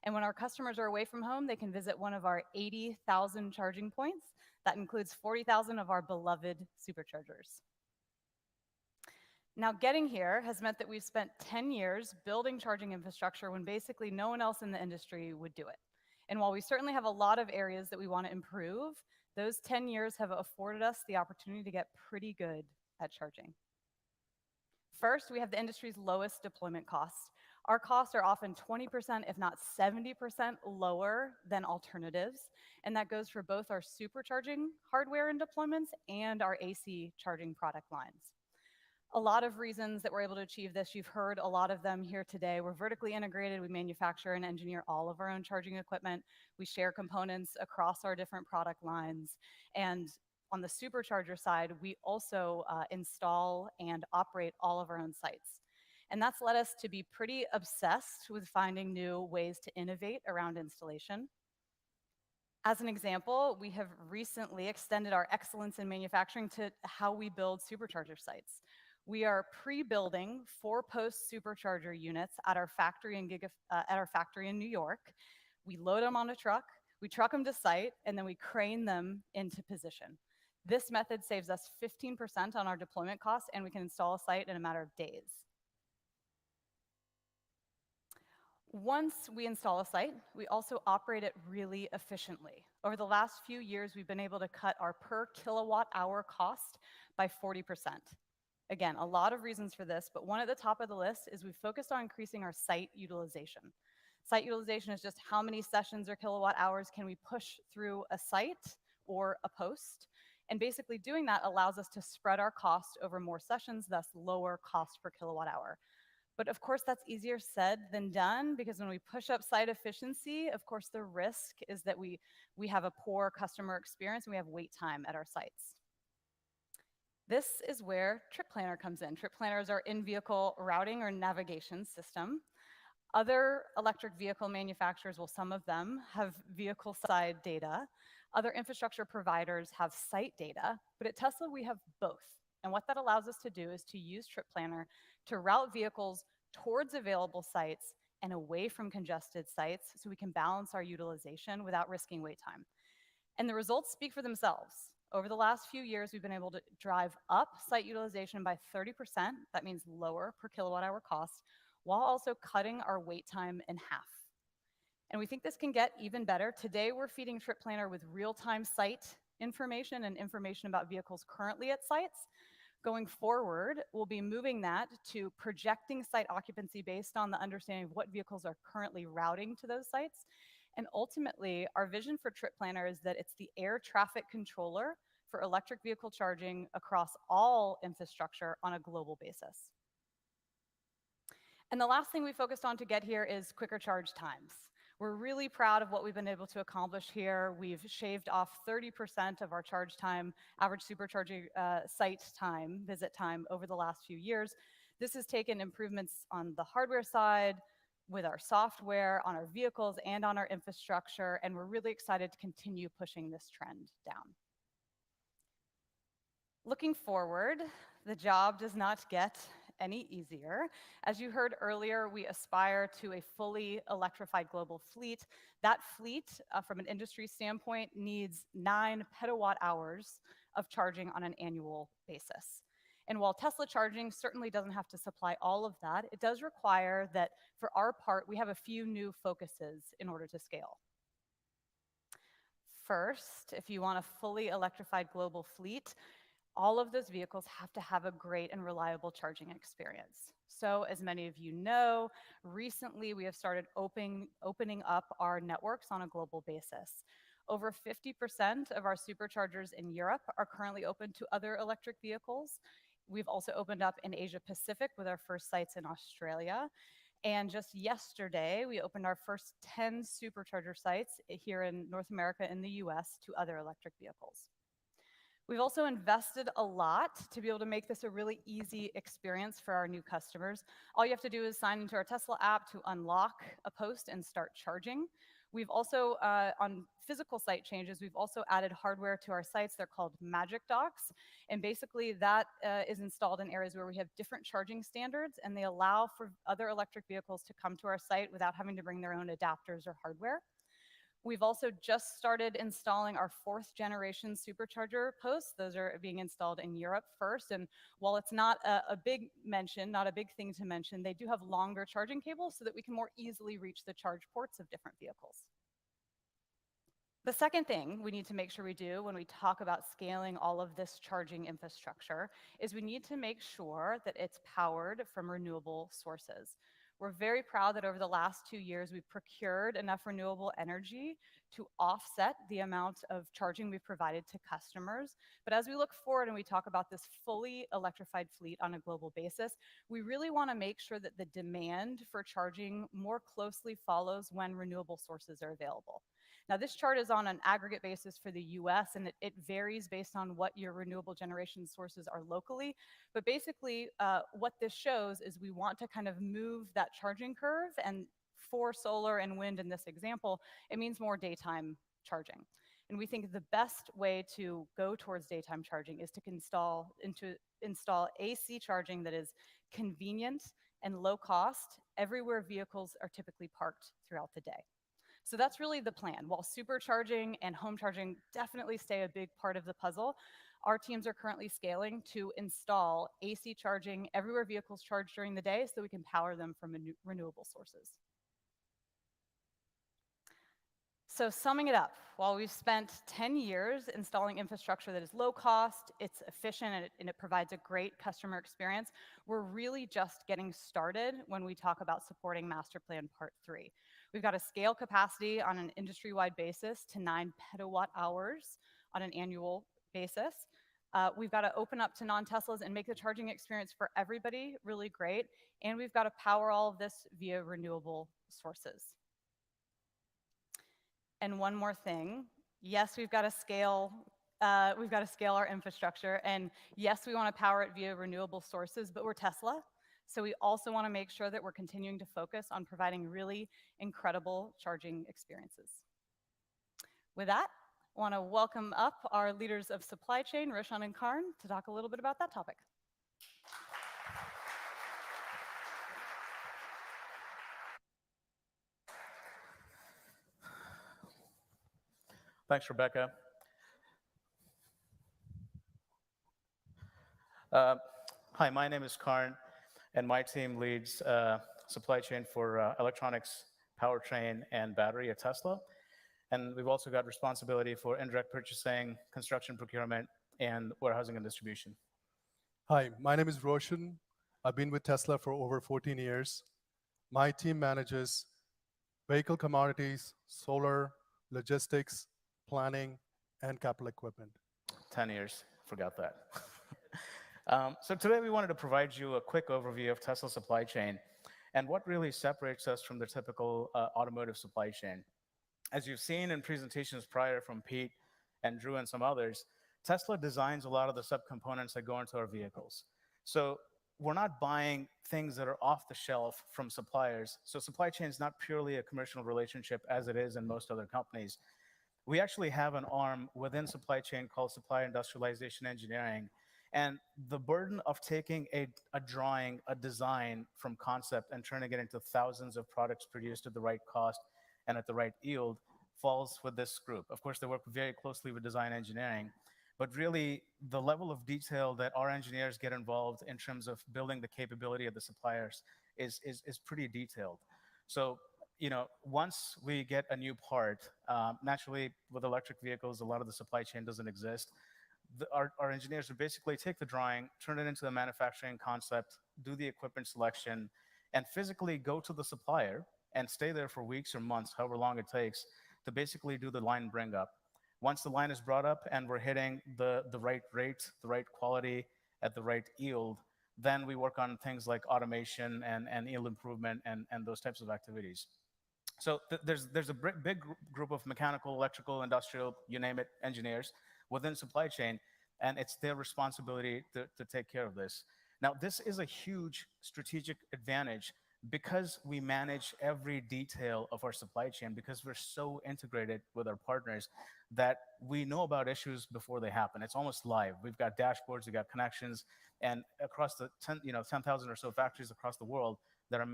And when our customers are away from home, they can visit one of our 80,000 charging points. That includes 40,000 of our beloved superchargers. Now, getting here has meant that we've spent 10 years building charging infrastructure when basically no one else in the industry would do it. And while we certainly have a lot of areas that we want to improve, those 10 years have afforded us the opportunity to get pretty good at charging. First, we have the industry's lowest deployment costs. Our costs are often 20%, if not 70% lower than alternatives, and that goes for both our supercharging hardware and deployments and our AC charging product lines. A lot of reasons that we're able to achieve this, you've heard a lot of them here today. We're vertically integrated. We manufacture and engineer all of our own charging equipment. We share components across our different product lines. And on the supercharger side, we also install and operate all of our own sites. And that's led us to be pretty obsessed with finding new ways to innovate around installation. As an example, we have recently extended our excellence in manufacturing to how we build supercharger sites. We are pre-building 4-post supercharger units at our factory in New York. We load them on a truck, we truck them to site, and then we crane them into position. This method saves us 15% on our deployment costs, and we can install a site in a matter of days. Once we install a site, we also operate it really efficiently. Over the last few years, we've been able to cut our per kilowatt hour cost by 40%. Again, a lot of reasons for this, but one at the top of the list is we've focused on increasing our site utilization. Site utilization is just how many sessions or kilowatt hours can we push through a site or a post. And basically doing that allows us to spread our cost over more sessions, thus lower cost per kilowatt hour. But of course, that's easier said than done, because when we push up site efficiency, of course, the risk is that we have a poor customer experience and we have wait time at our sites. This is where Trip Planner comes in. Trip Planner is our in-vehicle routing or navigation system. Other electric vehicle manufacturers, well, some of them have vehicle side data. Other infrastructure providers have site data, but at Tesla, we have both. And what that allows us to do is to use Trip Planner to route vehicles towards available sites and away from congested sites so we can balance our utilization without risking wait time. And the results speak for themselves. Over the last few years, we've been able to drive up site utilization by 30%. That means lower per kilowatt hour cost, while also cutting our wait time in half. And we think this can get even better. Today, we're feeding Trip Planner with real-time site information and information about vehicles currently at sites. Going forward, we'll be moving that to projecting site occupancy based on the understanding of what vehicles are currently routing to those sites. And ultimately, our vision for Trip Planner is that it's the air traffic controller for electric vehicle charging across all infrastructure on a global basis. And the last thing we focused on to get here is quicker charge times. We're really proud of what we've been able to accomplish here. We've shaved off 30% of our charge time, average supercharging site time, visit time over the last few years. This has taken improvements on the hardware side, with our software, on our vehicles, and on our infrastructure, and we're really excited to continue pushing this trend down. Looking forward, the job does not get any easier. As you heard earlier, we aspire to a fully electrified global fleet. That fleet, from an industry standpoint, needs 9 petawatt hours of charging on an annual basis. And while Tesla charging certainly doesn't have to supply all of that, it does require that for our part, we have a few new focuses in order to scale. First, if you want a fully electrified global fleet, all of those vehicles have to have a great and reliable charging experience. So as many of you know, recently we have started opening up our networks on a global basis. Over 50% of our superchargers in Europe are currently open to other electric vehicles. We've also opened up in Asia Pacific with our first sites in Australia. And just yesterday, we opened our first 10 supercharger sites here in North America and the US to other electric vehicles. We've also invested a lot to be able to make this a really easy experience for our new customers. All you have to do is sign into our Tesla app to unlock a post and start charging. We've also, on physical site changes, we've also added hardware to our sites. They're called Magic Docks. And basically that is installed in areas where we have different charging standards, and they allow for other electric vehicles to come to our site without having to bring their own adapters or hardware. We've also just started installing our 4th generation supercharger posts. Those are being installed in Europe first. And while it's not a big mention, not a big thing to mention, they do have longer charging cables so that we can more easily reach the charge ports of different vehicles. The second thing we need to make sure we do when we talk about scaling all of this charging infrastructure is we need to make sure that it's powered from renewable sources. We're very proud that over the last 2 years, we've procured enough renewable energy to offset the amount of charging we've provided to customers. But as we look forward and we talk about this fully electrified fleet on a global basis, we really want to make sure that the demand for charging more closely follows when renewable sources are available. Now, this chart is on an aggregate basis for the US, and it varies based on what your renewable generation sources are locally. But basically, what this shows is we want to kind of move that charging curve, and for solar and wind in this example, it means more daytime charging. And we think the best way to go towards daytime charging is to install AC charging that is convenient and low cost everywhere vehicles are typically parked throughout the day. So that's really the plan. While supercharging and home charging definitely stay a big part of the puzzle, our teams are currently scaling to install AC charging everywhere vehicles charge during the day so we can power them from renewable sources. So summing it up, while we've spent 10 years installing infrastructure that is low cost, it's efficient, and it provides a great customer experience, we're really just getting started when we talk about supporting Master Plan Part 3. We've got to scale capacity on an industry-wide basis to 9 petawatt hours on an annual basis. We've got to open up to non-Teslas and make the charging experience for everybody really great. And we've got to power all of this via renewable sources. And one more thing, yes, we've got to scale our infrastructure. And yes, we want to power it via renewable sources, but we're Tesla. So we also want to make sure that we're continuing to focus on providing really incredible charging experiences. With that, I want to welcome up our leaders of supply chain, Roshan and Karn, to talk a little bit about that topic. Thanks, Rebecca. Hi, my name is Karn, and my team leads supply chain for electronics, powertrain, and battery at Tesla. And we've also got responsibility for indirect purchasing, construction procurement, and warehousing and distribution. Hi, my name is Roshan. I've been with Tesla for over 14 years. My team manages vehicle commodities, solar, logistics, planning, and capital equipment. 10 years, forgot that. So today we wanted to provide you a quick overview of Tesla's supply chain and what really separates us from the typical automotive supply chain. As you've seen in presentations prior from Pete and Drew and some others, Tesla designs a lot of the subcomponents that go into our vehicles. So we're not buying things that are off the shelf from suppliers. So supply chain is not purely a commercial relationship as it is in most other companies. We actually have an arm within supply chain called Supply Industrialization Engineering. And the burden of taking a drawing, a design from concept and turning it into thousands of products produced at the right cost and at the right yield falls with this group. Of course, they work very closely with design engineering, but really the level of detail that our engineers get involved in terms of building the capability of the suppliers is pretty detailed. So, you know, once we get a new part, naturally with electric vehicles, a lot of the supply chain doesn't exist. Our engineers would basically take the drawing, turn it into a manufacturing concept, do the equipment selection, and physically go to the supplier and stay there for weeks or months, however long it takes, to basically do the line bring up. Once the line is brought up and we're hitting the right rate, the right quality, at the right yield, then we work on things like automation and yield improvement and those types of activities. So there's a big group of mechanical, electrical, industrial, you name it, engineers within supply chain, and it's their responsibility to take care of this. Now, this is a huge strategic advantage because we manage every detail of our supply chain, because we're so integrated with our partners that we know about issues before they happen. It's almost live. We've got dashboards, we've got connections, and across the 10,000 or so factories across the world that are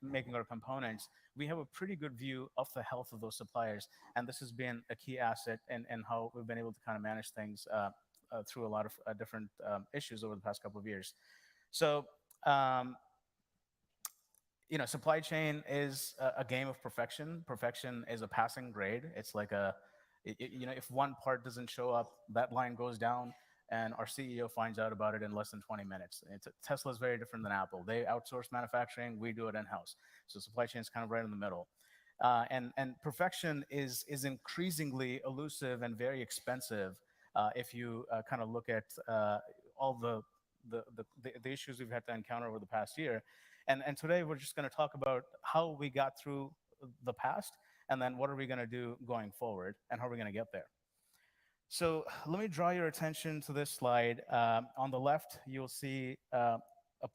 making our components, we have a pretty good view of the health of those suppliers. And this has been a key asset in how we've been able to kind of manage things through a lot of different issues over the past couple of years. So, you know, supply chain is a game of perfection. Perfection is a passing grade. It's like you know, if one part doesn't show up, that line goes down, and our CEO finds out about it in less than 20 minutes. Tesla is very different than Apple. They outsource manufacturing, we do it in-house. So supply chain is kind of right in the middle. And perfection is increasingly elusive and very expensive if you kind of look at all the issues we've had to encounter over the past year. And today we're just going to talk about how we got through the past, and then what are we going to do going forward, and how are we going to get there. So let me draw your attention to this slide. On the left, you'll see a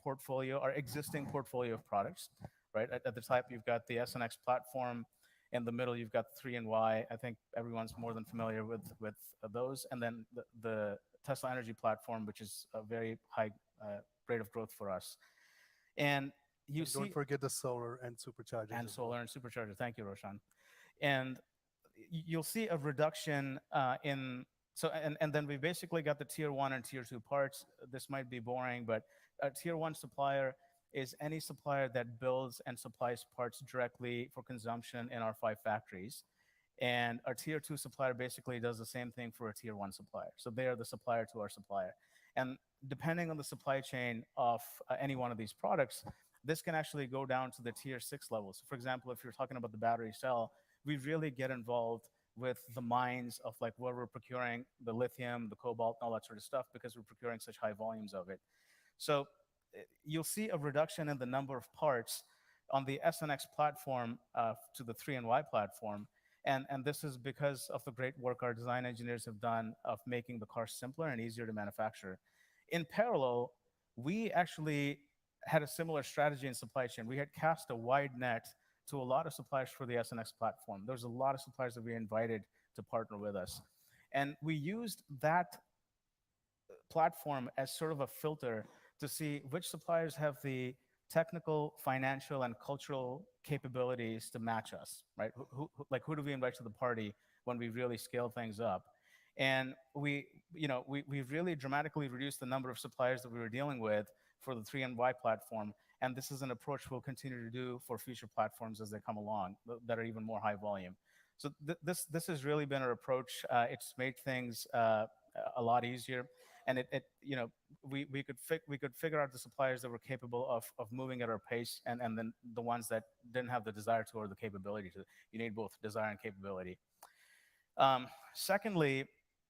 portfolio, our existing portfolio of products, right? At the top, you've got the S and X platform. In the middle, you've got the 3 and Y. I think everyone's more than familiar with those. And then the Tesla Energy platform, which is a very high rate of growth for us. And don't forget the solar and superchargers. And solar and supercharger. Thank you, Roshan. And you'll see a reduction and then we basically got the tier 1 and tier 2 parts. This might be boring, but a tier 1 supplier is any supplier that builds and supplies parts directly for consumption in our 5 factories. And our tier 2 supplier basically does the same thing for a tier 1 supplier. So they are the supplier to our supplier. And depending on the supply chain of any one of these products, this can actually go down to the tier 6 level. So for example, if you're talking about the battery cell, we really get involved with the mines of like where we're procuring the lithium, the cobalt, and all that sort of stuff, because we're procuring such high volumes of it. So you'll see a reduction in the number of parts on the S and X platform to the 3 and Y platform. And this is because of the great work our design engineers have done of making the car simpler and easier to manufacture. In parallel, we actually had a similar strategy in supply chain. We had cast a wide net to a lot of suppliers for the S and X platform. There's a lot of suppliers that we invited to partner with us. And we used that platform as sort of a filter to see which suppliers have the technical, financial, and cultural capabilities to match us, right? Who do we invite to the party when we really scale things up? And we really dramatically reduced the number of suppliers that we were dealing with for the 3 and Y platform. And this is an approach we'll continue to do for future platforms as they come along that are even more high volume. So this has really been our approach. It's made things a lot easier, and we could figure out the suppliers that were capable of moving at our pace, and then the ones that didn't have the desire to or the capability to. You need both desire and capability. Secondly,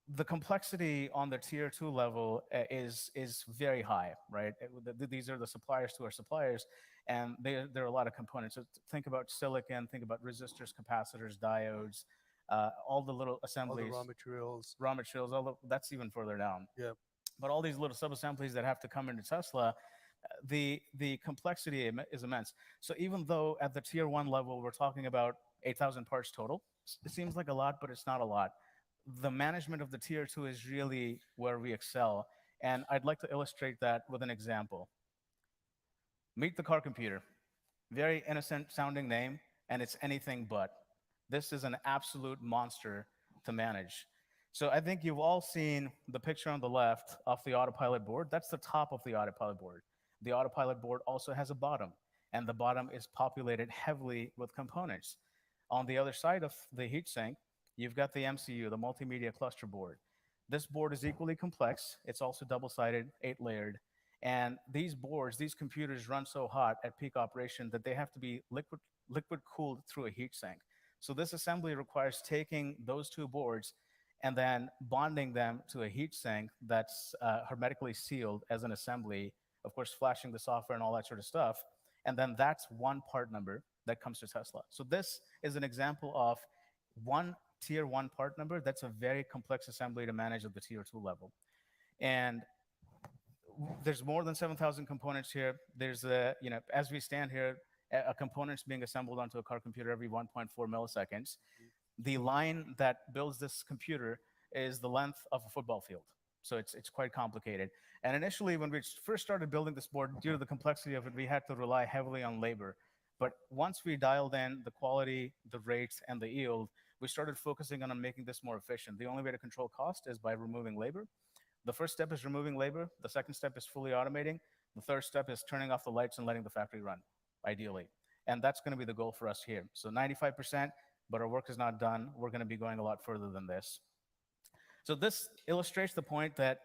the complexity on the tier 2 level is very high, right? These are the suppliers to our suppliers, and there are a lot of components. So think about silicon, think about resistors, capacitors, diodes, all the little assemblies. All the raw materials. That's even further down. Yeah. But all these little sub-assemblies that have to come into Tesla, the complexity is immense. So even though at the tier 1 level, we're talking about 8,000 parts total, it seems like a lot, but it's not a lot. The management of the tier 2 is really where we excel. And I'd like to illustrate that with an example. Meet the car computer. Very innocent sounding name, and it's anything but. This is an absolute monster to manage. So I think you've all seen the picture on the left of the autopilot board. That's the top of the autopilot board. The autopilot board also has a bottom, and the bottom is populated heavily with components. On the other side of the heatsink, you've got the MCU, the multimedia cluster board. This board is equally complex. It's also double-sided, 8-layered. And these boards, these computers run so hot at peak operation that they have to be liquid cooled through a heatsink. So this assembly requires taking those 2 boards and then bonding them to a heatsink that's hermetically sealed as an assembly, of course, flashing the software and all that sort of stuff. And then that's one part number that comes to Tesla. So this is an example of one tier 1 part number that's a very complex assembly to manage at the tier 2 level. And there's more than 7,000 components here. There's as we stand here, a component's being assembled onto a car computer every 1.4 milliseconds. The line that builds this computer is the length of a football field. So it's quite complicated. And initially, when we first started building this board, due to the complexity of it, we had to rely heavily on labor. But once we dialed in the quality, the rates, and the yield, we started focusing on making this more efficient. The only way to control cost is by removing labor. The first step is removing labor. The second step is fully automating. The third step is turning off the lights and letting the factory run, ideally. And that's going to be the goal for us here. So 95%, but our work is not done. We're going to be going a lot further than this. So this illustrates the point that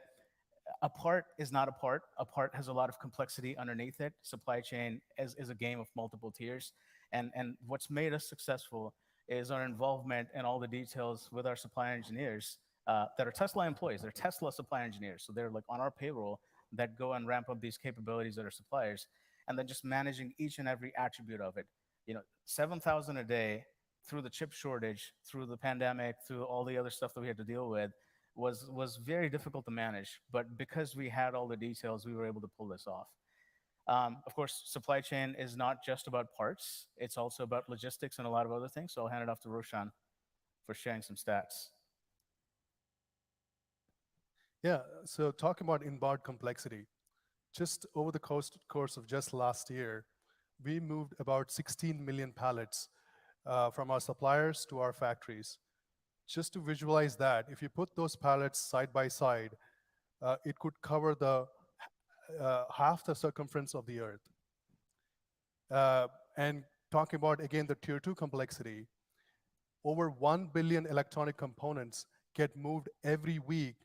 a part is not a part. A part has a lot of complexity underneath it. Supply chain is a game of multiple tiers. And what's made us successful is our involvement in all the details with our supply engineers that are Tesla employees. They're Tesla supply engineers. So they're like on our payroll that go and ramp up these capabilities that are suppliers. And then just managing each and every attribute of it. 7,000 a day through the chip shortage, through the pandemic, through all the other stuff that we had to deal with, was very difficult to manage. But because we had all the details, we were able to pull this off. Of course, supply chain is not just about parts. It's also about logistics and a lot of other things. So I'll hand it off to Roshan for sharing some stats. Yeah, so talking about inbound complexity, just over the course of just last year, we moved about 16 million pallets from our suppliers to our factories. Just to visualize that, if you put those pallets side by side, it could cover the half the circumference of the Earth. And talking about, again, the tier 2 complexity, over 1 billion electronic components get moved every week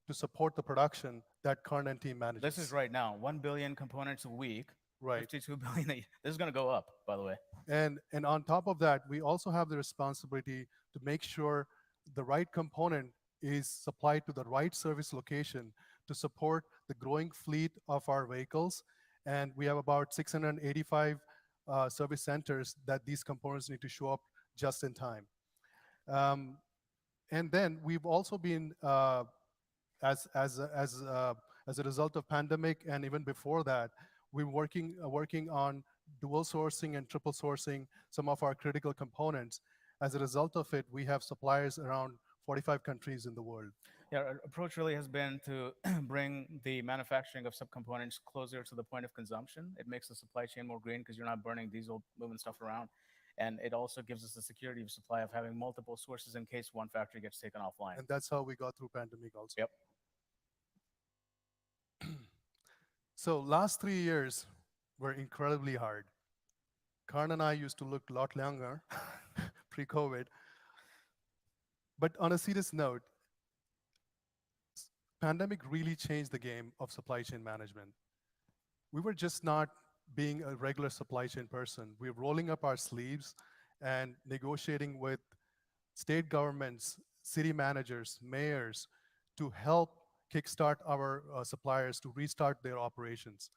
to support the production that Karn and team manages. This is right now, 1 billion components a week, right. 52 billion. This is going to go up, by the way. And on top of that, we also have the responsibility to make sure the right component is supplied to the right service location to support the growing fleet of our vehicles. And we have about 685 service centers that these components need to show up just in time. And then we've also been, as a result of pandemic and even before that, we're working on dual sourcing and triple sourcing some of our critical components. As a result of it, we have suppliers around 45 countries in the world. Yeah, our approach really has been to bring the manufacturing of subcomponents closer to the point of consumption. It makes the supply chain more green because you're not burning diesel, moving stuff around. And it also gives us the security of supply of having multiple sources in case one factory gets taken offline. And that's how we got through pandemic also. Yep. So last 3 years were incredibly hard. Karn and I used to look a lot younger pre-COVID. But on a serious note, pandemic really changed the game of supply chain management. We were just not being a regular supply chain person. We were rolling up our sleeves and negotiating with state governments, city managers, mayors to help kickstart our suppliers to restart their operations.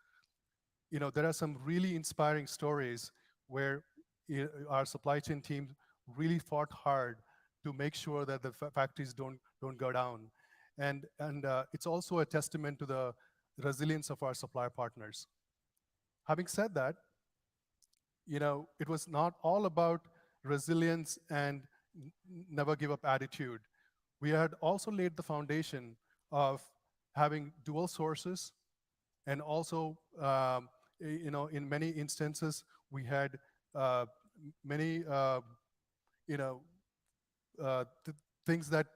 There are some really inspiring stories where our supply chain team really fought hard to make sure that the factories don't go down. And it's also a testament to the resilience of our supplier partners. Having said that, it was not all about resilience and never give up attitude. We had also laid the foundation of having dual sources, and also, in many instances, we had many, things that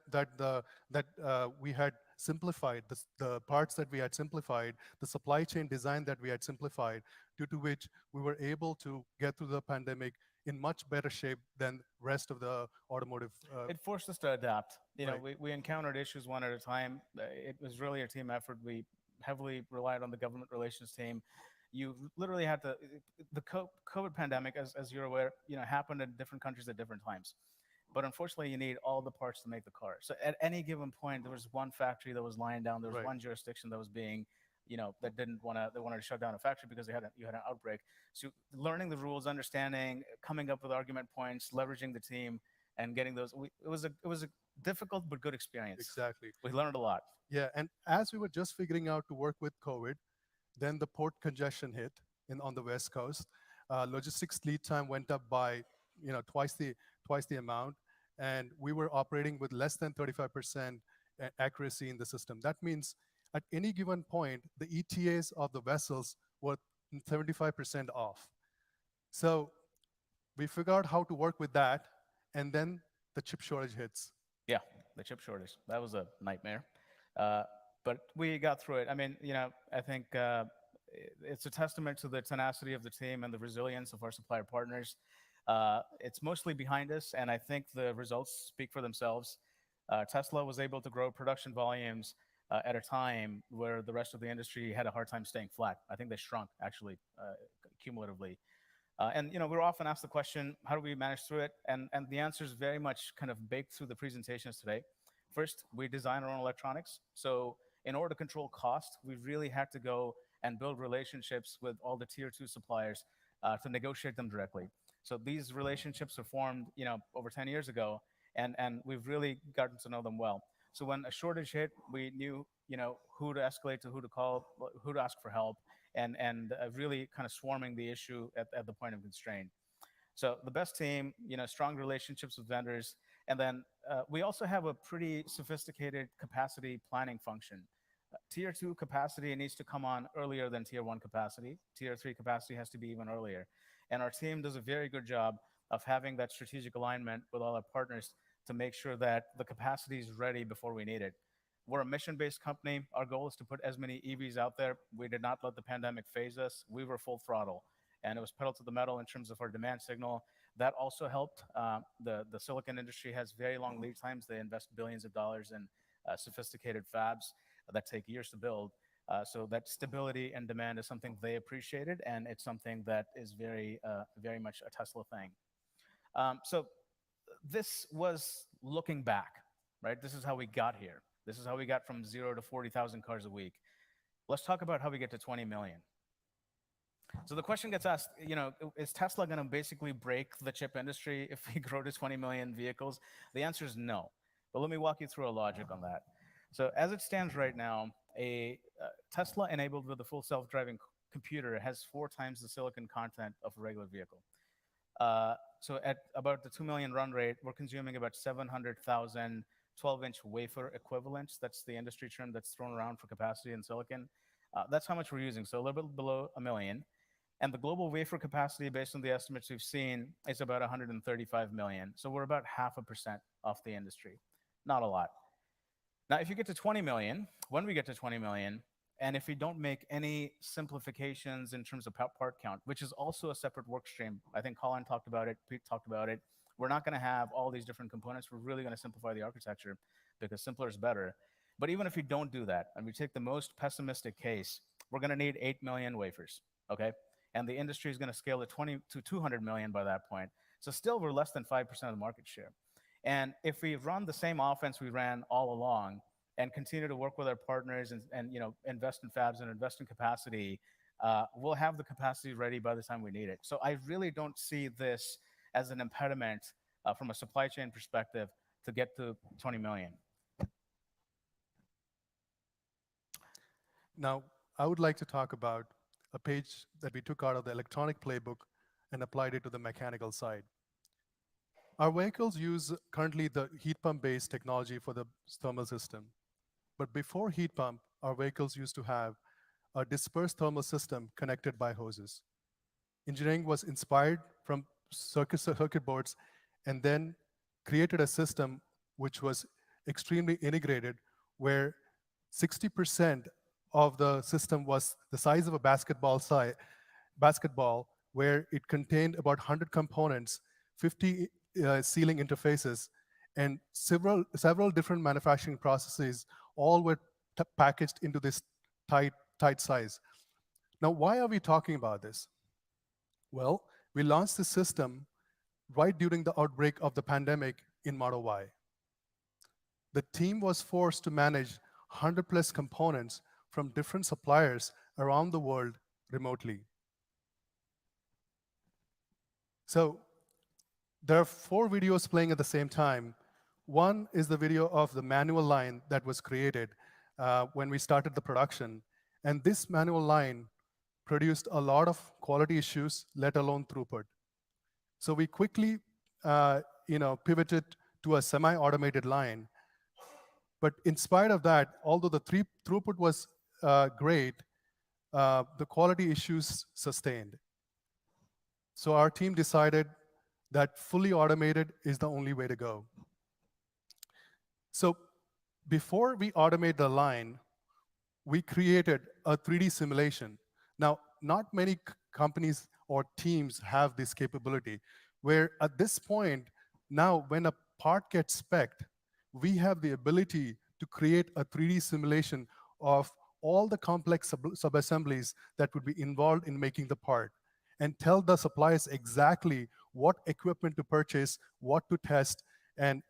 we had simplified, the parts that we had simplified, the supply chain design that we had simplified, due to which we were able to get through the pandemic in much better shape than rest of the automotive. It forced us to adapt. Right. We encountered issues one at a time. It was really a team effort. We heavily relied on the government relations team. You literally had to, the COVID pandemic, as you're aware, happened in different countries at different times. But unfortunately, you need all the parts to make the car. So at any given point, there was one factory that was lying down. There was Right. one jurisdiction that was being, that they wanted to shut down a factory because you had an outbreak. So learning the rules, understanding, coming up with argument points, leveraging the team, and getting those. It was a difficult but good experience. Exactly. We learned a lot. Yeah, and as we were just figuring out to work with COVID, then the port congestion hit on the West Coast. Logistics lead time went up by twice the amount, and we were operating with less than 35% accuracy in the system. That means at any given point, the ETAs of the vessels were 75% off. So we figured out how to work with that, and then the chip shortage hits. Yeah, the chip shortage. That was a nightmare. But we got through it. I mean, I think it's a testament to the tenacity of the team and the resilience of our supplier partners. It's mostly behind us, and I think the results speak for themselves. Tesla was able to grow production volumes at a time where the rest of the industry had a hard time staying flat. I think they shrunk, actually, cumulatively. And we're often asked the question, how do we manage through it? And the answer is very much kind of baked through the presentations today. First, we design our own electronics. So in order to control cost, we really had to go and build relationships with all the tier 2 suppliers to negotiate them directly. So these relationships were formed, over 10 years ago, and we've really gotten to know them well. So when a shortage hit, we knew, who to escalate to, who to call, who to ask for help, and really kind of swarming the issue at the point of constraint. So the best team, strong relationships with vendors, and then we also have a pretty sophisticated capacity planning function. Tier 2 capacity needs to come on earlier than Tier 1 capacity. Tier 3 capacity has to be even earlier. And our team does a very good job of having that strategic alignment with all our partners to make sure that the capacity is ready before we need it. We're a mission-based company. Our goal is to put as many EVs out there. We did not let the pandemic phase us. We were full throttle, and it was pedal to the metal in terms of our demand signal. That also helped. The silicon industry has very long lead times. They invest billions of dollars in sophisticated fabs that take years to build. So that stability and demand is something they appreciated, and it's something that is very, very much a Tesla thing. So this was looking back, right? This is how we got here. This is how we got from 0 to 40,000 cars a week. Let's talk about how we get to 20 million. So the question gets asked, is Tesla going to basically break the chip industry if we grow to 20 million vehicles? The answer is no. But let me walk you through a logic on that. So as it stands right now, a Tesla enabled with a full self-driving computer has 4 times the silicon content of a regular vehicle. So at about the 2 million run rate, we're consuming about 700,000 12-inch wafer equivalents. That's the industry term that's thrown around for capacity in silicon. That's how much we're using, so a little bit below 1 million. And the global wafer capacity, based on the estimates we've seen, is about 135 million. So we're about 0.5% off the industry. Not a lot. Now, if you get to 20 million, when we get to 20 million, And if we don't make any simplifications in terms of part count, which is also a separate work stream, I think Colin talked about it, Pete talked about it, we're not going to have all these different components. We're really going to simplify the architecture because simpler is better. But even if we don't do that, and we take the most pessimistic case, we're going to need 8 million wafers, okay? And the industry is going to scale to 20 to 200 million by that point. So still, we're less than 5% of the market share. And if we run the same offense we ran all along, and continue to work with our partners and invest in fabs and invest in capacity, we'll have the capacity ready by the time we need it. So I really don't see this as an impediment from a supply chain perspective to get to 20 million. Now, I would like to talk about a page that we took out of the electronic playbook and applied it to the mechanical side. Our vehicles use currently the heat pump-based technology for the thermal system. But before heat pump, our vehicles used to have a dispersed thermal system connected by hoses. Engineering was inspired from circuit boards and then created a system which was extremely integrated, where 60% of the system was the size of a basketball, where it contained about 100 components, 50 sealing interfaces, and several different manufacturing processes, all were packaged into this tight size. Now, why are we talking about this? Well, we launched this system right during the outbreak of the pandemic in Model Y. The team was forced to manage 100+ components from different suppliers around the world remotely. So there are 4 videos playing at the same time. One is the video of the manual line that was created when we started the production. And this manual line produced a lot of quality issues, let alone throughput. So we quickly pivoted to a semi-automated line. But in spite of that, although the throughput was great, the quality issues sustained. So our team decided that fully automated is the only way to go. So before we automate the line, we created a 3D simulation. Now, not many companies or teams have this capability, where at this point, now when a part gets spec'd, we have the ability to create a 3D simulation of all the complex subassemblies that would be involved in making the part, and tell the suppliers exactly what equipment to purchase, what to test, and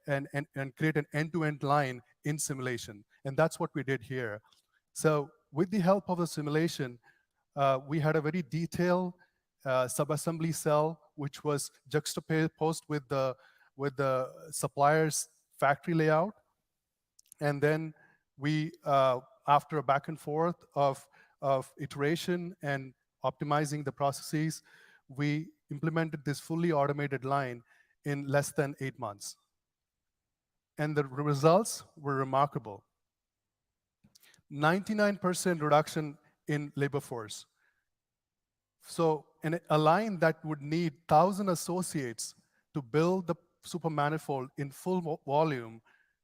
create an end-to-end line in simulation. And that's what we did here. So with the help of the simulation, we had a very detailed subassembly cell, which was juxtaposed with the supplier's factory layout. And then we, after a back and forth of iteration and optimizing the processes, we implemented this fully automated line in less than 8 months. And the results were remarkable. 99% reduction in labor force. So a line that would need 1,000 associates to build the super manifold in full volume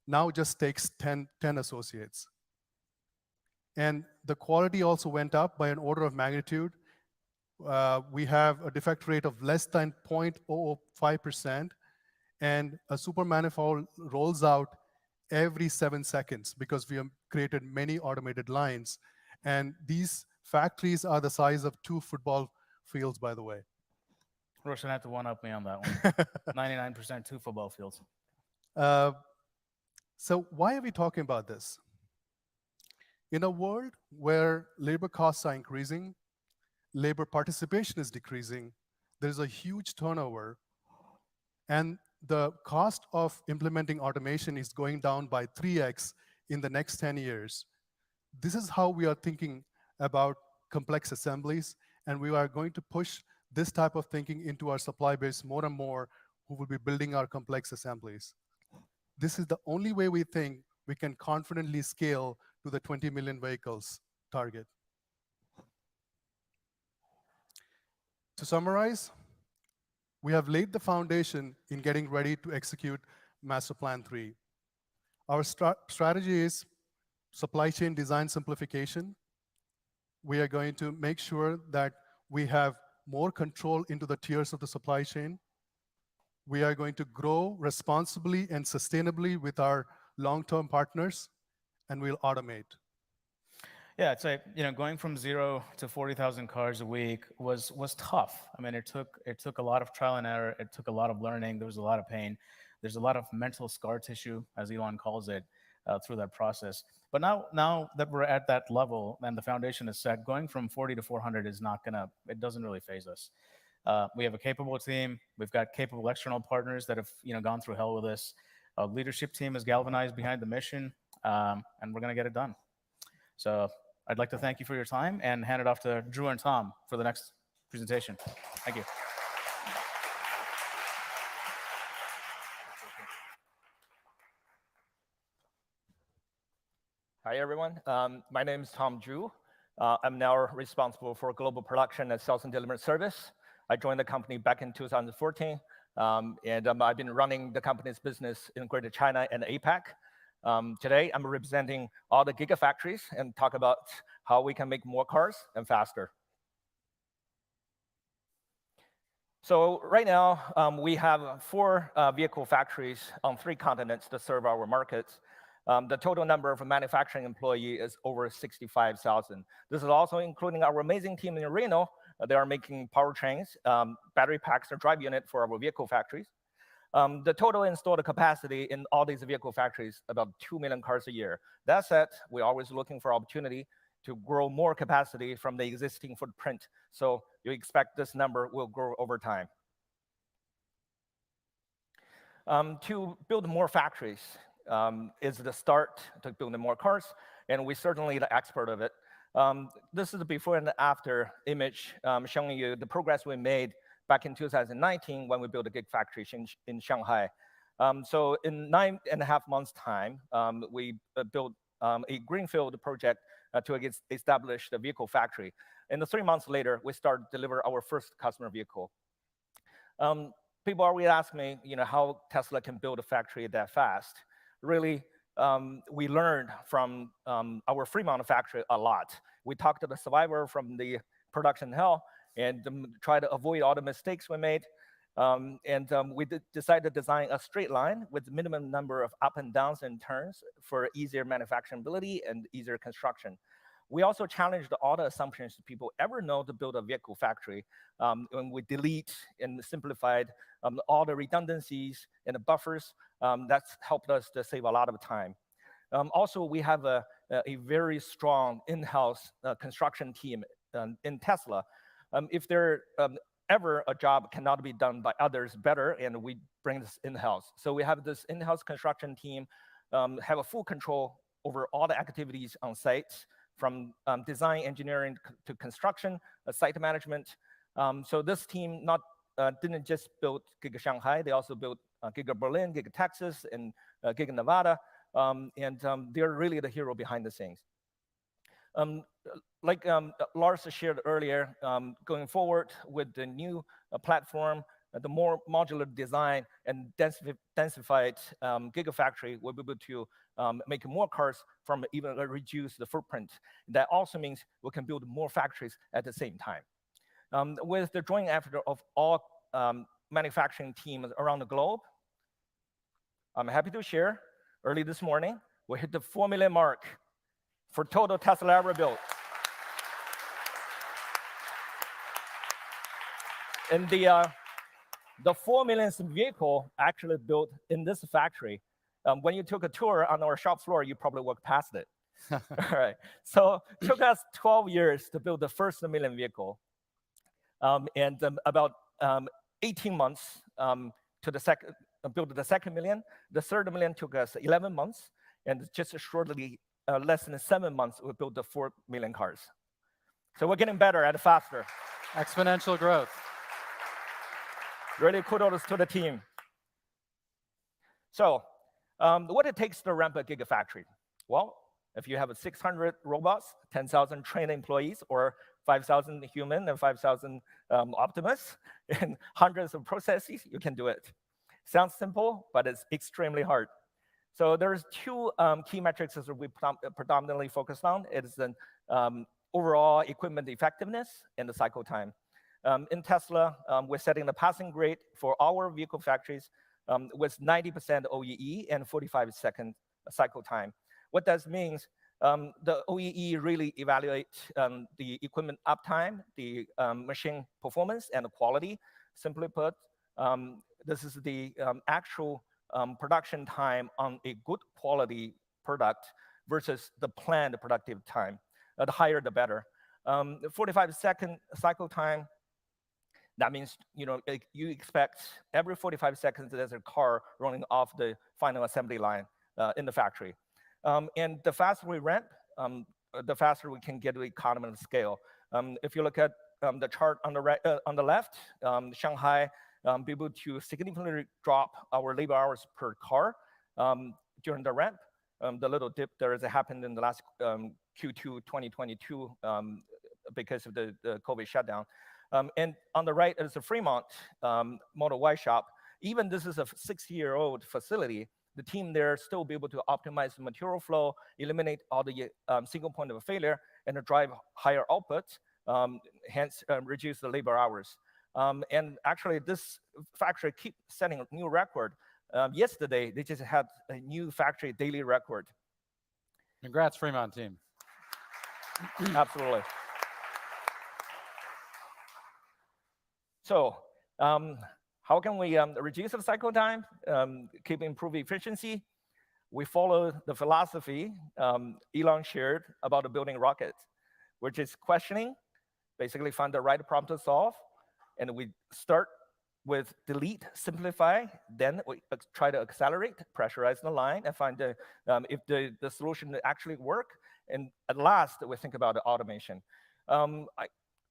now just takes 10 associates. And the quality also went up by an order of magnitude. We have a defect rate of less than 0.05%, and a super manifold rolls out every 7 seconds because we have created many automated lines. And these factories are the size of 2 football fields, by the way. Roshan had to one-up me on that one. 99% 2 football fields. So why are we talking about this? In a world where labor costs are increasing, labor participation is decreasing, there's a huge turnover, and the cost of implementing automation is going down by 3x in the next 10 years. This is how we are thinking about complex assemblies, and we are going to push this type of thinking into our supply base more and more, who will be building our complex assemblies. This is the only way we think we can confidently scale to the 20 million vehicles target. To summarize, we have laid the foundation in getting ready to execute Master Plan 3. Our strategy is supply chain design simplification, We are going to make sure that we have more control into the tiers of the supply chain. We are going to grow responsibly and sustainably with our long-term partners, and we'll automate. Yeah, it's like, going from 0 to 40,000 cars a week was tough. I mean, it took a lot of trial and error. It took a lot of learning. There was a lot of pain. There's a lot of mental scar tissue, as Elon calls it, through that process. But now that we're at that level and the foundation is set, going from 40 to 400 it doesn't really faze us. We have a capable team. We've got capable external partners that have gone through hell with us. Our leadership team is galvanized behind the mission, and we're going to get it done. So I'd like to thank you for your time and hand it off to Drew and Tom for the next presentation. Thank you. Hi, everyone. My name is Tom Drew. I'm now responsible for global production and sales and delivery service. I joined the company back in 2014, and I've been running the company's business in Greater China and APAC. Today, I'm representing all the Gigafactories and talk about how we can make more cars and faster. So right now, we have 4 vehicle factories on 3 continents to serve our markets. The total number of manufacturing employees is over 65,000. This is also including our amazing team in Reno. They are making powertrains, battery packs, or drive unit for our vehicle factories. The total installed capacity in all these vehicle factories about 2 million cars a year. That said, we're always looking for opportunity to grow more capacity from the existing footprint. So you expect this number will grow over time. To build more factories is the start to building more cars, and we're certainly the expert of it. This is the before and after image showing you the progress we made back in 2019 when we built a Gigafactory in Shanghai. So in 9.5 months' time, we built a greenfield project to establish the vehicle factory. And 3 months later, we started to deliver our first customer vehicle. People always ask me, how Tesla can build a factory that fast. Really, we learned from our Fremont factory a lot. We talked to the survivor from the production hell and try to avoid all the mistakes we made. We decided to design a straight line with minimum number of up and downs and turns for easier manufacturability and easier construction. We also challenged all the assumptions people ever know to build a vehicle factory. When we delete and simplified all the redundancies and the buffers, that's helped us to save a lot of time. Also, we have a very strong in-house construction team in Tesla. If there ever a job cannot be done by others better, and we bring this in-house. So we have this in-house construction team, have a full control over all the activities on site, from design, engineering to construction, site management. So this team didn't just build Giga Shanghai, they also built Giga Berlin, Giga Texas, and Giga Nevada. They're really the hero behind the scenes. Like Lars shared earlier, going forward with the new platform, the more modular design and densified Gigafactory, we'll be able to make more cars from even reduce the footprint. That also means we can build more factories at the same time. With the joint effort of all manufacturing teams around the globe, I'm happy to share, early this morning, we hit the 4 million mark for total Tesla ever built. And the 4 millionth vehicle actually built in this factory. When you took a tour on our shop floor, you probably walked past it. All right. So it took us 12 years to build the first million vehicle, and about 18 months to build the second million. The third million took us 11 months, and just shortly, less than 7 months, we built the 4 million cars. So we're getting better and faster. Exponential growth. Really kudos to the team. So what it takes to ramp a Gigafactory? Well, if you have 600 robots, 10,000 trained employees, or 5,000 human and 5,000 Optimus, and hundreds of processes, you can do it. Sounds simple, but it's extremely hard. So there's 2 key metrics that we predominantly focused on. It is the overall equipment effectiveness and the cycle time. In Tesla, we're setting the passing grade for our vehicle factories with 90% OEE and 45-second cycle time. What that means, the OEE really evaluates the equipment uptime, the machine performance, and the quality. Simply put, this is the actual production time on a good quality product versus the planned productive time. The higher, the better. 45-second cycle time, that means you expect every 45 seconds there's a car running off the final assembly line in the factory. And the faster we ramp, the faster we can get to economy of scale. If you look at the chart on the left, Shanghai be able to significantly drop our labor hours per car during the ramp. The little dip there has happened in the last Q2 2022 because of the COVID shutdown. And on the right is the Fremont Model Y shop. Even this is a 6-year-old facility, the team there still be able to optimize the material flow, eliminate all the single point of failure, and drive higher output, hence reduce the labor hours. And actually, this factory keeps setting a new record. Yesterday, they just had a new factory daily record. Congrats, Fremont team. Absolutely. So, how can we reduce the cycle time, keep improving efficiency? We follow the philosophy Elon shared about building rockets, which is questioning, basically find the right problem to solve, and we start with delete, simplify, then we try to accelerate, pressurize the line, and find if the solution actually work. And at last, we think about the automation.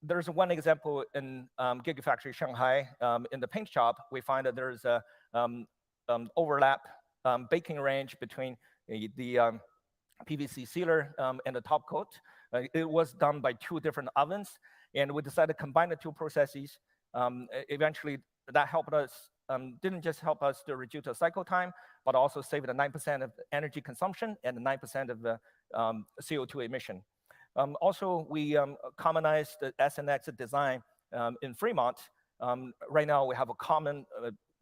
There's one example in Gigafactory Shanghai. In the paint shop, we find that there's a overlap baking range between the PVC sealer and the top coat. It was done by 2 different ovens, and we decided to combine the 2 processes. Eventually, that helped us, didn't just help us to reduce the cycle time, but also save the 9% of energy consumption and the 9% of the CO2 emission. Also, we commonized the SNX design in Fremont. Right now, we have a common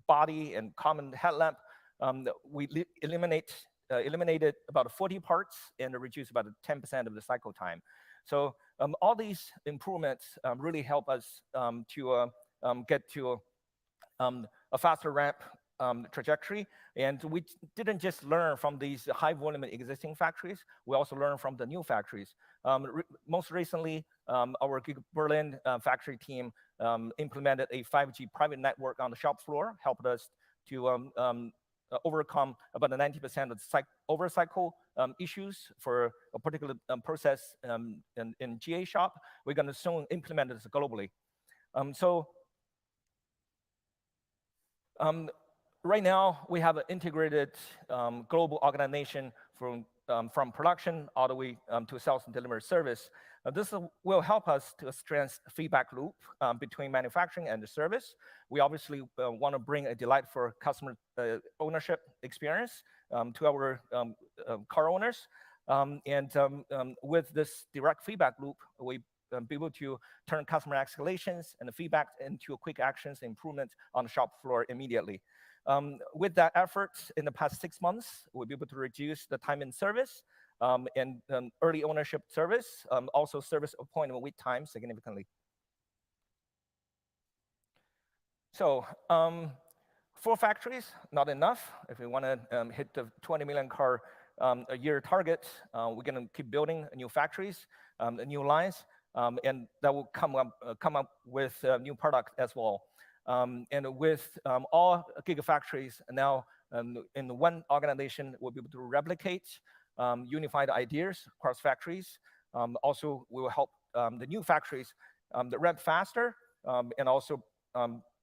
body and common headlamp. We eliminated about 40 parts and reduced about 10% of the cycle time. So all these improvements really help us to get to a faster ramp trajectory. And we didn't just learn from these high volume existing factories, we also learned from the new factories. Most recently, our Berlin factory team implemented a 5G private network on the shop floor, helped us to overcome about 90% of overcycle issues for a particular process in GA shop. We're going to soon implement this globally. Right now, we have an integrated global organization from production all the way to sales and delivery service. This will help us to strengthen feedback loop between manufacturing and the service. We obviously want to bring a delight for customer ownership experience to our car owners. With this direct feedback loop, we be able to turn customer escalations and the feedback into quick actions and improvements on the shop floor immediately. With that effort, in the past 6 months, we'll be able to reduce the time in service and early ownership service, also service appointment wait time significantly. So 4 factories, not enough. If we want to hit the 20 million car a year target, we're going to keep building new factories, new lines, and that will come up with new product as well. And with all Gigafactories now in one organization, we'll be able to replicate unified ideas across factories. Also, we will help the new factories that ramp faster and also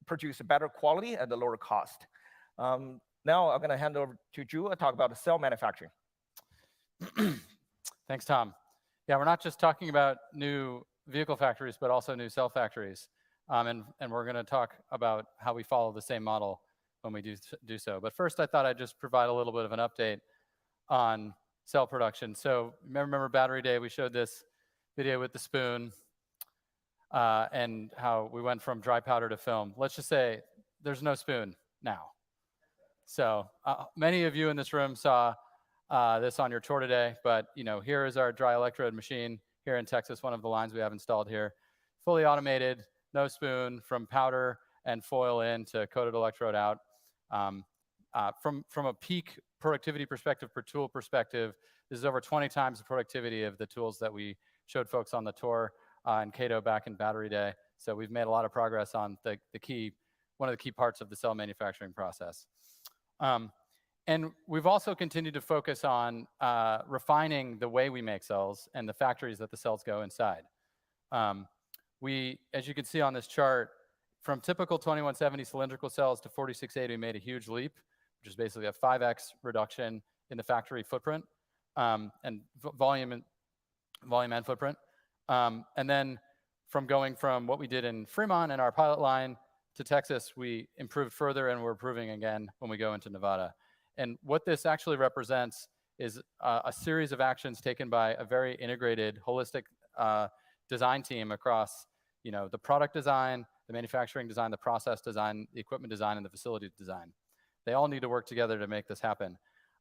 produce a better quality at a lower cost. Now I'm going to hand over to Drew and talk about the cell manufacturing. Thanks, Tom. Yeah, we're not just talking about new vehicle factories, but also new cell factories. And we're going to talk about how we follow the same model when we do so. But first, I thought I'd just provide a little bit of an update on cell production. So remember Battery Day, we showed this video with the spoon and how we went from dry powder to film. Let's just say there's no spoon now. So many of you in this room saw this on your tour today, but here is our dry electrode machine here in Texas, one of the lines we have installed here. Fully automated, no spoon, from powder and foil in to coated electrode out. From a peak productivity perspective, per tool perspective, this is over 20 times the productivity of the tools that we showed folks on the tour in Cato back in Battery Day. So we've made a lot of progress on one of the key parts of the cell manufacturing process. And we've also continued to focus on refining the way we make cells and the factories that the cells go inside. As you can see on this chart, from typical 2170 cylindrical cells to 4680, we made a huge leap, which is basically a 5x reduction in the factory footprint and volume and footprint. And then from going from what we did in Fremont and our pilot line to Texas, we improved further, and we're improving again when we go into Nevada. And what this actually represents is a series of actions taken by a very integrated, holistic design team across the product design, the manufacturing design, the process design, the equipment design, and the facility design. They all need to work together to make this happen.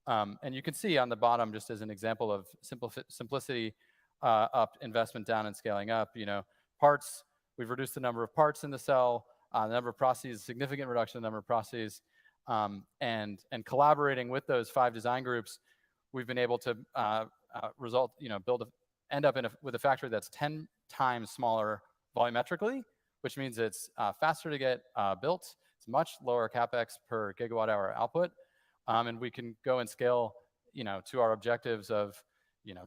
And you can see on the bottom, just as an example of simplicity up, investment down, and scaling up. Parts, we've reduced the number of parts in the cell, the number of processes, significant reduction in the number of processes, and collaborating with those 5 design groups, we've been able to end up with a factory that's 10 times smaller volumetrically, which means it's faster to get built. It's much lower capex per gigawatt hour output, and we can go and scale, to our objectives of,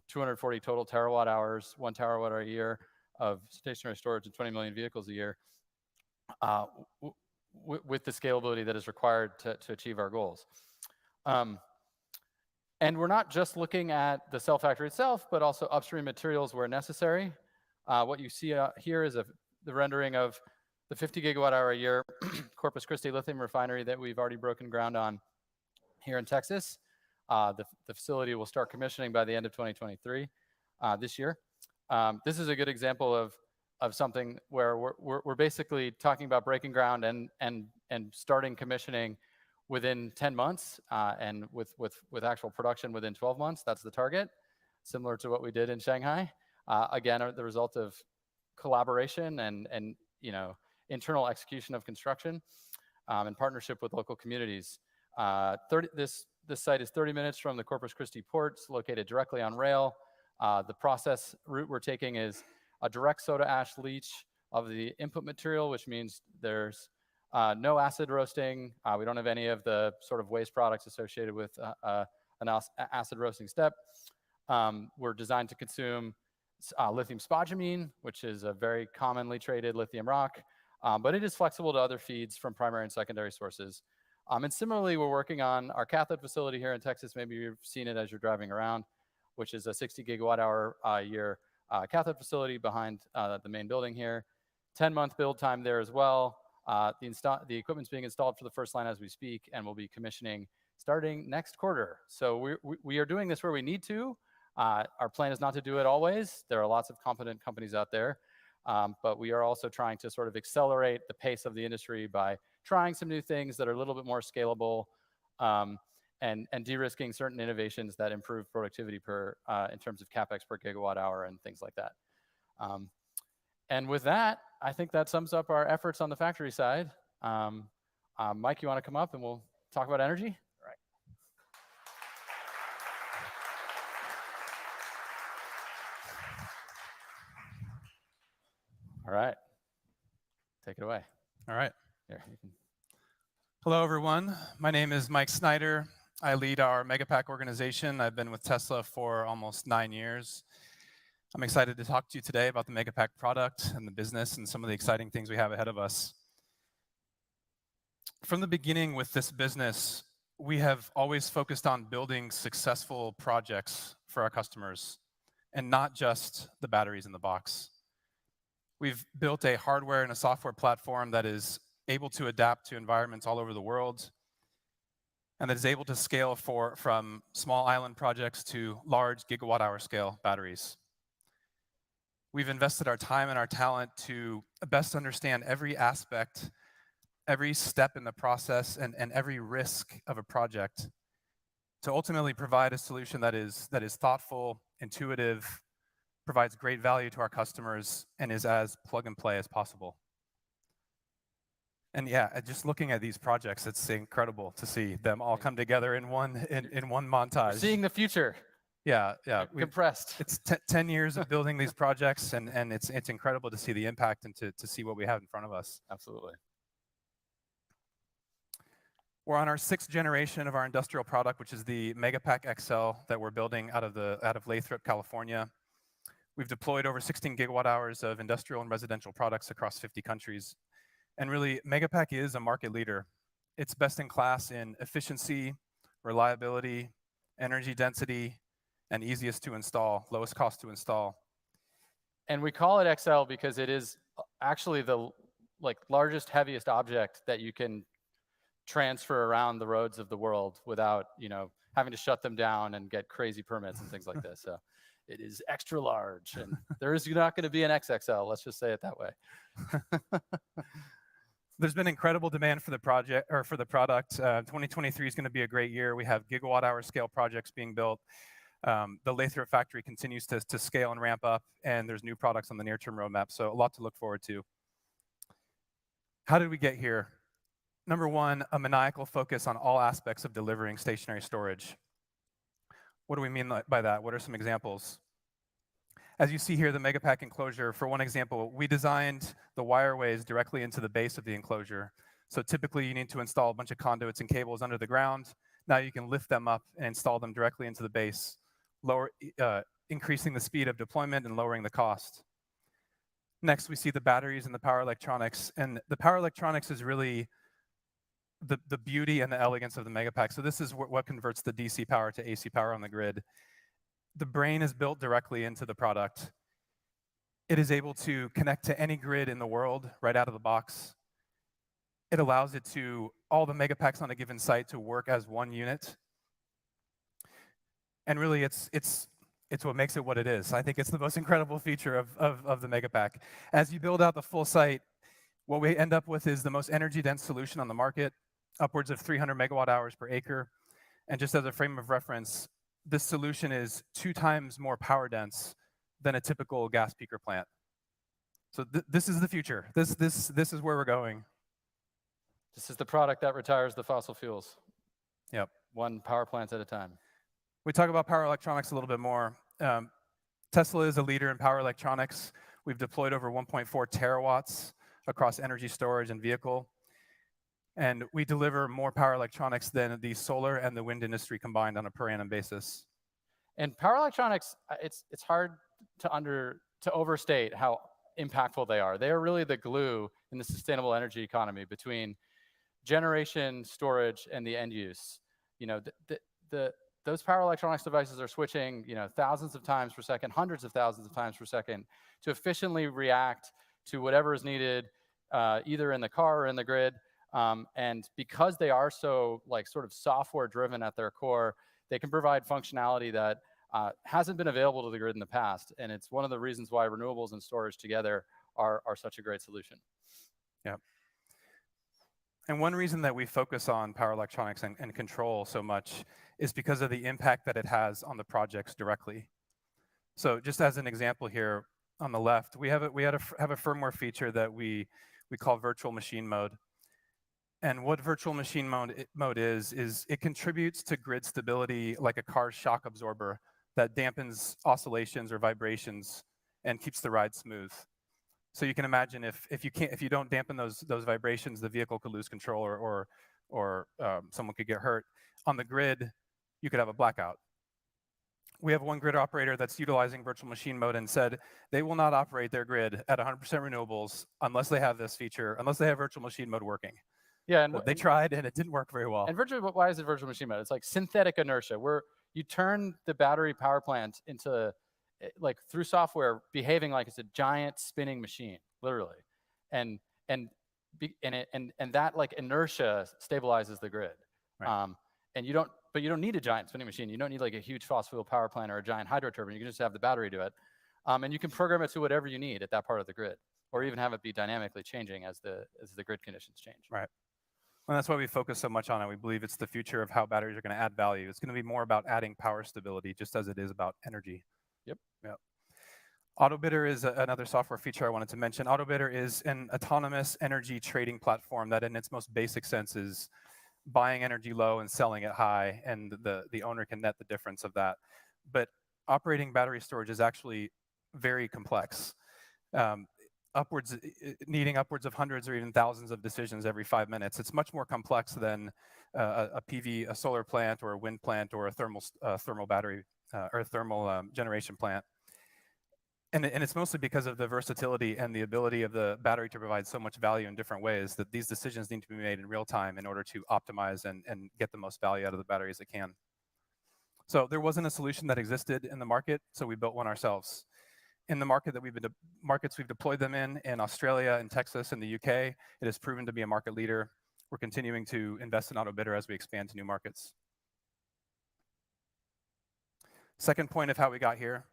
240 total terawatt hours, 1 terawatt hour a year of stationary storage, and 20 million vehicles a year, with the scalability that is required to achieve our goals. And we're not just looking at the cell factory itself, but also upstream materials where necessary. What you see here is the rendering of the 50 gigawatt hour a year Corpus Christi lithium refinery that we've already broken ground on here in Texas. The facility will start commissioning by the end of 2023, this year. This is a good example of something where we're basically talking about breaking ground and starting commissioning within 10 months, and with actual production within 12 months. That's the target, similar to what we did in Shanghai. Again, the result of collaboration and internal execution of construction in partnership with local communities. This site is 30 minutes from the Corpus Christi port, located directly on rail. The process route we're taking is a direct soda ash leach of the input material, which means there's no acid roasting. We don't have any of the sort of waste products associated with an acid roasting step. We're designed to consume lithium spodumene, which is a very commonly traded lithium rock, but it is flexible to other feeds from primary and secondary sources. And similarly, we're working on our cathode facility here in Texas. Maybe you've seen it as you're driving around, which is a 60 gigawatt hour a year cathode facility behind the main building here. 10-month build time there as well. The equipment's being installed for the first line as we speak, and we'll be commissioning starting next quarter. So we are doing this where we need to. Our plan is not to do it always. There are lots of competent companies out there, but we are also trying to sort of accelerate the pace of the industry by trying some new things that are a little bit more scalable, and de-risking certain innovations that improve productivity in terms of capex per gigawatt hour and things like that. And with that, I think that sums up our efforts on the factory side. Mike, you want to come up and we'll talk about energy? All right. Take it away. All right. Here, you can. Hello, everyone. My name is Mike Snyder. I lead our Megapack organization. I've been with Tesla for almost 9 years. I'm excited to talk to you today about the Megapack product and the business and some of the exciting things we have ahead of us. From the beginning with this business, we have always focused on building successful projects for our customers and not just the batteries in the box. We've built a hardware and a software platform that is able to adapt to environments all over the world, and that is able to scale from small island projects to large gigawatt-hour scale batteries. We've invested our time and our talent to best understand every aspect, every step in the process, and every risk of a project to ultimately provide a solution that is thoughtful, intuitive, provides great value to our customers, and is as plug and play as possible. And yeah, just looking at these projects, it's incredible to see them all come together in one montage. Seeing the future. Yeah. Compressed. It's 10 years of building these projects, and it's incredible to see the impact and to see what we have in front of us. Absolutely. We're on our 6th generation of our industrial product, which is the Megapack XL that we're building out of Lathrop, California. We've deployed over 16 gigawatt hours of industrial and residential products across 50 countries. And really, Megapack is a market leader. It's best in class in efficiency, reliability, energy density, and easiest to install, lowest cost to install. And we call it XL because it is actually the largest, heaviest object that you can transfer around the roads of the world without having to shut them down and get crazy permits and things like this. So it is extra large, and there is not going to be an XXL. Let's just say it that way. There's been incredible demand for the product. 2023 is going to be a great year. We have gigawatt-hour scale projects being built. The Lathrop factory continues to scale and ramp up, and there's new products on the near-term roadmap. So a lot to look forward to. How did we get here? Number one, a maniacal focus on all aspects of delivering stationary storage. What do we mean by that? What are some examples? As you see here, the Megapack enclosure, for one example, we designed the wireways directly into the base of the enclosure. So typically you need to install a bunch of conduits and cables under the ground. Now you can lift them up and install them directly into the base, increasing the speed of deployment and lowering the cost. Next, we see the batteries and the power electronics. And the power electronics is really the beauty and the elegance of the Megapack. So this is what converts the DC power to AC power on the grid. The brain is built directly into the product. It is able to connect to any grid in the world right out of the box. It allows all the Megapacks on a given site to work as one unit. And really, it's what makes it what it is. I think it's the most incredible feature of the Megapack. As you build out the full site, what we end up with is the most energy-dense solution on the market, upwards of 300 megawatt hours per acre. And just as a frame of reference, this solution is 2 times more power dense than a typical gas peaker plant. So this is the future. This is where we're going. This is the product that retires the fossil fuels. Yep. 1 power plant at a time. We talk about power electronics a little bit more. Tesla is a leader in power electronics. We've deployed over 1.4 terawatts across energy storage and vehicle. And we deliver more power electronics than the solar and the wind industry combined on a per annum basis. And power electronics, it's hard to overstate how impactful they are. They are really the glue in the sustainable energy economy between generation, storage, and the end use. Those power electronics devices are switching, thousands of times per second, hundreds of thousands of times per second to efficiently react to whatever is needed, either in the car or in the grid. And because they are so sort of software driven at their core, they can provide functionality that hasn't been available to the grid in the past. And it's one of the reasons why renewables and storage together are such a great solution. Yeah. And one reason that we focus on power electronics and control so much is because of the impact that it has on the projects directly. So just as an example here on the left, we have a firmware feature that we call virtual machine mode. And what virtual machine mode is it contributes to grid stability like a car's shock absorber that dampens oscillations or vibrations and keeps the ride smooth. So you can imagine if you don't dampen those vibrations, the vehicle could lose control or someone could get hurt. On the grid, you could have a blackout. We have one grid operator that's utilizing virtual machine mode and said they will not operate their grid at 100% renewables unless they have this feature, unless they have virtual machine mode working. Yeah, and they tried and it didn't work very well. And why is it virtual machine mode? It's like synthetic inertia, where you turn the battery power plant into, through software, behaving like it's a giant spinning machine, literally, and that inertia stabilizes the grid. Right. And you don't need a giant spinning machine. You don't need a huge fossil fuel power plant or a giant hydro turbine. You can just have the battery do it. And you can program it to whatever you need at that part of the grid, or even have it be dynamically changing as the grid conditions change. Right. And that's why we focus so much on it. We believe it's the future of how batteries are going to add value. It's going to be more about adding power stability, just as it is about energy. Yep. AutoBidder is another software feature I wanted to mention. AutoBidder is an autonomous energy trading platform that in its most basic sense is buying energy low and selling it high, and the owner can net the difference of that. But operating battery storage is actually very complex, needing upwards of hundreds or even thousands of decisions every 5 minutes. It's much more complex than a solar plant or a wind plant or a thermal battery or a thermal generation plant. And it's mostly because of the versatility and the ability of the battery to provide so much value in different ways that these decisions need to be made in real time in order to optimize and get the most value out of the battery as it can. So there wasn't a solution that existed in the market, so we built one ourselves. In the markets we've deployed them in Australia, in Texas, and the UK, it has proven to be a market leader. We're continuing to invest in AutoBidder as we expand to new markets. Second point of how we got here,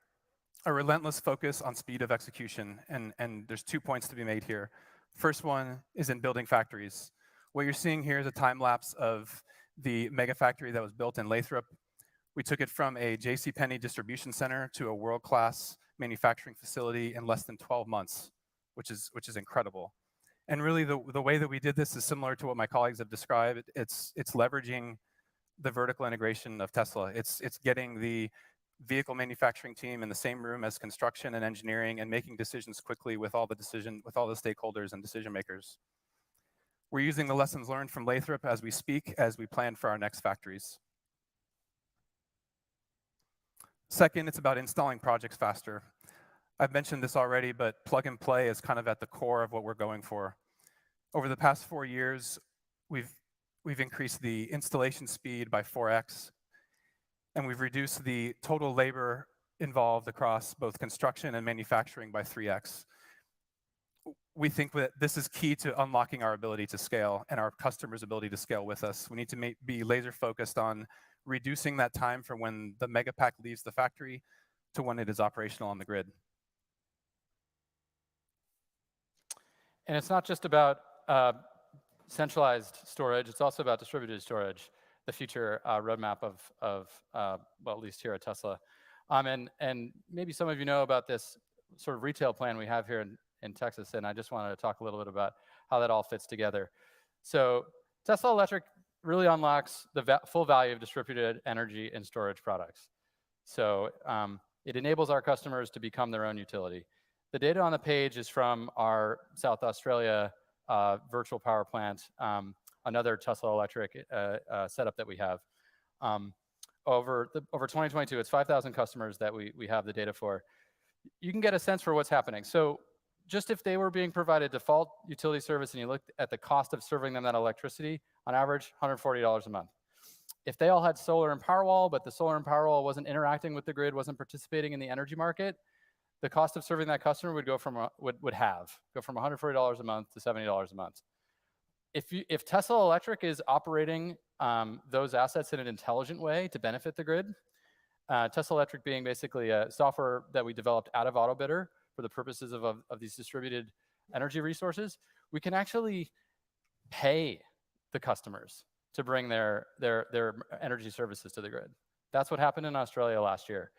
a relentless focus on speed of execution, and there's 2 points to be made here. First one is in building factories. What you're seeing here is a time lapse of the mega factory that was built in Lathrop. We took it from a JCPenney distribution center to a world-class manufacturing facility in less than 12 months, which is incredible. And really the way that we did this is similar to what my colleagues have described. It's leveraging the vertical integration of Tesla. It's getting the vehicle manufacturing team in the same room as construction and engineering and making decisions quickly with all the stakeholders and decision makers. We're using the lessons learned from Lathrop as we speak, as we plan for our next factories. Second, it's about installing projects faster. I've mentioned this already, but plug and play is kind of at the core of what we're going for. Over the past 4 years, we've increased the installation speed by 4x, and we've reduced the total labor involved across both construction and manufacturing by 3x. We think that this is key to unlocking our ability to scale and our customers' ability to scale with us. We need to be laser focused on reducing that time from when the Megapack leaves the factory to when it is operational on the grid. And it's not just about centralized storage, it's also about distributed storage, the future roadmap of well, at least here at Tesla. And maybe some of you know about this sort of retail plan we have here in Texas, and I just wanted to talk a little bit about how that all fits together. So Tesla Electric really unlocks the full value of distributed energy and storage products. So it enables our customers to become their own utility. The data on the page is from our South Australia virtual power plant, another Tesla Electric setup that we have. Over 2022, it's 5,000 customers that we have the data for. You can get a sense for what's happening. So just if they were being provided default utility service and you looked at the cost of serving them that electricity, on average, $140 a month. If they all had solar and Powerwall, but the solar and Powerwall wasn't interacting with the grid, wasn't participating in the energy market, the cost of serving that customer would go from $140 a month to $70 a month. If Tesla Electric is operating those assets in an intelligent way to benefit the grid, Tesla Electric being basically a software that we developed out of AutoBidder for the purposes of these distributed energy resources, we can actually pay the customers to bring their energy services to the grid. That's what happened in Australia last year.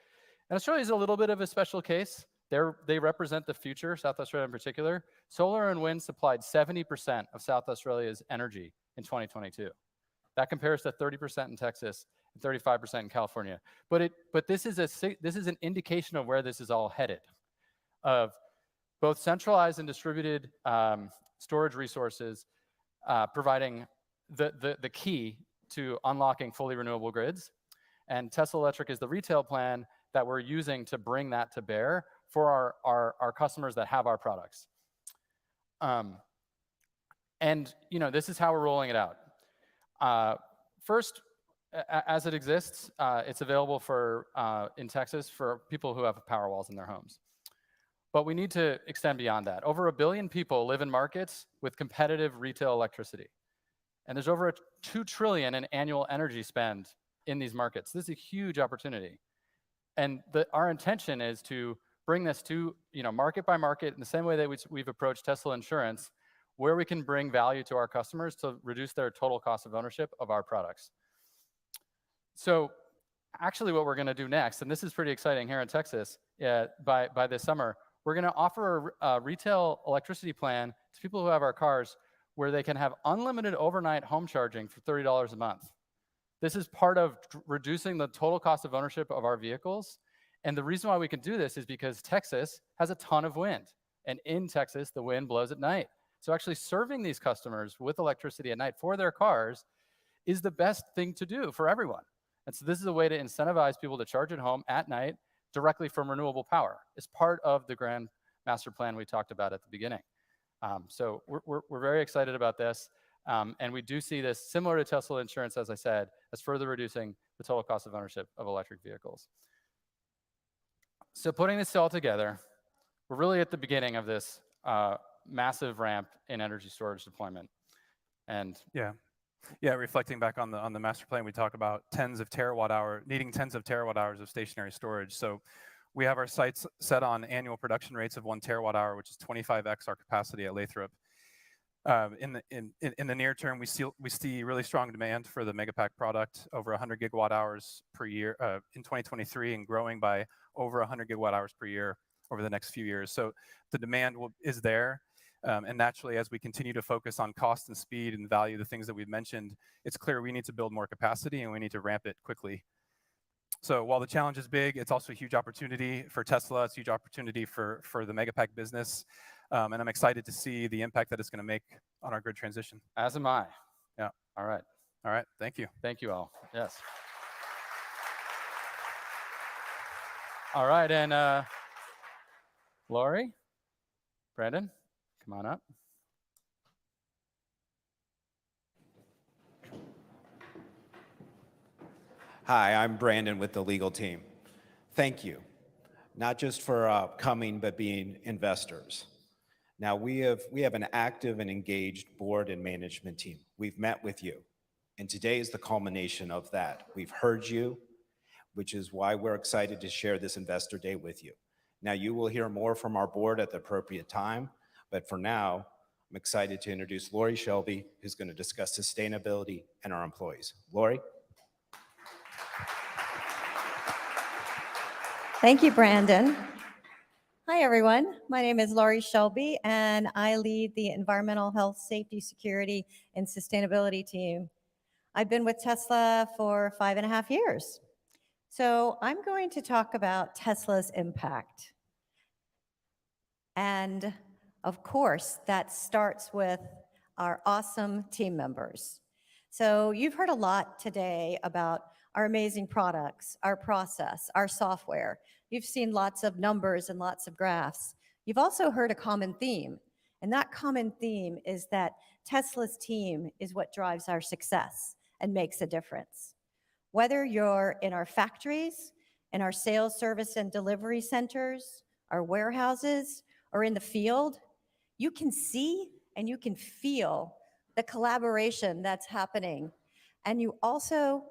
And Australia is a little bit of a special case. They represent the future, South Australia in particular. Solar and wind supplied 70% of South Australia's energy in 2022. That compares to 30% in Texas and 35% in California. But this is an indication of where this is all headed, of both centralized and distributed storage resources providing the key to unlocking fully renewable grids. And Tesla Electric is the retail plan that we're using to bring that to bear for our customers that have our products. And this is how we're rolling it out. First, as it exists, it's available in Texas for people who have Powerwalls in their homes. But we need to extend beyond that. Over 1 billion people live in markets with competitive retail electricity. And there's over $2 trillion in annual energy spend in these markets. This is a huge opportunity. And our intention is to bring this to market by market in the same way that we've approached Tesla Insurance, where we can bring value to our customers to reduce their total cost of ownership of our products. So actually what we're going to do next, and this is pretty exciting here in Texas, by this summer, we're going to offer a retail electricity plan to people who have our cars where they can have unlimited overnight home charging for $30 a month. This is part of reducing the total cost of ownership of our vehicles. And the reason why we can do this is because Texas has a ton of wind. And in Texas, the wind blows at night. So actually serving these customers with electricity at night for their cars is the best thing to do for everyone. And so this is a way to incentivize people to charge at home at night directly from renewable power. It's part of the grand master plan we talked about at the beginning. So we're very excited about this. And we do see this similar to Tesla Insurance, as I said, as further reducing the total cost of ownership of electric vehicles. So putting this all together, we're really at the beginning of this massive ramp in energy storage deployment. And yeah, reflecting back on the master plan, we talk about needing tens of terawatt hours of stationary storage. So we have our sights set on annual production rates of 1 terawatt hour, which is 25x our capacity at Lathrop. In the near term, we see really strong demand for the Megapack product, over 100 gigawatt hours per year in 2023, and growing by over 100 gigawatt hours per year over the next few years. So the demand is there, and naturally, as we continue to focus on cost and speed and value, the things that we've mentioned, it's clear we need to build more capacity and we need to ramp it quickly. So while the challenge is big, it's also a huge opportunity for Tesla. It's a huge opportunity for the Megapack business. And I'm excited to see the impact that it's going to make on our grid transition. As am I. Yeah. All right. All right. Thank you. Thank you all. Yes. All right. And Lori, Brandon, come on up. Hi, I'm Brandon with the legal team. Thank you, not just for coming, but being investors. Now, we have an active and engaged board and management team. We've met with you, and today is the culmination of that. We've heard you, which is why we're excited to share this Investor Day with you. Now, you will hear more from our board at the appropriate time, but for now, I'm excited to introduce Lori Shelby, who's going to discuss sustainability and our employees. Lori? Thank you, Brandon. Hi, everyone. My name is Lori Shelby, and I lead the Environmental Health, Safety, Security, and Sustainability team. I've been with Tesla for 5.5 years. So I'm going to talk about Tesla's impact. And of course, that starts with our awesome team members. So you've heard a lot today about our amazing products, our process, our software. You've seen lots of numbers and lots of graphs. You've also heard a common theme, and that common theme is that Tesla's team is what drives our success and makes a difference. Whether you're in our factories, in our sales, service, and delivery centers, our warehouses, or in the field, you can see and you can feel the collaboration that's happening. And you also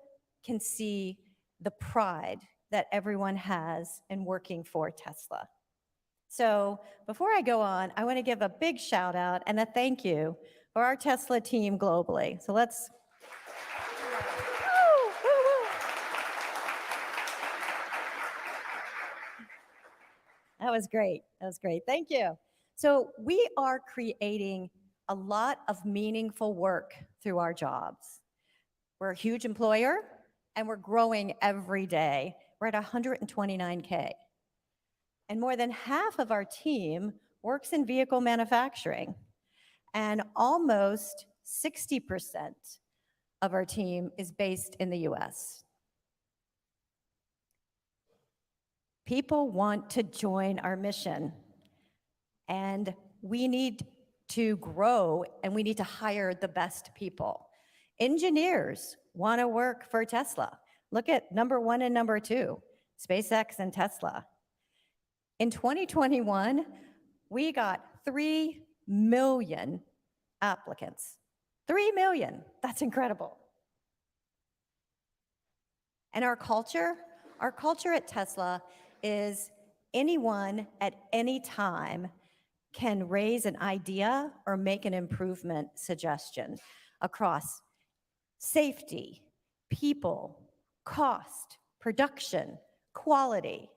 can see the pride that everyone has in working for Tesla. So before I go on, I want to give a big shout out and a thank you for our Tesla team globally. So let's. That was great. That was great. Thank you. So we are creating a lot of meaningful work through our jobs. We're a huge employer, and we're growing every day. We're at 129K. And more than half of our team works in vehicle manufacturing. And almost 60% of our team is based in the US. People want to join our mission. And we need to grow, and we need to hire the best people. Engineers want to work for Tesla. Look at number 1 and number 2, SpaceX and Tesla. In 2021, we got 3 million applicants. 3 million, that's incredible. And our culture at Tesla is anyone at any time can raise an idea or make an improvement suggestion across safety, people, cost, production, quality.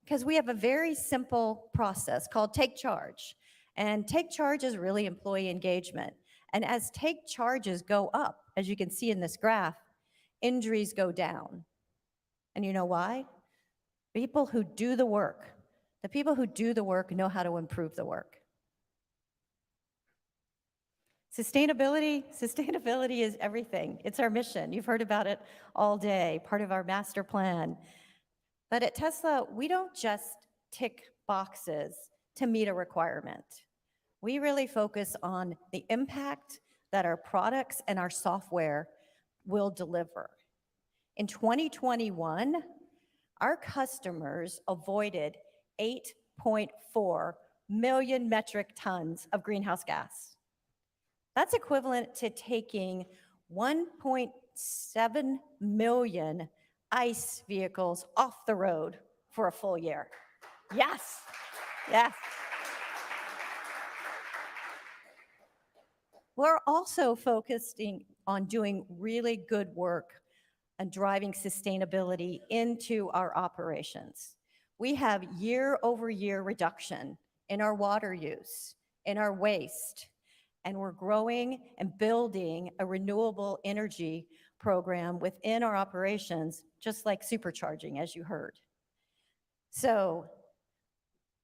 Because we have a very simple process called take charge. And take charge is really employee engagement. And as take charges go up, as you can see in this graph, injuries go down. And you know why? People who do the work, the people who do the work know how to improve the work. Sustainability is everything. It's our mission. You've heard about it all day, part of our master plan. But at Tesla, we don't just tick boxes to meet a requirement. We really focus on the impact that our products and our software will deliver. In 2021, our customers avoided 8.4 million metric tons of greenhouse gas. That's equivalent to taking 1.7 million ICE vehicles off the road for a full year. Yes, yes. We're also focusing on doing really good work and driving sustainability into our operations. We have year-over-year reduction in our water use, in our waste, and we're growing and building a renewable energy program within our operations, just like supercharging, as you heard. So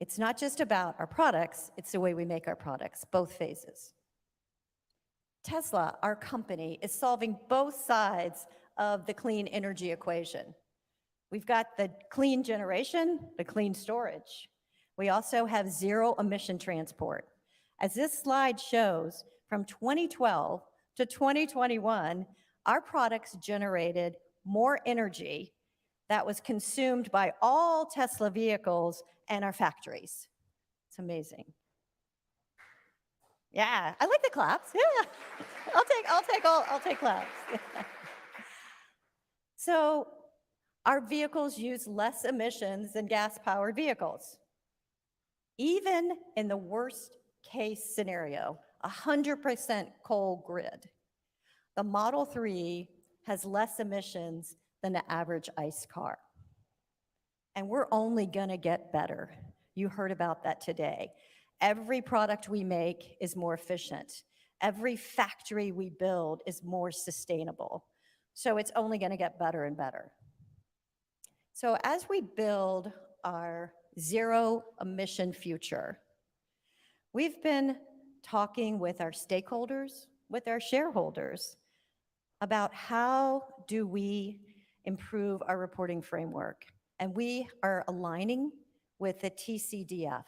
it's not just about our products, it's the way we make our products, both phases. Tesla, our company, is solving both sides of the clean energy equation. We've got the clean generation, the clean storage. We also have zero emission transport. As this slide shows, from 2012 to 2021, our products generated more energy that was consumed by all Tesla vehicles and our factories. It's amazing. Yeah, I like the claps. Yeah, I'll take claps. So our vehicles use less emissions than gas-powered vehicles. Even in the worst case scenario, 100% coal grid, the Model 3 has less emissions than the average ICE car. And we're only gonna get better. You heard about that today. Every product we make is more efficient. Every factory we build is more sustainable. So it's only gonna get better and better. So as we build our zero emission future, we've been talking with our stakeholders, with our shareholders, about how do we improve our reporting framework. And we are aligning with the TCDF.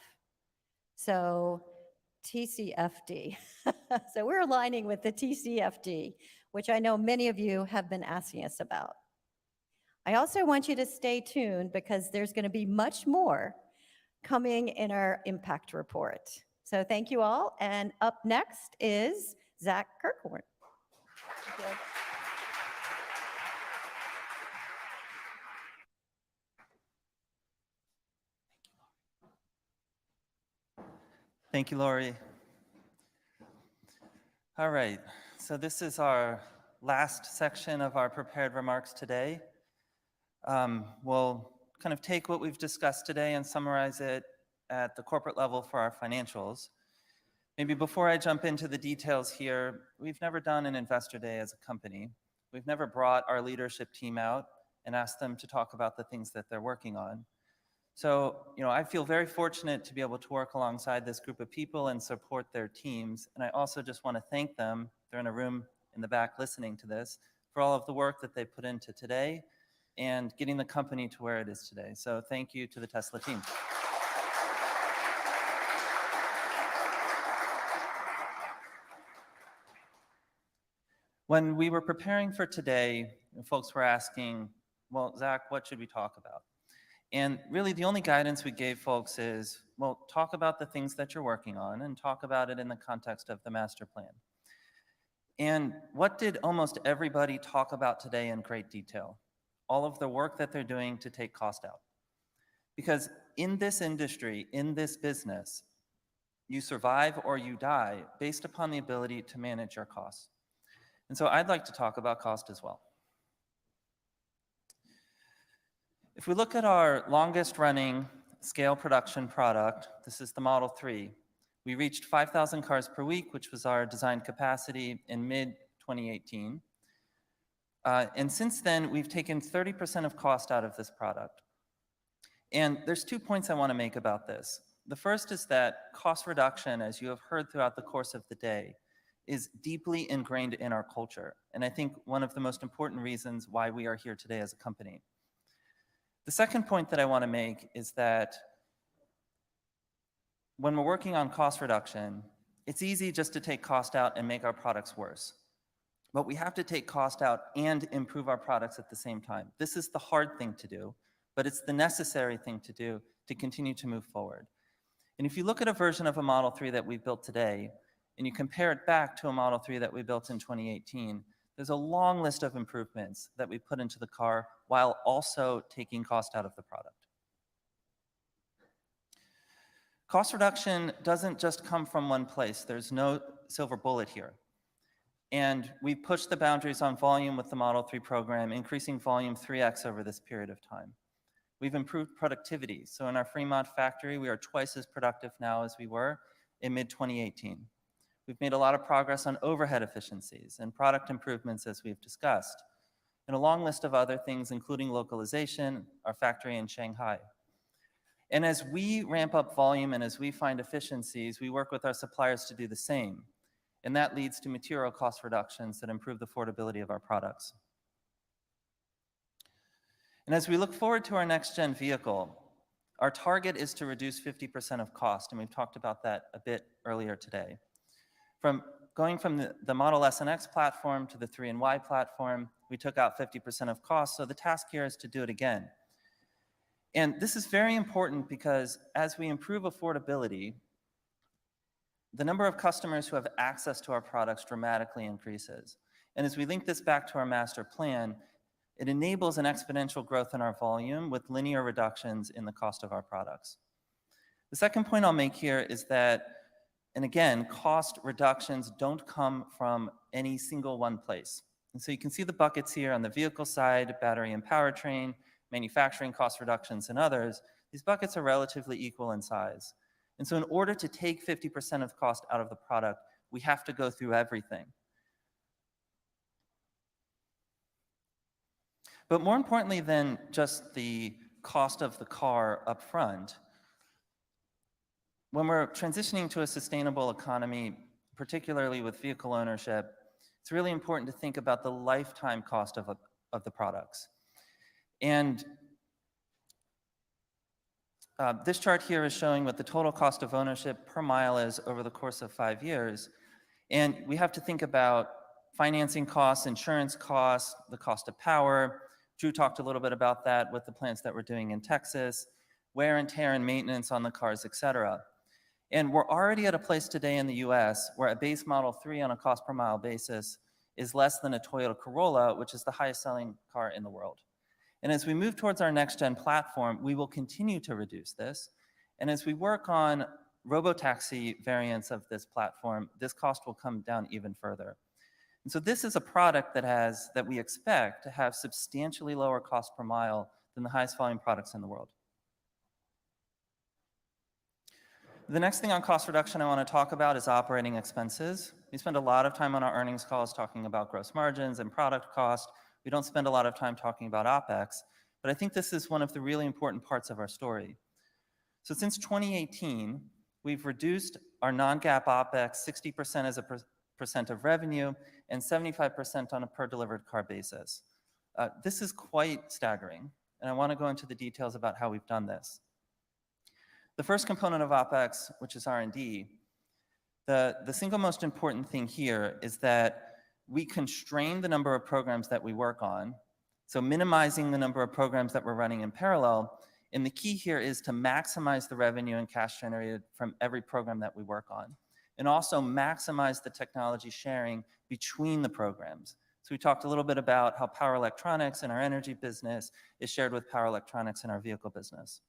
So TCFD. So we're aligning with the TCFD, which I know many of you have been asking us about. I also want you to stay tuned because there's going to be much more coming in our impact report. So thank you all. And up next is Zach Kirkhorn. Thank you, Lori. All right, so this is our last section of our prepared remarks today. We'll kind of take what we've discussed today and summarize it at the corporate level for our financials. Maybe before I jump into the details here, we've never done an investor day as a company. We've never brought our leadership team out and asked them to talk about the things that they're working on. So, I feel very fortunate to be able to work alongside this group of people and support their teams. And I also just want to thank them, they're in a room in the back listening to this, for all of the work that they put into today and getting the company to where it is today. So thank you to the Tesla team. When we were preparing for today, folks were asking, well, Zach, what should we talk about? And really the only guidance we gave folks is, well, talk about the things that you're working on and talk about it in the context of the master plan. And what did almost everybody talk about today in great detail? All of the work that they're doing to take cost out. Because in this industry, in this business, you survive or you die based upon the ability to manage your costs. And so I'd like to talk about cost as well. If we look at our longest running scale production product, this is the Model 3. We reached 5,000 cars per week, which was our design capacity in mid-2018. And since then, we've taken 30% of cost out of this product. And there's 2 points I want to make about this. The first is that cost reduction, as you have heard throughout the course of the day, is deeply ingrained in our culture. And I think one of the most important reasons why we are here today as a company. The second point that I want to make is that when we're working on cost reduction, it's easy just to take cost out and make our products worse. But we have to take cost out and improve our products at the same time. This is the hard thing to do, but it's the necessary thing to do to continue to move forward. And if you look at a version of a Model 3 that we built today, and you compare it back to a Model 3 that we built in 2018, there's a long list of improvements that we put into the car while also taking cost out of the product. Cost reduction doesn't just come from one place. There's no silver bullet here. And we pushed the boundaries on volume with the Model 3 program, increasing volume 3x over this period of time. We've improved productivity. So in our Fremont factory, we are twice as productive now as we were in mid-2018. We've made a lot of progress on overhead efficiencies and product improvements, as we've discussed, and a long list of other things, including localization, our factory in Shanghai. And as we ramp up volume and as we find efficiencies, we work with our suppliers to do the same. And that leads to material cost reductions that improve the affordability of our products. And as we look forward to our next-gen vehicle, our target is to reduce 50% of cost, and we've talked about that a bit earlier today. Going from the Model S and X platform to the 3 and Y platform, we took out 50% of cost, so the task here is to do it again. And this is very important because as we improve affordability, the number of customers who have access to our products dramatically increases. And as we link this back to our master plan, it enables an exponential growth in our volume with linear reductions in the cost of our products. The second point I'll make here is that, and again, cost reductions don't come from any single one place. And so you can see the buckets here on the vehicle side, battery and powertrain, manufacturing cost reductions, and others. These buckets are relatively equal in size. And so in order to take 50% of cost out of the product, we have to go through everything. But more importantly than just the cost of the car up front, when we're transitioning to a sustainable economy, particularly with vehicle ownership, it's really important to think about the lifetime cost of the products. And this chart here is showing what the total cost of ownership per mile is over the course of 5 years. And we have to think about financing costs, insurance costs, the cost of power. Drew talked a little bit about that with the plants that we're doing in Texas, wear and tear and maintenance on the cars, et cetera. And we're already at a place today in the US where a base Model 3 on a cost per mile basis is less than a Toyota Corolla, which is the highest selling car in the world. And as we move towards our next-gen platform, we will continue to reduce this. And as we work on robotaxi variants of this platform, this cost will come down even further. And so this is a product that we expect to have substantially lower cost per mile than the highest volume products in the world. The next thing on cost reduction I want to talk about is operating expenses. We spend a lot of time on our earnings calls talking about gross margins and product cost. We don't spend a lot of time talking about OpEx, but I think this is one of the really important parts of our story. So since 2018, we've reduced our non-GAAP OpEx 60% as a percent of revenue and 75% on a per delivered car basis. This is quite staggering, and I want to go into the details about how we've done this. The first component of OpEx, which is R&D, the single most important thing here is that we constrain the number of programs that we work on, so minimizing the number of programs that we're running in parallel. And the key here is to maximize the revenue and cash generated from every program that we work on, and also maximize the technology sharing between the programs. So we talked a little bit about how power electronics in our energy business is shared with power electronics in our vehicle business.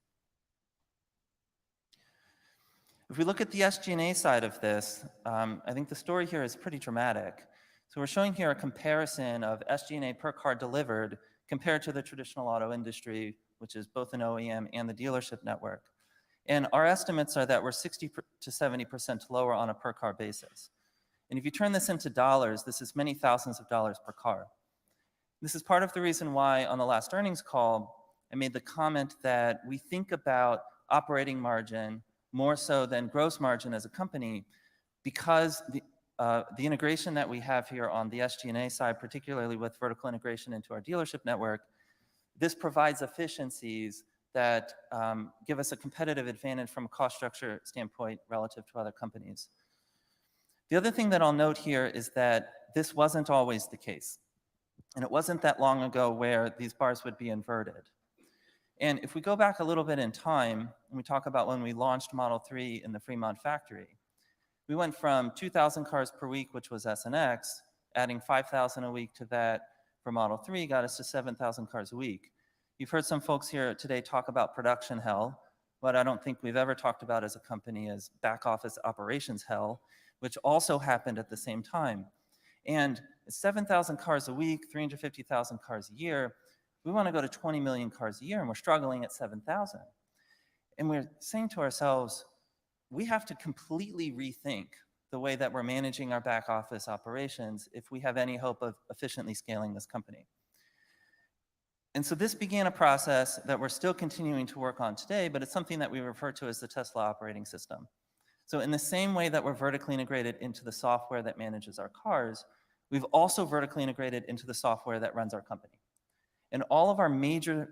If we look at the SG&A side of this, I think the story here is pretty dramatic. So we're showing here a comparison of SG&A per car delivered compared to the traditional auto industry, which is both an OEM and the dealership network. And our estimates are that we're 60 to 70% lower on a per car basis. And if you turn this into dollars, this is many thousands of dollars per car. This is part of the reason why on the last earnings call, I made the comment that we think about operating margin more so than gross margin as a company, because the integration that we have here on the SG&A side, particularly with vertical integration into our dealership network, this provides efficiencies that give us a competitive advantage from a cost structure standpoint relative to other companies. The other thing that I'll note here is that this wasn't always the case. And it wasn't that long ago where these bars would be inverted. And if we go back a little bit in time, and we talk about when we launched Model 3 in the Fremont factory, we went from 2,000 cars per week, which was S and X, adding 5,000 a week to that for Model 3 got us to 7,000 cars a week. You've heard some folks here today talk about production hell. What I don't think we've ever talked about as a company is back office operations hell, which also happened at the same time. And 7,000 cars a week, 350,000 cars a year, we want to go to 20 million cars a year, and we're struggling at 7,000. And we're saying to ourselves, we have to completely rethink the way that we're managing our back office operations if we have any hope of efficiently scaling this company. And so this began a process that we're still continuing to work on today, but it's something that we refer to as the Tesla operating system. So in the same way that we're vertically integrated into the software that manages our cars, we've also vertically integrated into the software that runs our company. And all of our major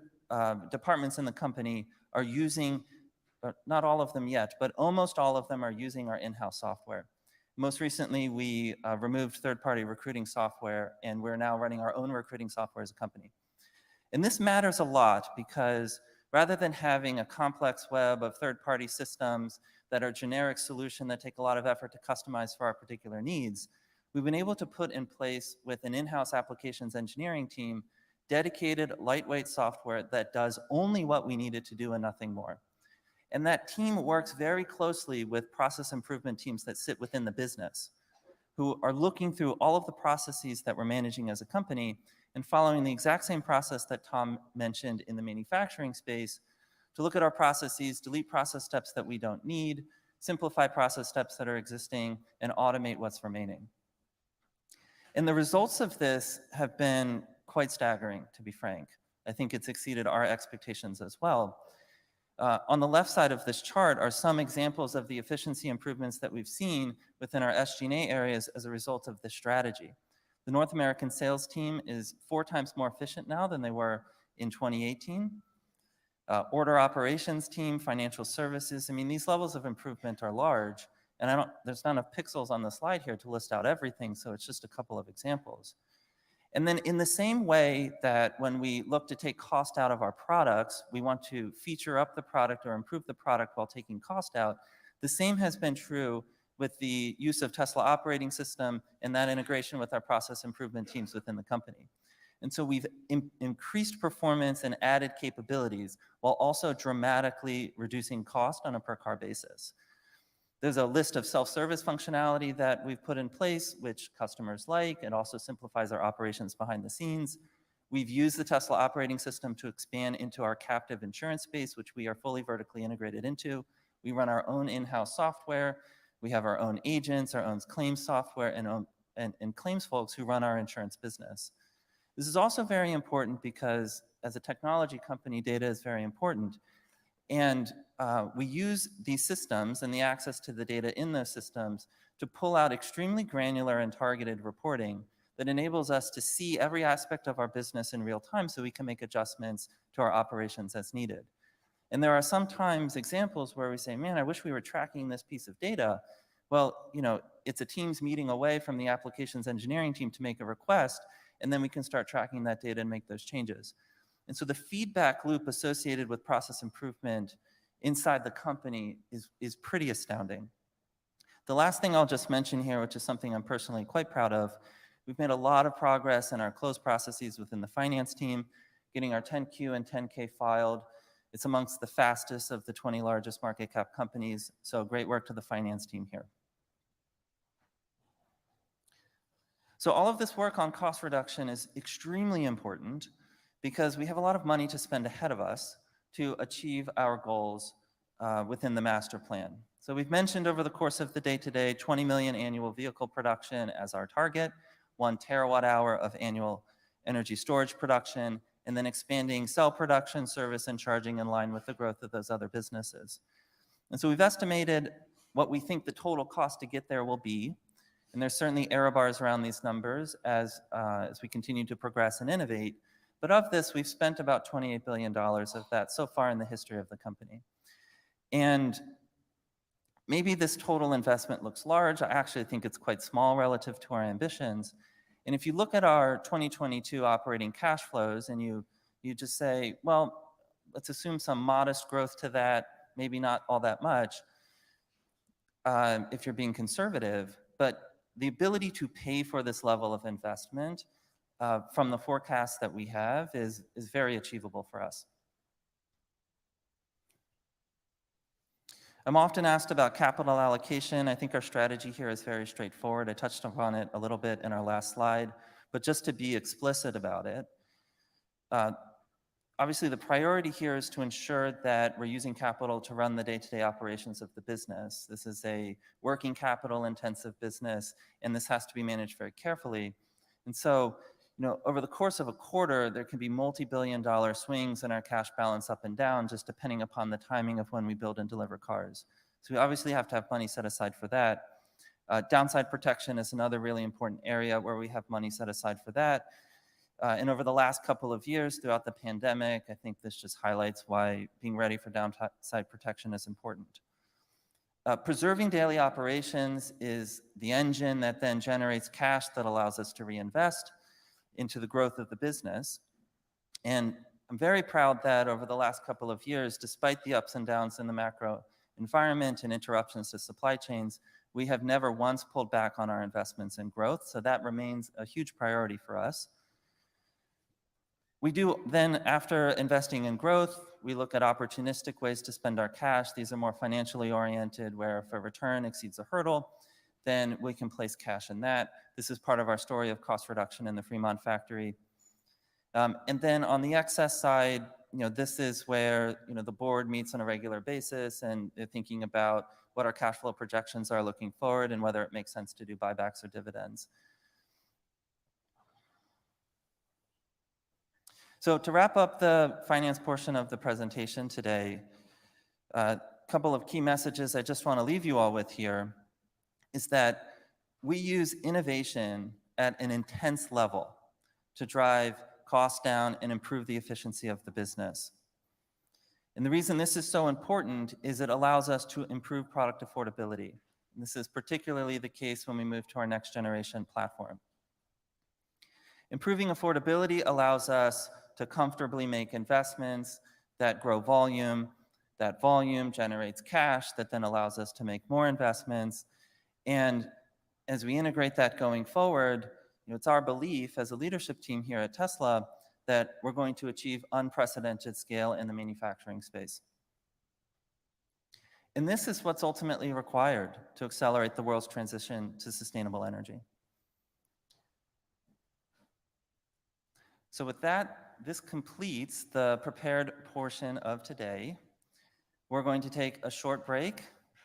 departments in the company are using, not all of them yet, but almost all of them are using our in-house software. Most recently, we removed third-party recruiting software, and we're now running our own recruiting software as a company. And this matters a lot because rather than having a complex web of third-party systems that are generic solution that take a lot of effort to customize for our particular needs, we've been able to put in place with an in-house applications engineering team dedicated lightweight software that does only what we need it to do and nothing more. And that team works very closely with process improvement teams that sit within the business, who are looking through all of the processes that we're managing as a company and following the exact same process that Tom mentioned in the manufacturing space to look at our processes, delete process steps that we don't need, simplify process steps that are existing, and automate what's remaining. And the results of this have been quite staggering, to be frank. I think it's exceeded our expectations as well. On the left side of this chart are some examples of the efficiency improvements that we've seen within our SG&A areas as a result of this strategy. The North American sales team is 4 times more efficient now than they were in 2018. Order operations team, financial services, I mean, these levels of improvement are large, and there's not enough pixels on the slide here to list out everything, so it's just a couple of examples. And then in the same way that when we look to take cost out of our products, we want to feature up the product or improve the product while taking cost out, the same has been true with the use of Tesla operating system and that integration with our process improvement teams within the company. And so we've increased performance and added capabilities while also dramatically reducing cost on a per car basis. There's a list of self-service functionality that we've put in place, which customers like. It also simplifies our operations behind the scenes. We've used the Tesla operating system to expand into our captive insurance space, which we are fully vertically integrated into. We run our own in-house software. We have our own agents, our own claims software, and claims folks who run our insurance business. This is also very important because as a technology company, data is very important. And we use these systems and the access to the data in those systems to pull out extremely granular and targeted reporting that enables us to see every aspect of our business in real time so we can make adjustments to our operations as needed. And there are sometimes examples where we say, man, I wish we were tracking this piece of data. Well, you know, it's a Teams meeting away from the applications engineering team to make a request, and then we can start tracking that data and make those changes. And so the feedback loop associated with process improvement inside the company is pretty astounding. The last thing I'll just mention here, which is something I'm personally quite proud of, we've made a lot of progress in our close processes within the finance team, getting our 10Q and 10K filed. It's amongst the fastest of the 20 largest market cap companies, so great work to the finance team here. So all of this work on cost reduction is extremely important because we have a lot of money to spend ahead of us to achieve our goals within the master plan. So we've mentioned over the course of the day today, 20 million annual vehicle production as our target, 1 terawatt hour of annual energy storage production, and then expanding cell production, service, and charging in line with the growth of those other businesses. And so we've estimated what we think the total cost to get there will be. And there's certainly error bars around these numbers as we continue to progress and innovate. But of this, we've spent about $28 billion of that so far in the history of the company. And maybe this total investment looks large. I actually think it's quite small relative to our ambitions. And if you look at our 2022 operating cash flows and you just say, well, let's assume some modest growth to that, maybe not all that much if you're being conservative, but the ability to pay for this level of investment from the forecast that we have is very achievable for us. I'm often asked about capital allocation. I think our strategy here is very straightforward. I touched upon it a little bit in our last slide, but just to be explicit about it, obviously the priority here is to ensure that we're using capital to run the day-to-day operations of the business. This is a working capital intensive business, and this has to be managed very carefully. And so, over the course of a quarter, there can be multi-billion-dollar swings in our cash balance up and down, just depending upon the timing of when we build and deliver cars. So we obviously have to have money set aside for that. Downside protection is another really important area where we have money set aside for that. And over the last couple of years throughout the pandemic, I think this just highlights why being ready for downside protection is important. Preserving daily operations is the engine that then generates cash that allows us to reinvest into the growth of the business. And I'm very proud that over the last couple of years, despite the ups and downs in the macro environment and interruptions to supply chains, we have never once pulled back on our investments in growth. So that remains a huge priority for us. We do then, after investing in growth, we look at opportunistic ways to spend our cash. These are more financially oriented, where if a return exceeds a hurdle, then we can place cash in that. This is part of our story of cost reduction in the Fremont factory. And then on the excess side, this is where the board meets on a regular basis and they're thinking about what our cash flow projections are looking forward and whether it makes sense to do buybacks or dividends. So to wrap up the finance portion of the presentation today, a couple of key messages I just want to leave you all with here is that we use innovation at an intense level to drive costs down and improve the efficiency of the business. And the reason this is so important is it allows us to improve product affordability. And this is particularly the case when we move to our next generation platform. Improving affordability allows us to comfortably make investments that grow volume. That volume generates cash that then allows us to make more investments. And as we integrate that going forward, it's our belief as a leadership team here at Tesla that we're going to achieve unprecedented scale in the manufacturing space. And this is what's ultimately required to accelerate the world's transition to sustainable energy. So with that, this completes the prepared portion of today. We're going to take a short break,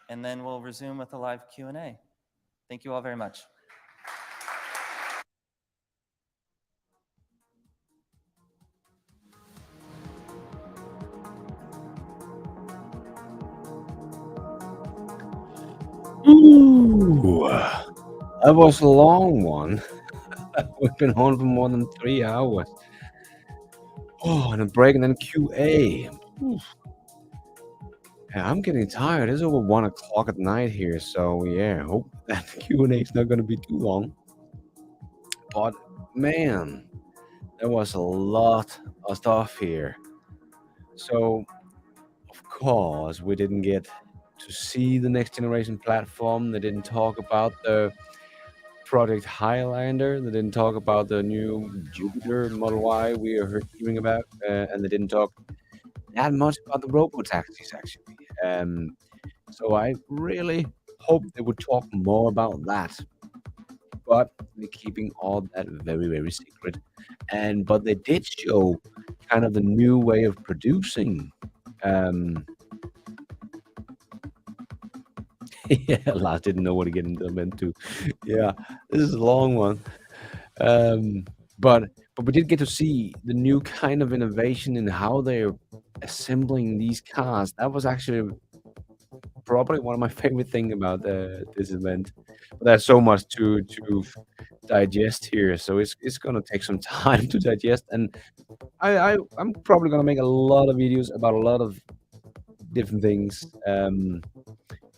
and then we'll resume with a live Q&A. Thank you all very much. Ooh, that was a long one. We've been on for more than 3 hours. Oh, and a break and then QA. Oof. Yeah, I'm getting tired. It's over 1 o'clock at night here, so yeah, hope that Q&A is not going to be too long. But man, there was a lot of stuff here. So, of course, we didn't get to see the next generation platform. They didn't talk about the Project Highlander. They didn't talk about the new Jupiter Model Y we are hearing about, and they didn't talk that much about the robotaxis, actually. So I really hope they would talk more about that. But they're keeping all that very, very secret. But they did show kind of the new way of producing. Yeah, Lars didn't know what to get into. Yeah, this is a long one. But we did get to see the new kind of innovation in how they're assembling these cars. That was actually probably one of my favorite thing about this event. But there's so much to digest here, so it's gonna take some time to digest. And I'm probably gonna make a lot of videos about a lot of different things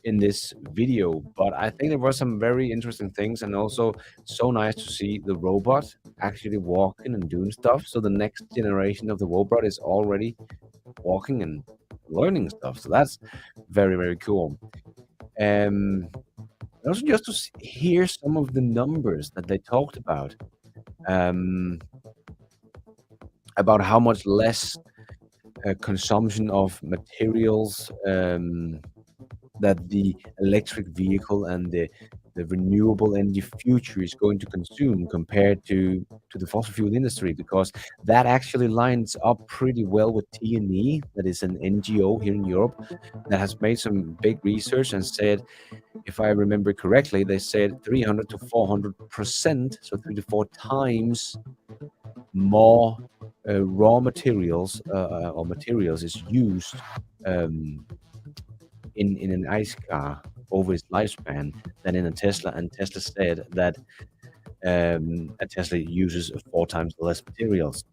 in this video. But I think there were some very interesting things, and also so nice to see the robot actually walking and doing stuff. So the next generation of the robot is already walking and learning stuff. So that's very, very cool. Also just to hear some of the numbers that they talked about how much less consumption of materials that the electric vehicle and the renewable energy future is going to consume compared to the fossil fuel industry, because that actually lines up pretty well with T&E, that is an NGO here in Europe that has made some big research and said, if I remember correctly, they said 300 to 400%, so 3 to 4 times more raw materials or materials is used in an ICE car over its lifespan than in a Tesla. And Tesla said that a Tesla uses 4 times less materials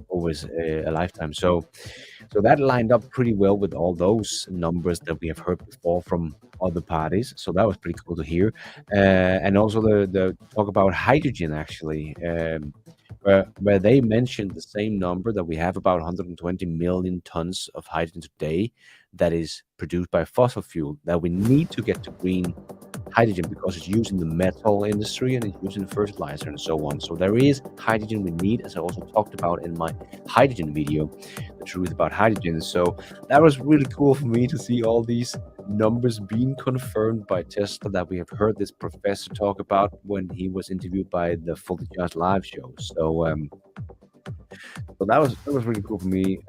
over a lifetime. So that lined up pretty well with all those numbers that we have heard before from other parties. So that was pretty cool to hear. And also the talk about hydrogen, actually, where they mentioned the same number, that we have about 120 million tons of hydrogen today that is produced by fossil fuel, that we need to get to green hydrogen because it's used in the metal industry and it's used in fertilizer and so on. So there is hydrogen we need, as I also talked about in my hydrogen video, the truth about hydrogen. So that was really cool for me to see all these numbers being confirmed by Tesla that we have heard this professor talk about when he was interviewed by the Fully Charged live show. So that was really cool for me.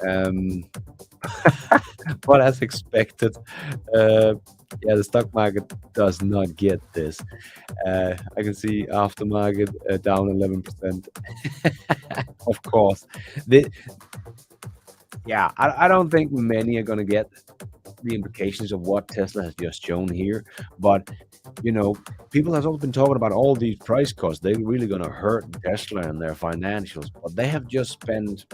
But as expected, yeah, the stock market does not get this. I can see aftermarket down 11%. Of course. Yeah, I don't think many are going to get the implications of what Tesla has just shown here. But, you know, people have also been talking about all these price cuts. They're really going to hurt Tesla and their financials. But they have just spent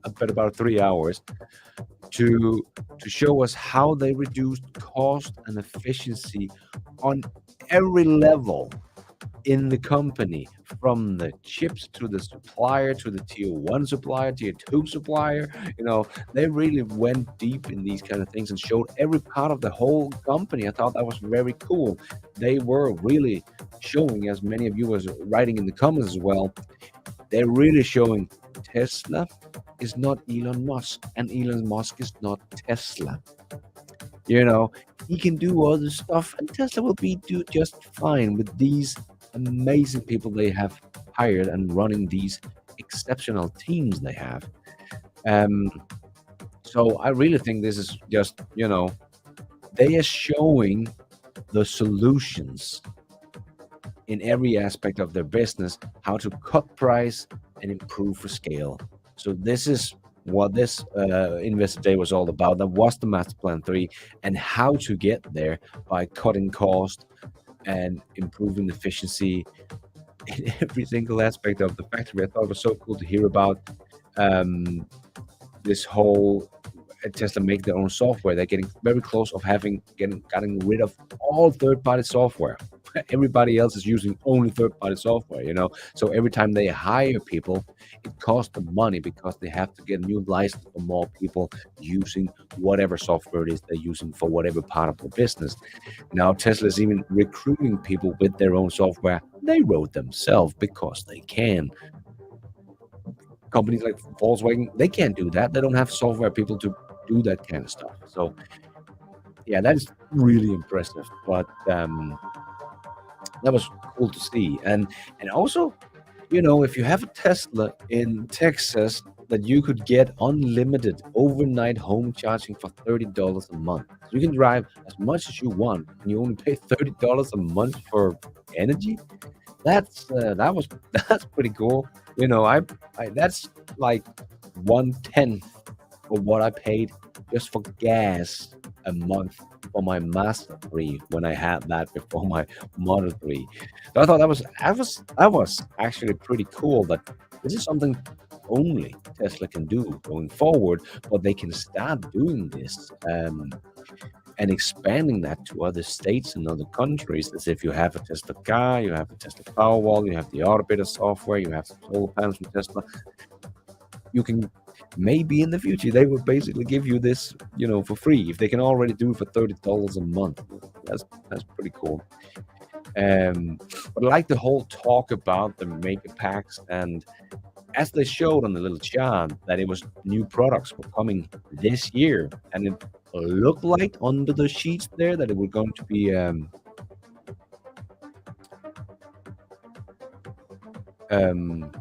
about 3 hours to show us how they reduced cost and efficiency on every level in the company, from the chips to the supplier to the tier 1 supplier, tier 2 supplier. You know, they really went deep in these kind of things and showed every part of the whole company. I thought that was very cool. They were really showing, as many of you was writing in the comments as well, they're really showing Tesla is not Elon Musk, and Elon Musk is not Tesla. You know, he can do other stuff, and Tesla will do just fine with these amazing people they have hired and running these exceptional teams they have. So I really think this is just, you know, they are showing the solutions in every aspect of their business, how to cut price and improve for scale. So this is what this Investor Day was all about. That was the Master Plan 3, and how to get there by cutting cost and improving efficiency in every single aspect of the factory. I thought it was so cool to hear about this whole Tesla make their own software. They're getting very close of getting rid of all third-party software. Everybody else is using only third-party software, you know. So every time they hire people, it costs them money because they have to get a new license for more people using whatever software it is they're using for whatever part of the business. Now Tesla is even recruiting people with their own software they wrote themselves because they can. companies like Volkswagen, they can't do that. They don't have software people to do that kind of stuff. So yeah, that is really impressive. But that was cool to see. And also, you know, if you have a Tesla in Texas, that you could get unlimited overnight home charging for $30 a month. You can drive as much as you want, and you only pay $30 a month for energy. That's that's pretty cool. You know, I that's like 1/10 of what I paid just for gas a month for my Master 3 when I had that before my Model 3. So I thought that was actually pretty cool that this is something only Tesla can do going forward, but they can start doing this and expanding that to other states and other countries. As if you have a Tesla car, you have a Tesla Powerwall, you have the Orbiter software, you have some solar panels from Tesla. You can maybe in the future they will basically give you this, you know, for free if they can already do it for $30 a month. That's pretty cool. But I like the whole talk about the mega packs, and as they showed on the little chart that it was new products were coming this year, and it looked like under the sheets there that it was going to be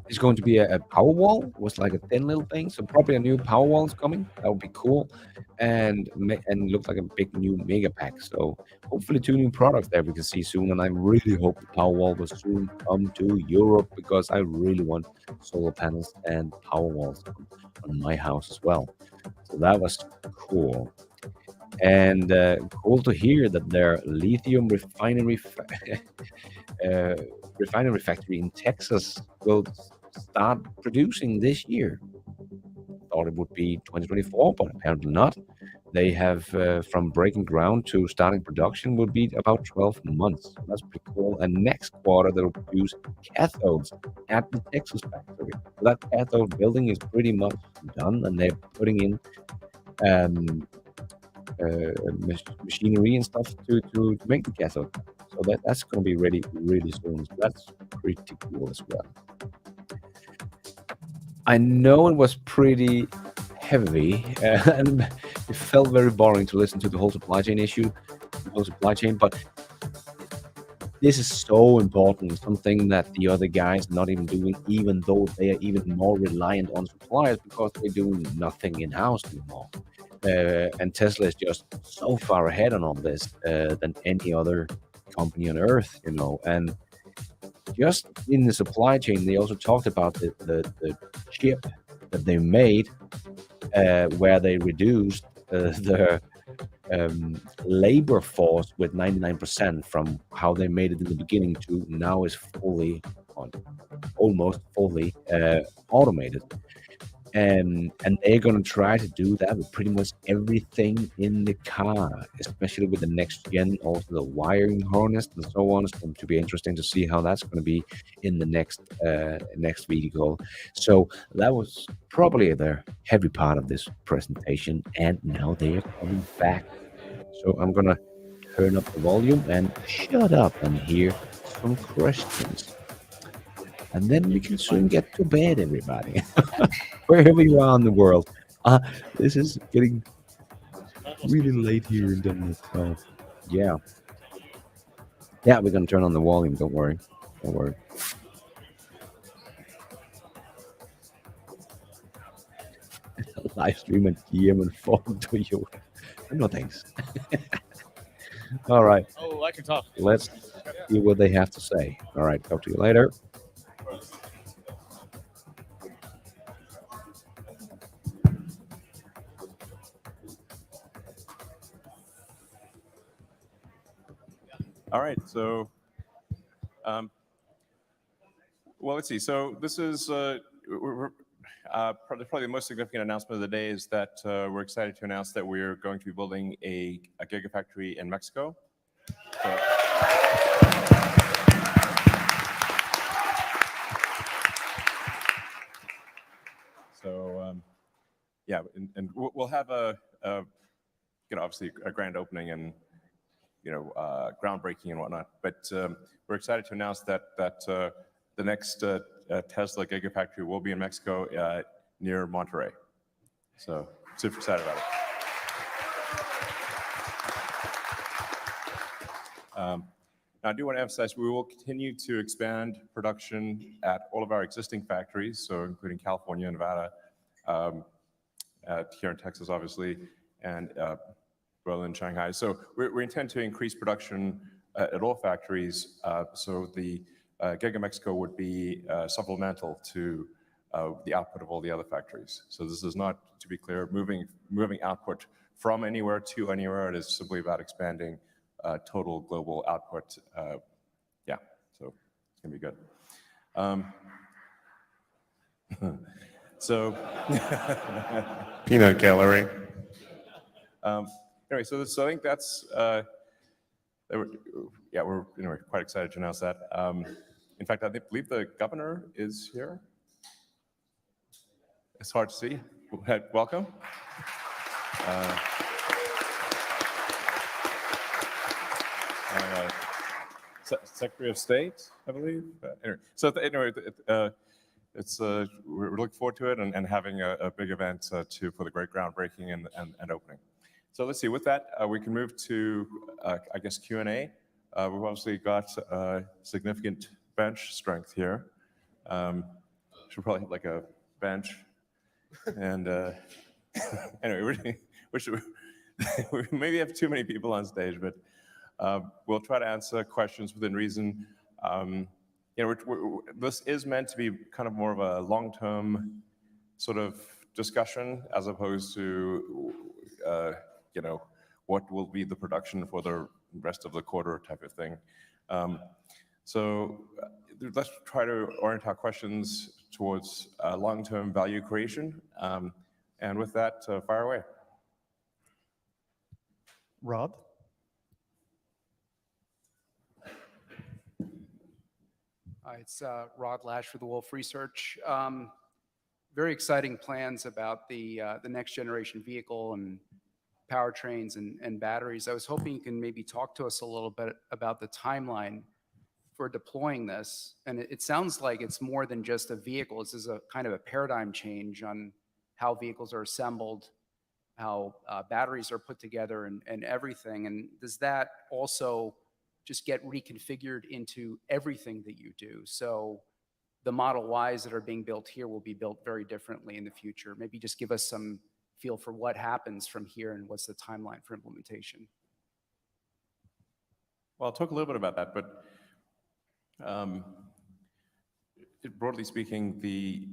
it's going to be a Powerwall. It was like a thin little thing, so probably a new Powerwall is coming. That would be cool, and looks like a big new mega pack. So hopefully 2 new products there we can see soon, and I really hope the Powerwall will soon come to Europe because I really want solar panels and Powerwalls on my house as well. So that was cool. And cool to hear that their lithium refinery refinery factory in Texas will start producing this year. Thought it would be 2024, but apparently not. They have from breaking ground to starting production would be about 12 months. That's pretty cool. And next quarter they'll produce cathodes at the Texas factory. So that cathode building is pretty much done, and they're putting in machinery and stuff to make the cathode. So that's going to be ready really soon. So that's pretty cool as well. I know it was pretty heavy and it felt very boring to listen to the whole supply chain issue, the whole supply chain, but this is so important, something that the other guys are not even doing, even though they are even more reliant on suppliers because they're doing nothing in-house anymore. And Tesla is just so far ahead on all this than any other company on earth, you know. And just in the supply chain, they also talked about the chip that they made, where they reduced the labor force with 99% from how they made it in the beginning to now is fully, almost fully automated. And they're going to try to do that with pretty much everything in the car, especially with the next gen, also the wiring harness and so on. It's going to be interesting to see how that's going to be in the next vehicle. So that was probably the heavy part of this presentation, and now they are coming back. So I'm going to turn up the volume and shut up and hear some questions. And then we can soon get to bed, everybody. Wherever you are in the world. This is getting really late here in Denmark. So, yeah. Yeah, we're going to turn on the volume. Don't worry. Don't worry. Live stream at GM and phone to you. No thanks. All right. Oh, I can talk. Let's see what they have to say. All right. Talk to you later. All right, so, well, let's see. So this is probably the most significant announcement of the day is that we're excited to announce that we're going to be building a Gigafactory in Mexico. So yeah, and we'll have a obviously a grand opening and groundbreaking and whatnot. But we're excited to announce that the next Tesla Gigafactory will be in Mexico near Monterrey. So super excited about it. Now, I do want to emphasize we will continue to expand production at all of our existing factories, so including California, Nevada, here in Texas, obviously, and Berlin, Shanghai. So we intend to increase production at all factories. So the Giga Mexico would be supplemental to the output of all the other factories. So this is not, to be clear, moving output from anywhere to anywhere. It is simply about expanding total global output. Yeah, so it's gonna be good. So peanut gallery. Anyway, so I think that's yeah, we're quite excited to announce that. In fact, I believe the governor is here. It's hard to see. Welcome. Secretary of State, I believe. Anyway, so anyway, we're looking forward to it and having a big event for the great groundbreaking and opening. So let's see. With that, we can move to I guess Q&A. We've obviously got significant bench strength here. Should probably have like a bench. And anyway, we maybe have too many people on stage, but we'll try to answer questions within reason. This is meant to be kind of more of a long-term sort of discussion as opposed to what will be the production for the rest of the quarter type of thing. So let's try to orient our questions towards long-term value creation. And with that, fire away. Rod? Hi, it's Rod Lash with the Wolf Research. Very exciting plans about the next generation vehicle and powertrains and batteries. I was hoping you can maybe talk to us a little bit about the timeline for deploying this. And it sounds like it's more than just a vehicle. This is a kind of a paradigm change on how vehicles are assembled, how batteries are put together and everything. And does that also just get reconfigured into everything that you do? So the Model Ys that are being built here will be built very differently in the future. Maybe just give us some feel for what happens from here and what's the timeline for implementation. Well, I'll talk a little bit about that, but broadly speaking, the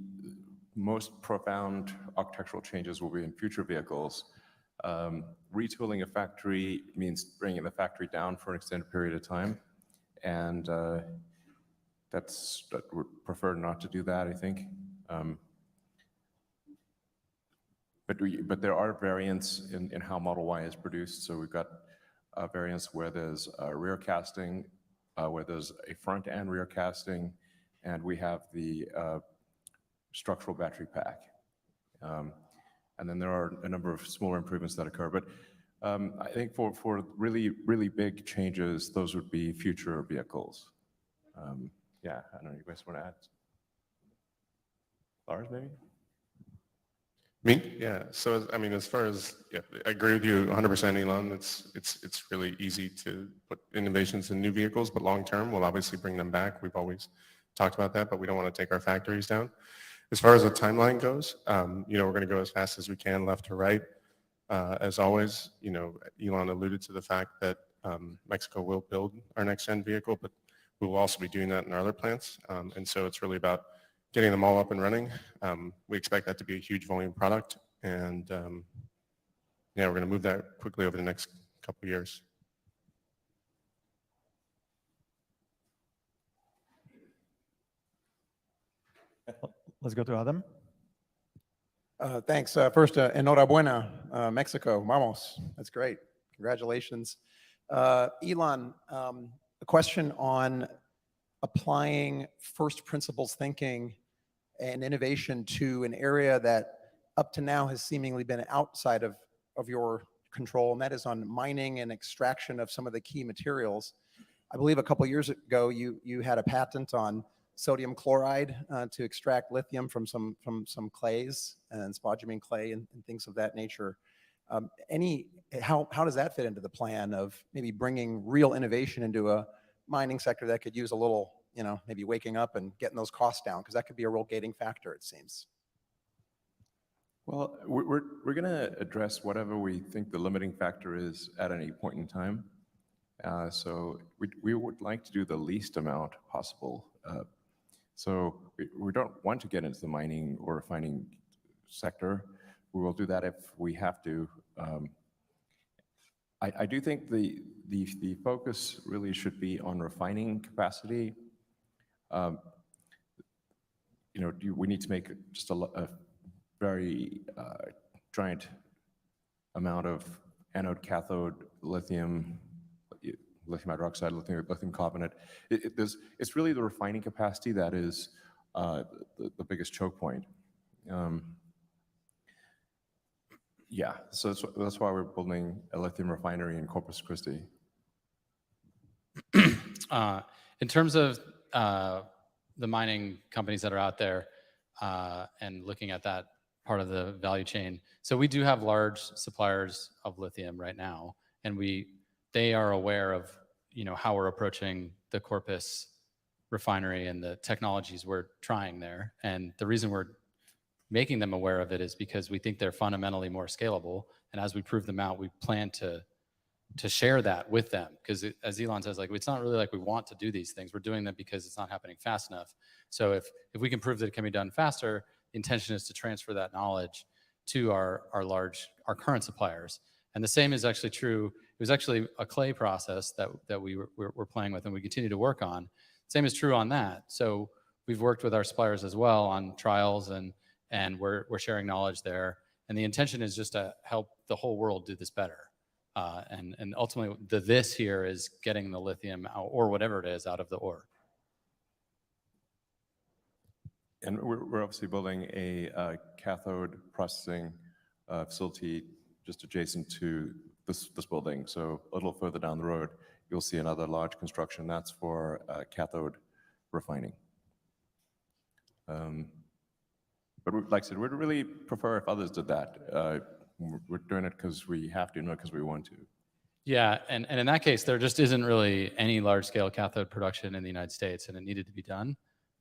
most profound architectural changes will be in future vehicles. Retooling a factory means bringing the factory down for an extended period of time, and that would prefer not to do that, I think. But there are variants in how Model Y is produced. So we've got variants where there's rear casting, where there's a front and rear casting, and we have the structural battery pack. And then there are a number of smaller improvements that occur. But I think for really, really big changes, those would be future vehicles. Yeah, I don't know, you guys want to add? Lars, maybe? Me? Yeah. So I mean, as far as I agree with you 100%, Elon. It's really easy to put innovations in new vehicles, but long term, we'll obviously bring them back. We've always talked about that, but we don't want to take our factories down. As far as the timeline goes, we're going to go as fast as we can, left to right. As always, Elon alluded to the fact that Mexico will build our next gen vehicle, but we will also be doing that in our other plants. And so it's really about getting them all up and running. We expect that to be a huge volume product, and we're going to move that quickly over the next couple of years. Let's go to Adam. Thanks. First, enhorabuena, Mexico. Vamos. That's great. Congratulations. Elon, a question on applying first principles thinking and innovation to an area that up to now has seemingly been outside of your control, and that is on mining and extraction of some of the key materials. I believe a couple years ago, you had a patent on sodium chloride to extract lithium from some clays and spodumene clay and things of that nature. How does that fit into the plan of maybe bringing real innovation into a mining sector that could use a little, maybe waking up and getting those costs down, because that could be a real gating factor, it seems. Well, we're going to address whatever we think the limiting factor is at any point in time. So we would like to do the least amount possible. So we don't want to get into the mining or refining sector. We will do that if we have to. I do think the focus really should be on refining capacity. We need to make just a very giant amount of anode cathode lithium hydroxide, lithium carbonate. It's really the refining capacity that is the biggest choke point. Yeah, so that's why we're building a lithium refinery in Corpus Christi. In terms of the mining companies that are out there and looking at that part of the value chain, so we do have large suppliers of lithium right now, and they are aware of how we're approaching the Corpus refinery and the technologies we're trying there. And the reason we're making them aware of it is because we think they're fundamentally more scalable. And as we prove them out, we plan to share that with them. Because as Elon says, it's not really like we want to do these things. We're doing them because it's not happening fast enough. So if we can prove that it can be done faster, the intention is to transfer that knowledge to our current suppliers. And the same is actually true. It was actually a clay process that we're playing with and we continue to work on. Same is true on that. So we've worked with our suppliers as well on trials and we're sharing knowledge there. And the intention is just to help the whole world do this better. And ultimately, this here is getting the lithium out, or whatever it is, out of the ore. And we're obviously building a cathode processing facility just adjacent to this building. So a little further down the road, you'll see another large construction. That's for cathode refining. But like I said, we'd really prefer if others did that. We're doing it because we have to, not because we want to. Yeah, and in that case, there just isn't really any large-scale cathode production in the United States, and it needed to be done.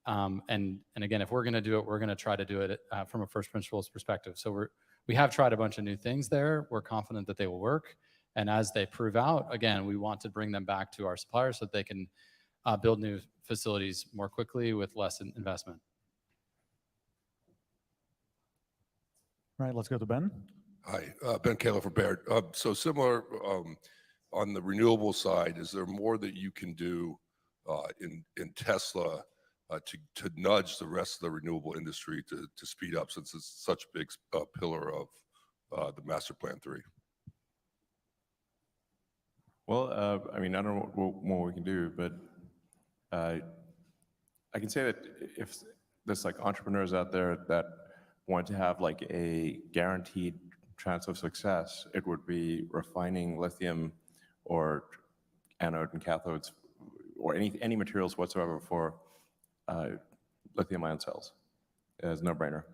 And again, if we're going to do it, we're going to try to do it from a first principles perspective. So we have tried a bunch of new things there. We're confident that they will work. And as they prove out, again, we want to bring them back to our suppliers so that they can build new facilities more quickly with less investment. All right, let's go to Ben. Hi, Ben Kaler for Baird. So similar on the renewable side, is there more that you can do in Tesla to nudge the rest of the renewable industry to speed up, since it's such a big pillar of the Master Plan 3? Well, I mean, I don't know what more we can do, but I can say that if there's entrepreneurs out there that want to have a guaranteed chance of success, it would be refining lithium or anode and cathodes or any materials whatsoever for lithium-ion cells. It's a no-brainer.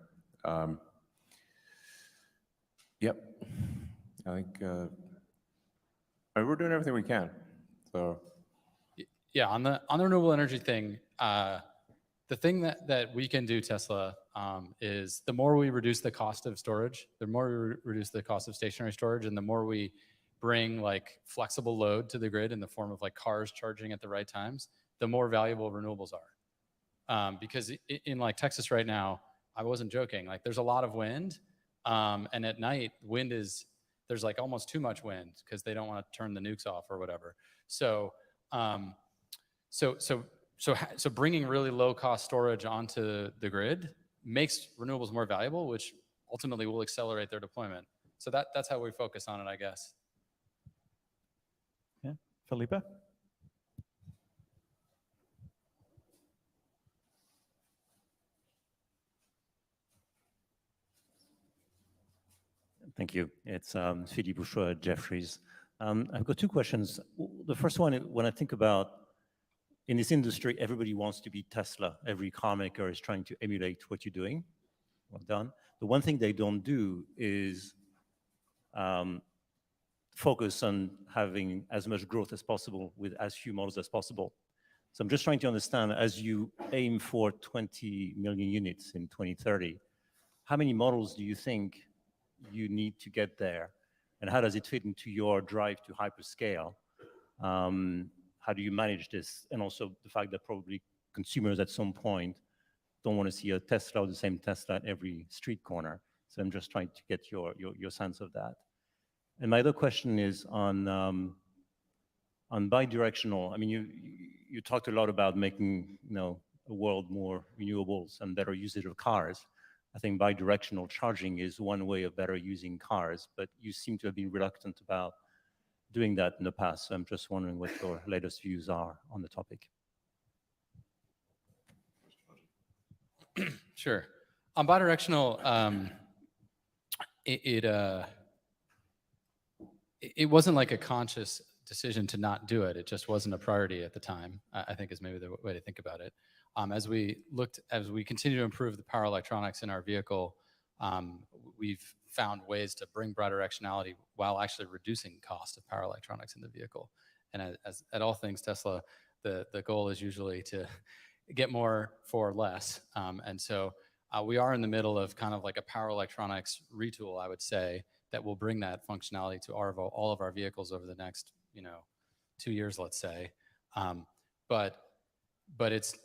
Yep. I think we're doing everything we can. So yeah, on the renewable energy thing, the thing that we can do, Tesla, is the more we reduce the cost of storage, the more we reduce the cost of stationary storage, and the more we bring flexible load to the grid in the form of cars charging at the right times, the more valuable renewables are. Because in Texas right now, I wasn't joking, there's a lot of wind, and at night, there's almost too much wind because they don't want to turn the nukes off or whatever. So bringing really low-cost storage onto the grid makes renewables more valuable, which ultimately will accelerate their deployment. So that's how we focus on it, I guess. Yeah, Felipe? Thank you. It's Philippe Bouchot at Jefferies. I've got two questions. The first one, when I think about in this industry, everybody wants to be Tesla. Every car maker is trying to emulate what you're doing. Well done. The one thing they don't do is focus on having as much growth as possible with as few models as possible. So I'm just trying to understand, as you aim for 20 million units in 2030, how many models do you think you need to get there? And how does it fit into your drive to hyperscale? How do you manage this? And also the fact that probably consumers at some point don't want to see a Tesla or the same Tesla at every street corner. So I'm just trying to get your sense of that. And my other question is on bidirectional. I mean, you talked a lot about making a world more renewables and better usage of cars. I think bidirectional charging is one way of better using cars, but you seem to have been reluctant about doing that in the past. So I'm just wondering what your latest views are on the topic. Sure. On bidirectional, it wasn't like a conscious decision to not do it. It just wasn't a priority at the time, I think is maybe the way to think about it. As we continue to improve the power electronics in our vehicle, we've found ways to bring bidirectionality while actually reducing cost of power electronics in the vehicle. And as at all things Tesla, the goal is usually to get more for less. And so we are in the middle of kind of like a power electronics retool, I would say, that will bring that functionality to all of our vehicles over the next 2 years, let's say. But it's,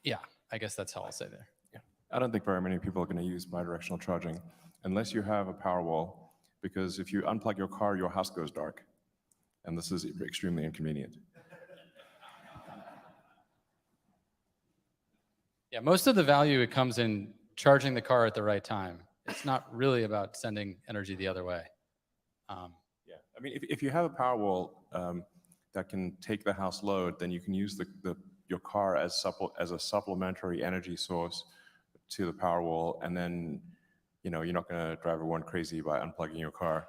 yeah, I guess that's how I'll say there. Yeah. I don't think very many people are going to use bidirectional charging unless you have a Powerwall, because if you unplug your car, your house goes dark. And this is extremely inconvenient. Yeah, most of the value, it comes in charging the car at the right time. It's not really about sending energy the other way. Yeah, I mean, if you have a Powerwall that can take the house load, then you can use your car as a supplementary energy source to the Powerwall, and then you're not going to drive everyone crazy by unplugging your car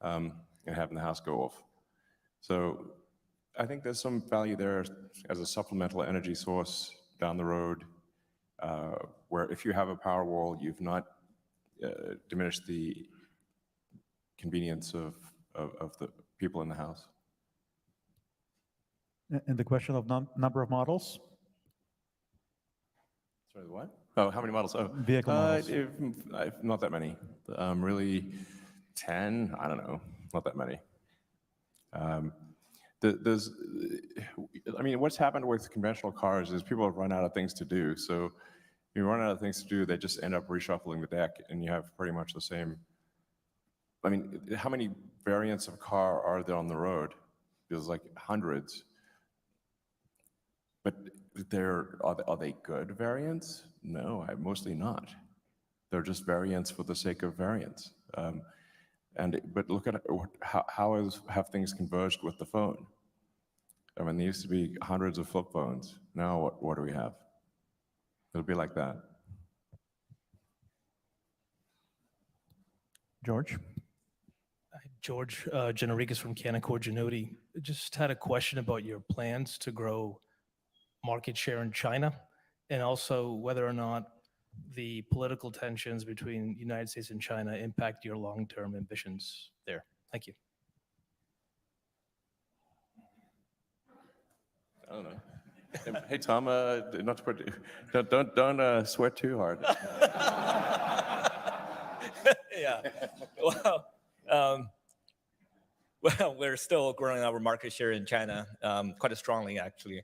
and having the house go off. So I think there's some value there as a supplemental energy source down the road, where if you have a Powerwall, you've not diminished the convenience of the people in the house. And the question of number of models? Sorry, what? Oh, how many models? Oh, vehicle models. Not that many. Really, 10? I don't know. Not that many. I mean, what's happened with conventional cars is people have run out of things to do. So if you run out of things to do, they just end up reshuffling the deck, and you have pretty much the same. I mean, how many variants of car are there on the road? There's like hundreds. But are they good variants? No, mostly not. They're just variants for the sake of variants. But look at how have things converged with the phone? I mean, there used to be hundreds of flip phones. Now what do we have? It'll be like that. George? George Gianriquez from Canaccord Genuity. Just had a question about your plans to grow market share in China, and also whether or not the political tensions between the United States and China impact your long-term ambitions there. Thank you. I don't know. Hey, Tom, not to put, don't sweat too hard. Yeah. Well, we're still growing our market share in China quite strongly, actually.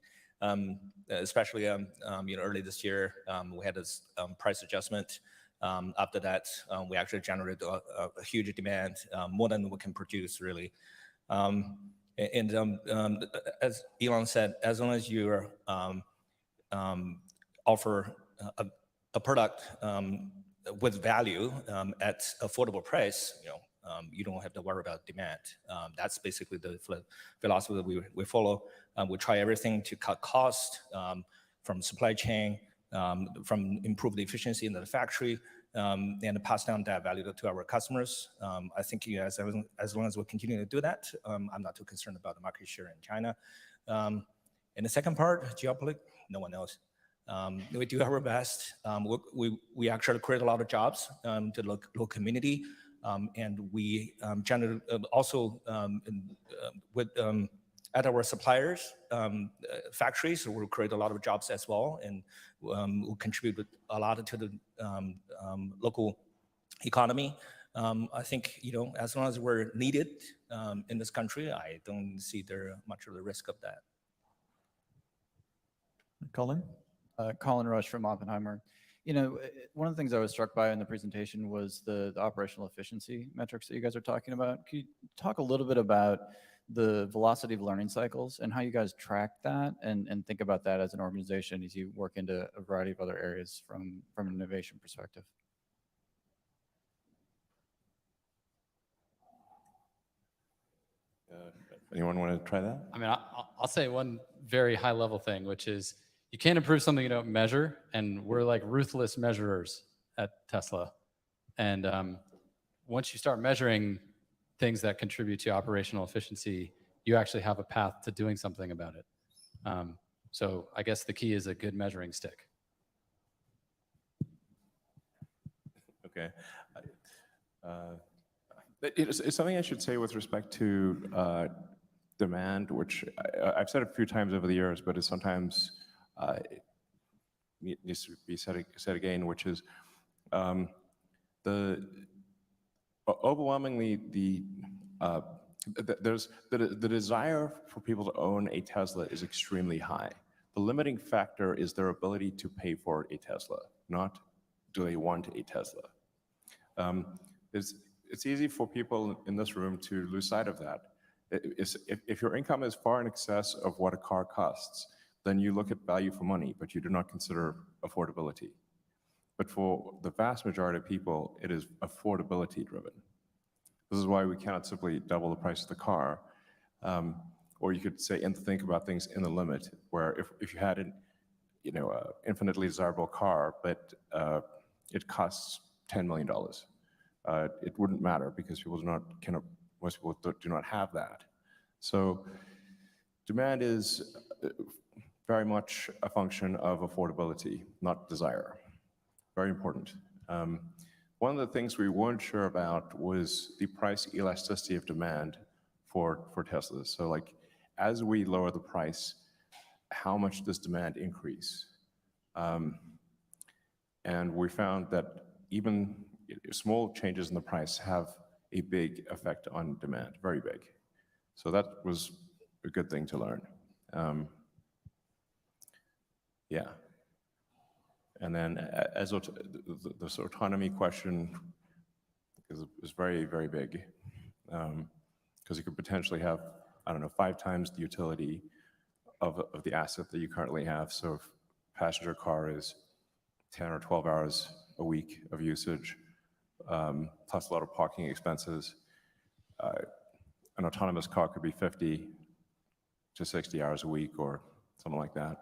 Especially early this year, we had this price adjustment. After that, we actually generated a huge demand, more than we can produce, really. As Elon said, as long as you offer a product with value at affordable price, you don't have to worry about demand. That's basically the philosophy that we follow. We try everything to cut cost from supply chain, from improve the efficiency in the factory, and pass down that value to our customers. I think as long as we continue to do that, I'm not too concerned about the market share in China. And the second part, geopolitics, no one knows. We do our best. We actually create a lot of jobs to the local community, and we generate also with at our suppliers factories, we'll create a lot of jobs as well, and will contribute a lot to the local economy. I think, as long as we're needed in this country, I don't see there much of the risk of that. Colin? Colin Rush from Oppenheimer. One of the things I was struck by in the presentation was the operational efficiency metrics that you guys are talking about. Could you talk a little bit about the velocity of learning cycles and how you guys track that and think about that as an organization as you work into a variety of other areas from an innovation perspective? Anyone want to try that? I mean, I'll say one very high level thing, which is you can't improve something you don't measure, and we're like ruthless measurers at Tesla. And once you start measuring things that contribute to operational efficiency, you actually have a path to doing something about it. So I guess the key is a good measuring stick. Okay. It's something I should say with respect to demand, which I've said a few times over the years, but it sometimes needs to be said again, which is overwhelmingly there's the desire for people to own a Tesla is extremely high. The limiting factor is their ability to pay for a Tesla, not do they want a Tesla. It's easy for people in this room to lose sight of that. If your income is far in excess of what a car costs, then you look at value for money, but you do not consider affordability. But for the vast majority of people, it is affordability driven. This is why we cannot simply double the price of the car. Or you could say and think about things in the limit, where if you had an infinitely desirable car, but it costs $10 million, it wouldn't matter because most people do not have that. So demand is very much a function of affordability, not desire. Very important. One of the things we weren't sure about was the price elasticity of demand for Teslas. So like, as we lower the price, how much does demand increase? And we found that even small changes in the price have a big effect on demand, very big. So that was a good thing to learn. Yeah. And then as this autonomy question is very, very big, because you could potentially have, 5 times the utility of the asset that you currently have. So if passenger car is 10 or 12 hours a week of usage, plus a lot of parking expenses, an autonomous car could be 50 to 60 hours a week or something like that.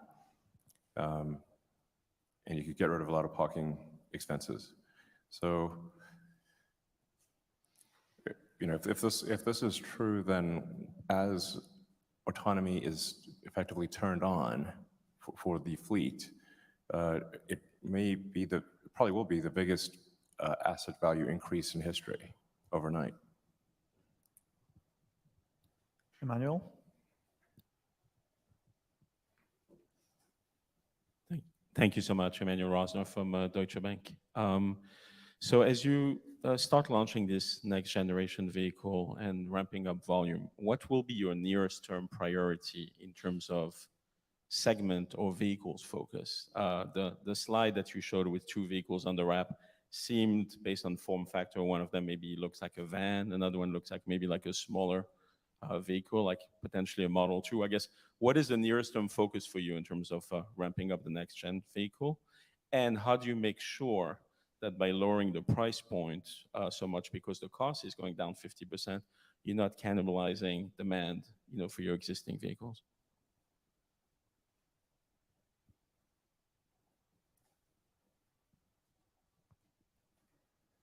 And you could get rid of a lot of parking expenses. So, if this is true, then as autonomy is effectively turned on for the fleet, it probably will be the biggest asset value increase in history overnight. Emmanuel? Thank you so much, Emmanuel Rosner from Deutsche Bank. So as you start launching this next generation vehicle and ramping up volume, what will be your nearest term priority in terms of segment or vehicles focus? The slide that you showed with 2 vehicles on the wrap seemed, based on form factor, one of them maybe looks like a van, another one looks like maybe like a smaller vehicle, like potentially a Model 2. I guess, what is the nearest term focus for you in terms of ramping up the next gen vehicle? And how do you make sure that by lowering the price point so much because the cost is going down 50%, you're not cannibalizing demand, for your existing vehicles?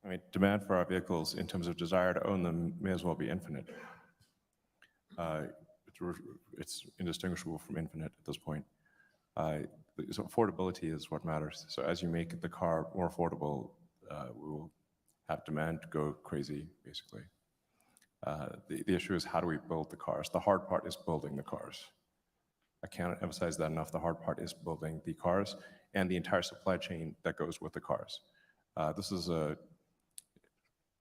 I mean, demand for our vehicles in terms of desire to own them may as well be infinite. it's indistinguishable from infinite at this point. So affordability is what matters. So as you make the car more affordable, we will have demand go crazy, basically. The issue is, how do we build the cars? The hard part is building the cars. I can't emphasize that enough. The hard part is building the cars and the entire supply chain that goes with the cars. This is a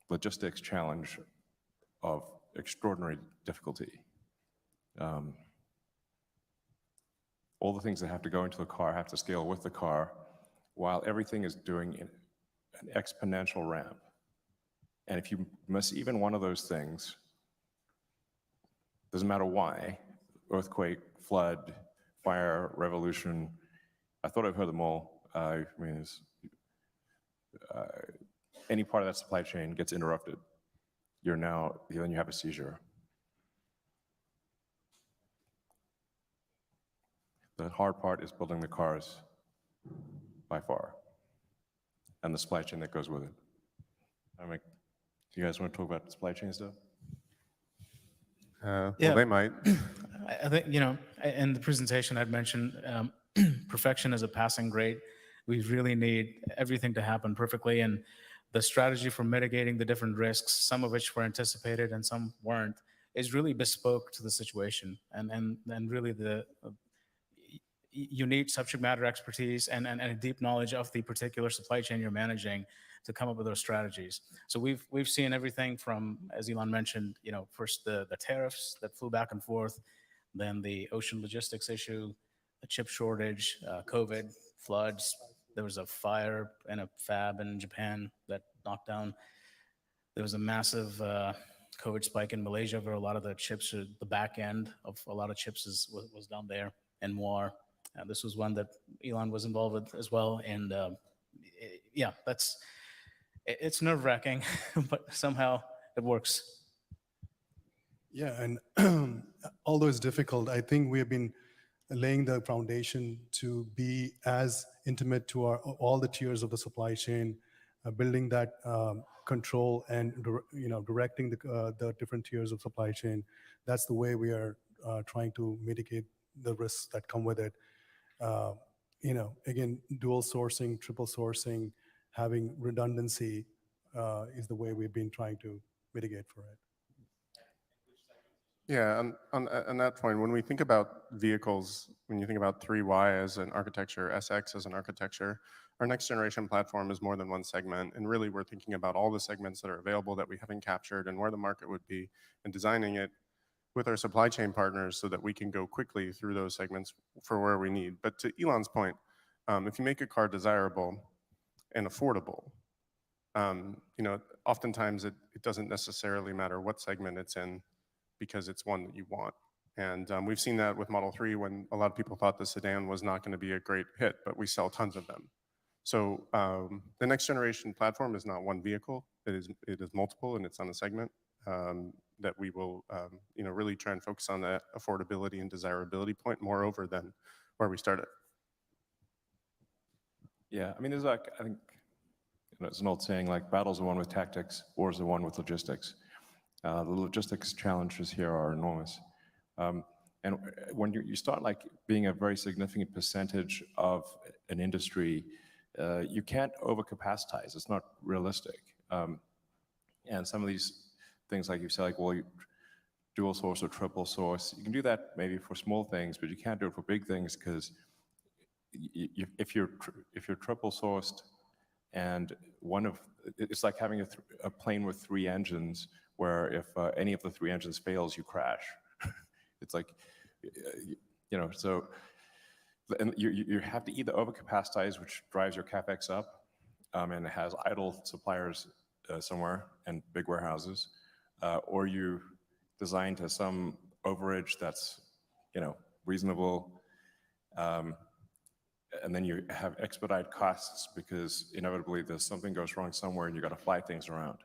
logistics challenge of extraordinary difficulty. All the things that have to go into the car have to scale with the car, while everything is doing an exponential ramp. And if you miss even one of those things, doesn't matter why, earthquake, flood, fire, revolution, I thought I've heard them all. I mean, any part of that supply chain gets interrupted. Then you have a seizure. The hard part is building the cars by far, and the supply chain that goes with it. Do you guys want to talk about supply chain stuff? Well, they might. I think, in the presentation I'd mentioned perfection is a passing grade. We really need everything to happen perfectly, and the strategy for mitigating the different risks, some of which were anticipated and some weren't, is really bespoke to the situation. And really you need subject matter expertise and a deep knowledge of the particular supply chain you're managing to come up with those strategies. So we've seen everything from, as Elon mentioned, first the tariffs that flew back and forth, then the ocean logistics issue, a chip shortage, COVID, floods. There was a fire in a fab in Japan that knocked down. There was a massive COVID spike in Malaysia where a lot of the chips, the back end of a lot of chips was down there, and more. This was one that Elon was involved with as well. And yeah, it's nerve-wracking, but somehow it works. Yeah, and although it's difficult, I think we have been laying the foundation to be as intimate to all the tiers of the supply chain, building that control and directing the different tiers of supply chain. That's the way we are trying to mitigate the risks that come with it. Again, dual sourcing, triple sourcing, having redundancy is the way we've been trying to mitigate for it. Yeah, on that point, when we think about vehicles, when you think about 3Y as an architecture, SX as an architecture, our next generation platform is more than one segment. And really, we're thinking about all the segments that are available that we haven't captured and where the market would be, and designing it with our supply chain partners so that we can go quickly through those segments for where we need. But to Elon's point, if you make a car desirable and affordable, oftentimes it doesn't necessarily matter what segment it's in, because it's one that you want. And we've seen that with Model 3 when a lot of people thought the sedan was not going to be a great hit, but we sell tons of them. So the next generation platform is not one vehicle. It is multiple, and it's on a segment that we will really try and focus on that affordability and desirability point moreover than where we started. Yeah, I mean, there's I think, it's an old saying, like, battles are won with tactics, wars are won with logistics. The logistics challenges here are enormous. And when you start being a very significant percentage of an industry, you can't overcapacitize. It's not realistic. And some of these things, like you said, you dual source or triple source, you can do that maybe for small things, but you can't do it for big things, because if you're triple sourced, and it's like having a plane with 3 engines, where if any of the 3 engines fails, you crash. It's like, so and you have to either overcapacitize, which drives your CapEx up, and it has idle suppliers somewhere and big warehouses, or you design to some overage that's reasonable, and then you have expedite costs because inevitably something goes wrong somewhere and you got to fly things around.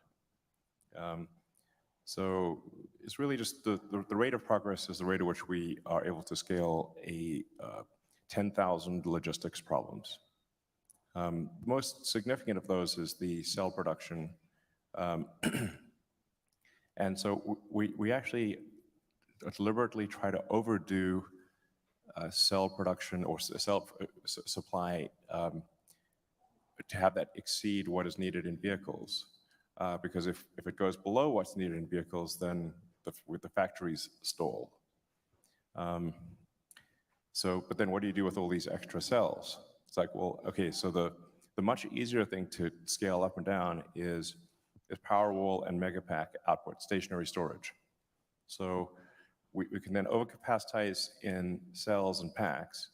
So it's really just the rate of progress is the rate at which we are able to scale 10,000 logistics problems. Most significant of those is the cell production. And so we actually deliberately try to overdo cell production or cell supply to have that exceed what is needed in vehicles. Because if it goes below what's needed in vehicles, then the factories stall. But then what do you do with all these extra cells? It's like, well, okay, so the much easier thing to scale up and down is Powerwall and Megapack output, stationary storage. So we can then overcapacitize in cells and packs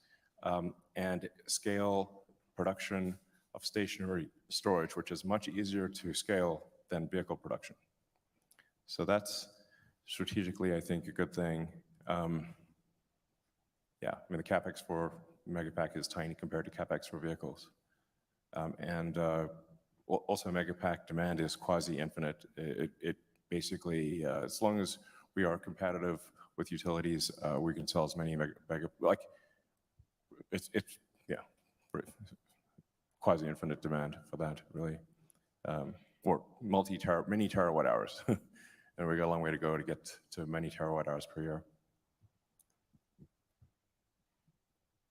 and scale production of stationary storage, which is much easier to scale than vehicle production. So that's strategically, I think, a good thing. Yeah, I mean, the CapEx for Megapack is tiny compared to CapEx for vehicles. Also, Megapack demand is quasi-infinite. It basically, as long as we are competitive with utilities, we can sell as many like, it's yeah, quasi-infinite demand for that, really. Or many terawatt hours. And we got a long way to go to get to many terawatt hours per year.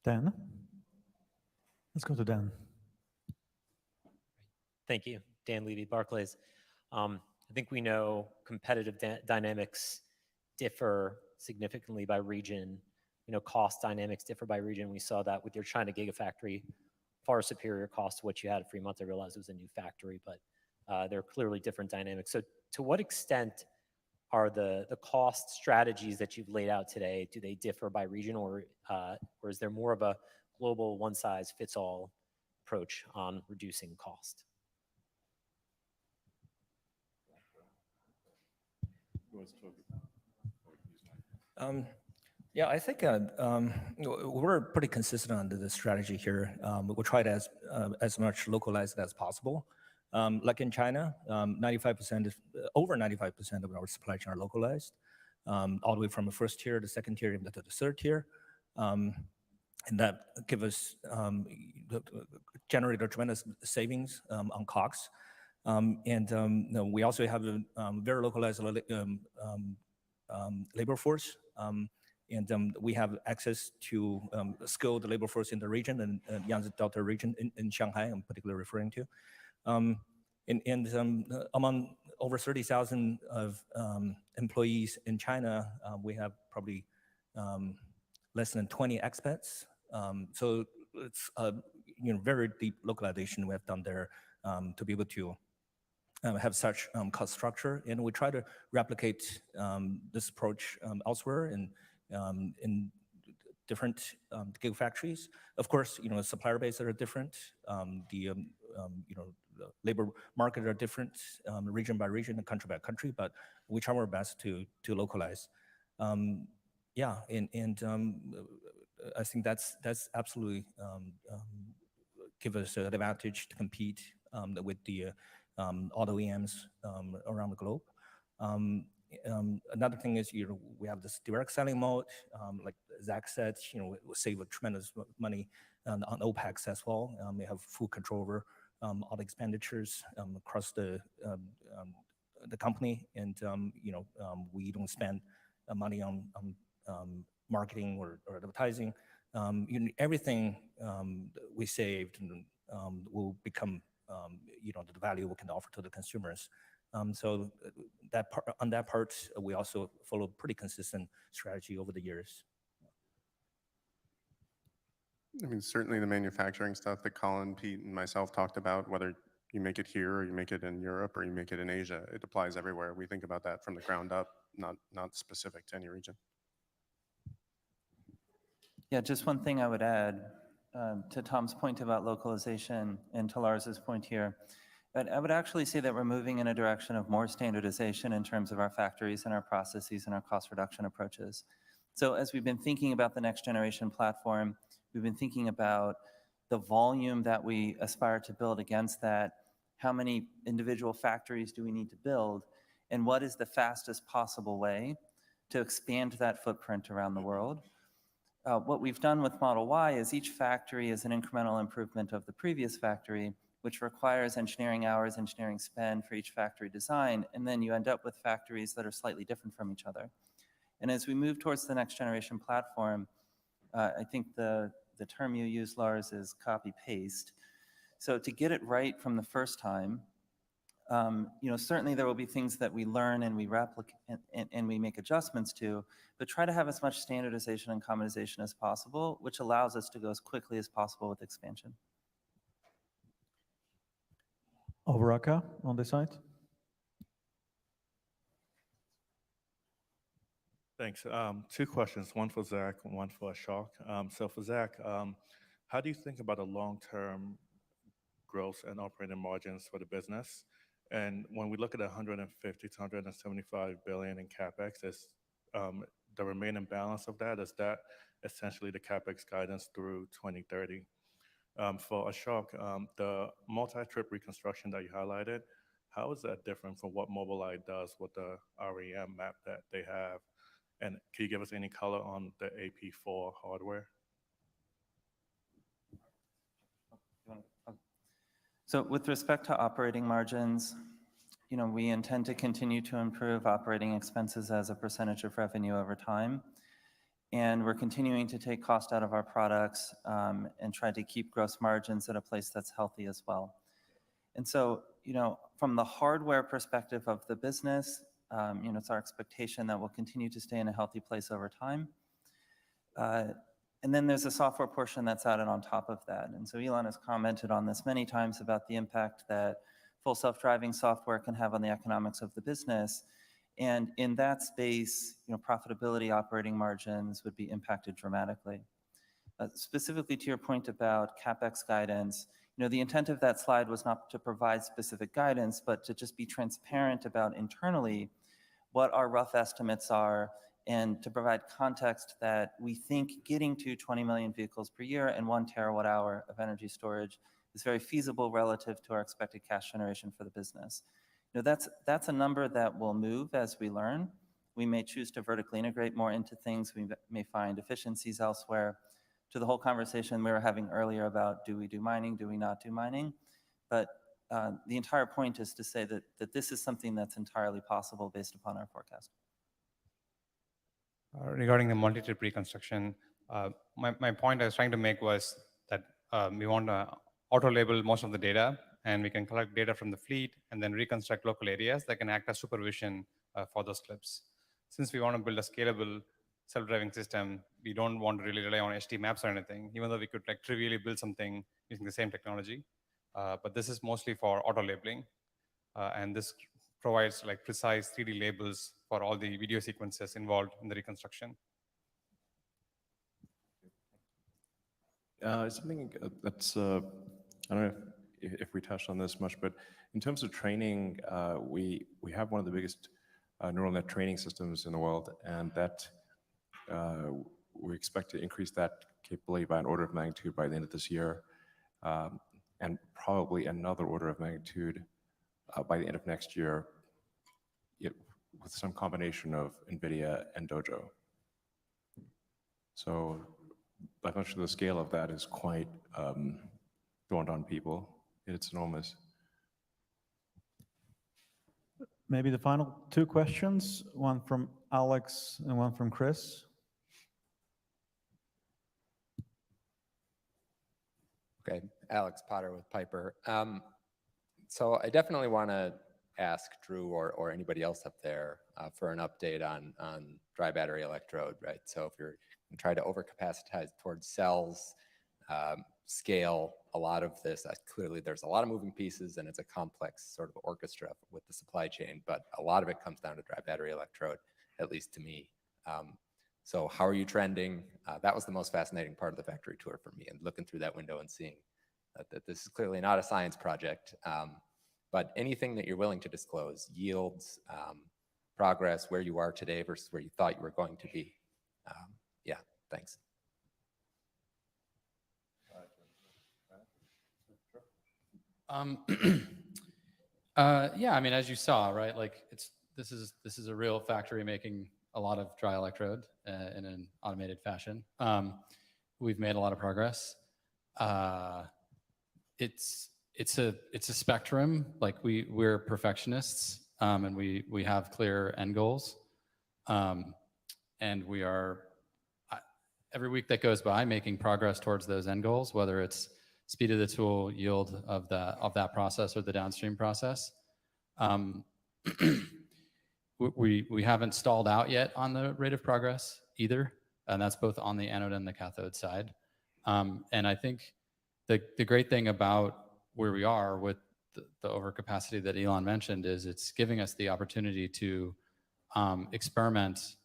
Dan? Let's go to Dan. Thank you. Dan Levy, Barclays. I think we know competitive dynamics differ significantly by region. You know, cost dynamics differ by region. We saw that with your China Gigafactory, far superior cost to what you had at Fremont. I realized it was a new factory, but there are clearly different dynamics. So to what extent are the cost strategies that you've laid out today, do they differ by region, or is there more of a global one-size-fits-all approach on reducing cost? Yeah, I think we're pretty consistent on the strategy here. We'll try to as much localized as possible. Like in China, 95%, over 95% of our supply chain are localized, all the way from the first tier to second tier, even to the third tier. And that give us, generate a tremendous savings on COGS. We also have a very localized labor force. We have access to skilled labor force in the region, and Yangtze Delta region in Shanghai, I'm particularly referring to. Among over 30,000 of employees in China, we have probably less than 20 expats. So it's very deep localization we have done there to be able to have such cost structure, and we try to replicate this approach elsewhere in different gigafactories. Of course, supplier base are different. The labor market are different, region by region and country by country. But we try our best to localize. Yeah, and I think that's absolutely give us an advantage to compete with the auto OEMs around the globe. Another thing is, we have this direct selling mode. Like Zach said, we save a tremendous money on OPEX as well. We have full control over all the expenditures across the company, and we don't spend money on marketing or advertising. Everything we saved will become the value we can offer to the consumers. So on that part, we also follow pretty consistent strategy over the years. I mean, certainly the manufacturing stuff that Colin, Pete, and myself talked about, whether you make it here or you make it in Europe or you make it in Asia, it applies everywhere. We think about that from the ground up, not specific to any region. Yeah, just one thing I would add to Tom's point about localization and to Lars's point here. But I would actually say that we're moving in a direction of more standardization in terms of our factories and our processes and our cost reduction approaches. So as we've been thinking about the next generation platform, we've been thinking about the volume that we aspire to build against that, how many individual factories do we need to build, and what is the fastest possible way to expand that footprint around the world. What we've done with Model Y is each factory is an incremental improvement of the previous factory, which requires engineering hours, engineering spend for each factory design, and then you end up with factories that are slightly different from each other. And as we move towards the next generation platform, I think the term you used, Lars, is copy-paste. So to get it right from the first time, certainly there will be things that we learn and we replicate and we make adjustments to, but try to have as much standardization and commonization as possible, which allows us to go as quickly as possible with expansion. Overaka on this side. Thanks. Two questions, one for Zach and one for Ashok. So for Zach, how do you think about the long-term growth and operating margins for the business? And when we look at 150 to 175 billion in CapEx, is the remaining balance of that, is that essentially the CapEx guidance through 2030? For Ashok, the multi-trip reconstruction that you highlighted, how is that different from what Mobileye does with the REM map that they have? And can you give us any color on the AP4 hardware? So with respect to operating margins, we intend to continue to improve operating expenses as a percentage of revenue over time. And we're continuing to take cost out of our products and try to keep gross margins at a place that's healthy as well. And so, from the hardware perspective of the business, it's our expectation that we'll continue to stay in a healthy place over time. And then there's a software portion that's added on top of that. And so Elon has commented on this many times about the impact that full self-driving software can have on the economics of the business. And in that space, profitability, operating margins would be impacted dramatically. Specifically to your point about CapEx guidance, the intent of that slide was not to provide specific guidance, but to just be transparent about internally what our rough estimates are and to provide context that we think getting to 20 million vehicles per year and 1 terawatt hour of energy storage is very feasible relative to our expected cash generation for the business. That's a number that will move as we learn. We may choose to vertically integrate more into things. We may find efficiencies elsewhere. To the whole conversation we were having earlier about do we do mining, do we not do mining? But the entire point is to say that this is something that's entirely possible based upon our forecast. Regarding the multi-trip reconstruction, my point I was trying to make was that we want to auto-label most of the data, and we can collect data from the fleet and then reconstruct local areas that can act as supervision for those clips. Since we want to build a scalable self-driving system, we don't want to really rely on HT maps or anything, even though we could trivially build something using the same technology. But this is mostly for auto-labeling, and this provides precise 3D labels for all the video sequences involved in the reconstruction. Something that's, I don't know if we touched on this much, but in terms of training, we have one of the biggest neural net training systems in the world, and that we expect to increase that capability by an order of magnitude by the end of this year, and probably another order of magnitude by the end of next year, with some combination of NVIDIA and Dojo. So by much of the scale of that is quite dawned on people. It's enormous. Maybe the final two questions, one from Alex and one from Chris. Okay, Alex Potter with Piper. So I definitely want to ask Drew or anybody else up there for an update on dry battery electrode, right? So if you're going to try to overcapacitize towards cells, scale a lot of this, clearly there's a lot of moving pieces and it's a complex sort of orchestra with the supply chain, but a lot of it comes down to dry battery electrode, at least to me. So how are you trending? That was the most fascinating part of the factory tour for me, and looking through that window and seeing that this is clearly not a science project, but anything that you're willing to disclose, yields, progress, where you are today versus where you thought you were going to be. Yeah, thanks. Yeah, I mean, as you saw, right? This is a real factory making a lot of dry electrode in an automated fashion. We've made a lot of progress. It's a spectrum. We're perfectionists, and we have clear end goals. and we are, every week that goes by, making progress towards those end goals, whether it's speed of the tool, yield of that process, or the downstream process. We haven't stalled out yet on the rate of progress either, and that's both on the anode and the cathode side. And I think the great thing about where we are with the overcapacity that Elon mentioned is it's giving us the opportunity to experiment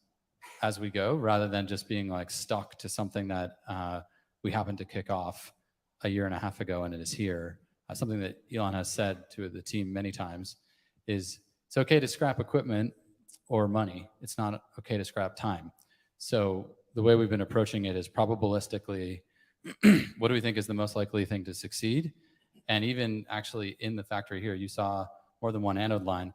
as we go, rather than just being like stuck to something that we happened to kick off a year and a half ago and it is here. Something that Elon has said to the team many times is it's okay to scrap equipment or money. It's not okay to scrap time. So the way we've been approaching it is probabilistically, what do we think is the most likely thing to succeed? And even actually in the factory here, you saw more than one anode line.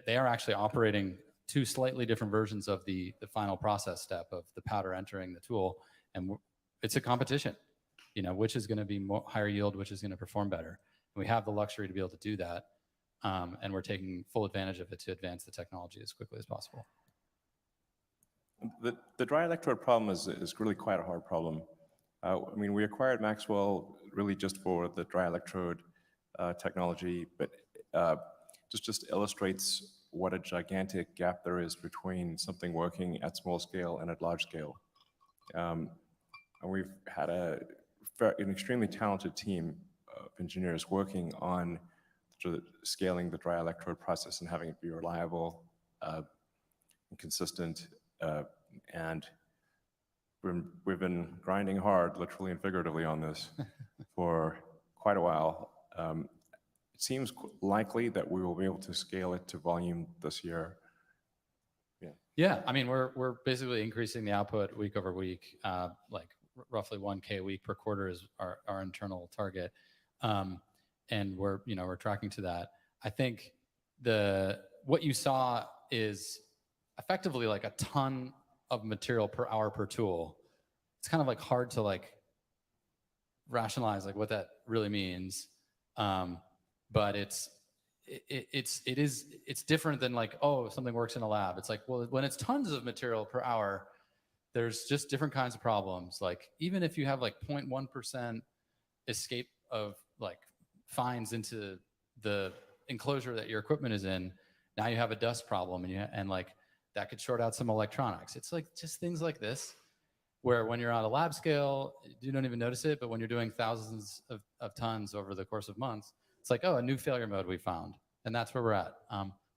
They are actually operating two slightly different versions of the final process step of the powder entering the tool. And it's a competition, you know, which is going to be higher yield, which is going to perform better. And we have the luxury to be able to do that. And we're taking full advantage of it to advance the technology as quickly as possible. The dry electrode problem is really quite a hard problem. I mean, we acquired Maxwell really just for the dry electrode technology, but just illustrates what a gigantic gap there is between something working at small scale and at large scale. And we've had an extremely talented team of engineers working on scaling the dry electrode process and having it be reliable and consistent. And we've been grinding hard, literally and figuratively, on this for quite a while. It seems likely that we will be able to scale it to volume this year. Yeah, I mean, we're basically increasing the output week over week, like roughly 1K a week per quarter is our internal target. And we're tracking to that. I think what you saw is effectively like a ton of material per hour per tool. It's kind of like hard to like rationalize like what that really means. But it's different than like, oh, something works in a lab. It's like, well, when it's tons of material per hour, there's just different kinds of problems. Like even if you have like 0.1% escape of like fines into the enclosure that your equipment is in, now you have a dust problem, and like that could short out some electronics. It's like just things like this, where when you're on a lab scale, you don't even notice it, but when you're doing thousands of tons over the course of months, it's like, oh, a new failure mode we found, and that's where we're at.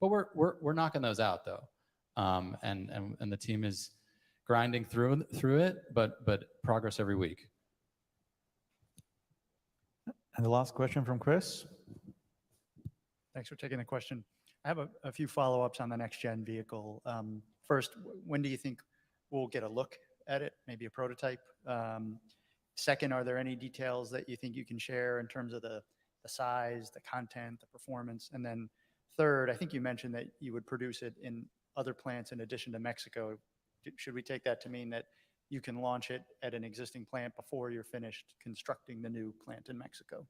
But we're knocking those out though, and the team is grinding through it, but progress every week. And the last question from Chris. Thanks for taking the question. I have a few follow-ups on the next-gen vehicle. First, when do you think we'll get a look at it, maybe a prototype? Second, are there any details that you think you can share in terms of the size, the content, the performance? And then third, I think you mentioned that you would produce it in other plants in addition to Mexico. Should we take that to mean that you can launch it at an existing plant before you're finished constructing the new plant in Mexico?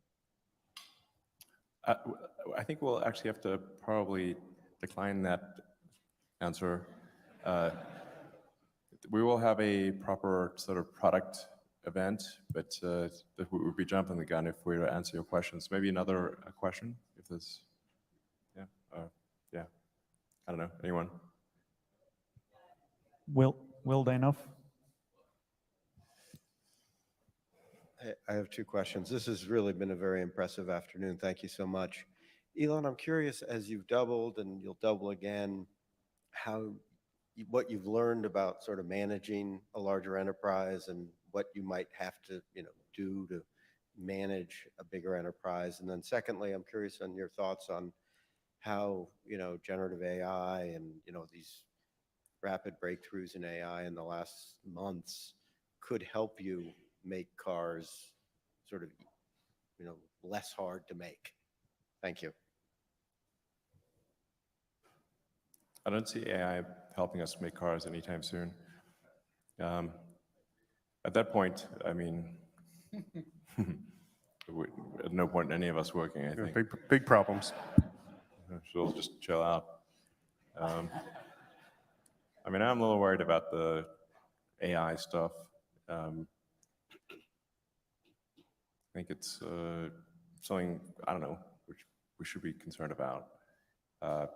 I think we'll actually have to probably decline that answer. We will have a proper sort of product event, but we would be jumping the gun if we were to answer your questions. Maybe another question, if there's, yeah, I don't know, anyone? Will Danoff? I have two questions. This has really been a very impressive afternoon. Thank you so much. Elon, I'm curious, as you've doubled and you'll double again, what you've learned about sort of managing a larger enterprise and what you might have to, do to manage a bigger enterprise. And then secondly, I'm curious on your thoughts on how, generative AI and, these rapid breakthroughs in AI in the last months could help you make cars sort of, less hard to make. Thank you. I don't see AI helping us make cars anytime soon. At that point, I mean, at no point any of us working, I think. Big problems. So we'll just chill out. I mean, I'm a little worried about the AI stuff. I think it's something, I don't know, which we should be concerned about. I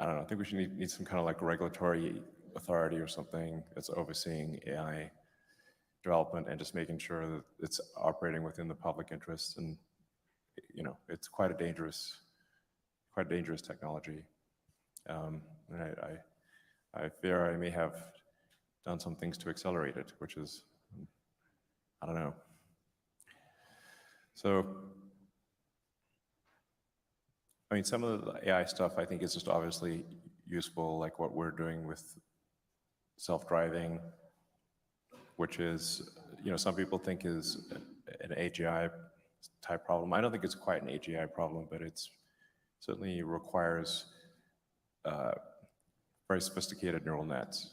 don't know, I think we should need some kind of like regulatory authority or something that's overseeing AI development and just making sure that it's operating within the public interest. And, you know, it's quite a dangerous technology. And I fear I may have done some things to accelerate it, which is, I don't know. So, I mean, some of the AI stuff I think is just obviously useful, like what we're doing with self-driving, which is, you know, some people think is an AGI type problem. I don't think it's quite an AGI problem, but it's certainly requires very sophisticated neural nets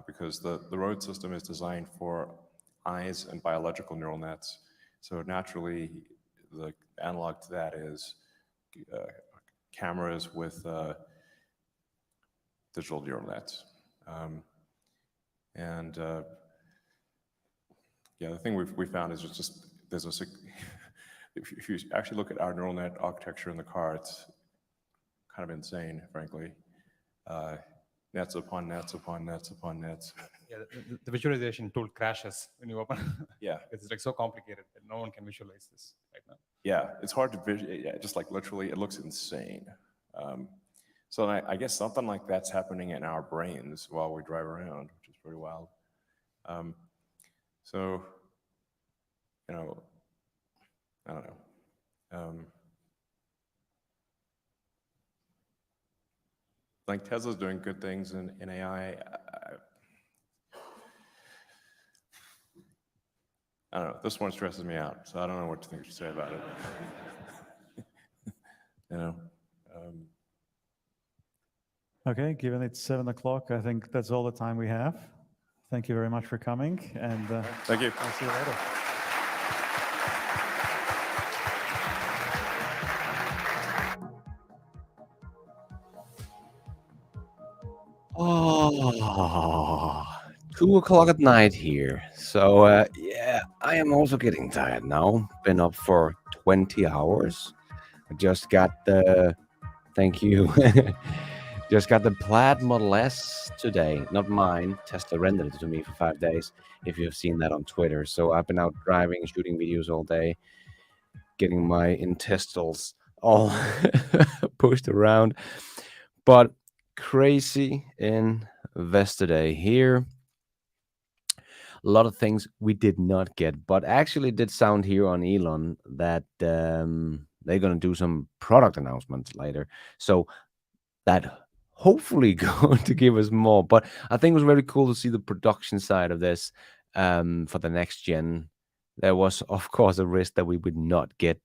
because the road system is designed for eyes and biological neural nets. So naturally, the analog to that is cameras with digital neural nets. Yeah, the thing we found is just there's a if you actually look at our neural net architecture in the car, it's kind of insane, frankly. Nets upon nets upon nets upon nets. Yeah, the visualization tool crashes when you open. Yeah. It's like so complicated that no one can visualize this right now. Yeah, it's hard to visualize. Yeah, just like literally, it looks insane. So I guess something like that's happening in our brains while we drive around, which is pretty wild. So, you know, I don't know. Like Tesla's doing good things in AI. I don't know. This one stresses me out, so I don't know what to think to say about it. You know. Okay, given it's 7 o'clock, I think that's all the time we have. Thank you very much for coming, and thank you. I'll see you later. Oh, 2 o'clock at night here. So yeah, I am also getting tired now. Been up for 20 hours. I just got the, thank you. Just got the Plaid Model S today, not mine. Tesla rented it to me for 5 days, if you've seen that on Twitter. So I've been out driving, shooting videos all day, getting my intestines all pushed around. But crazy investor here. A lot of things we did not get, but actually did sound here on Elon that they're going to do some product announcements later. So that hopefully going to give us more. But I think it was very cool to see the production side of this for the next gen. There was, of course, a risk that we would not get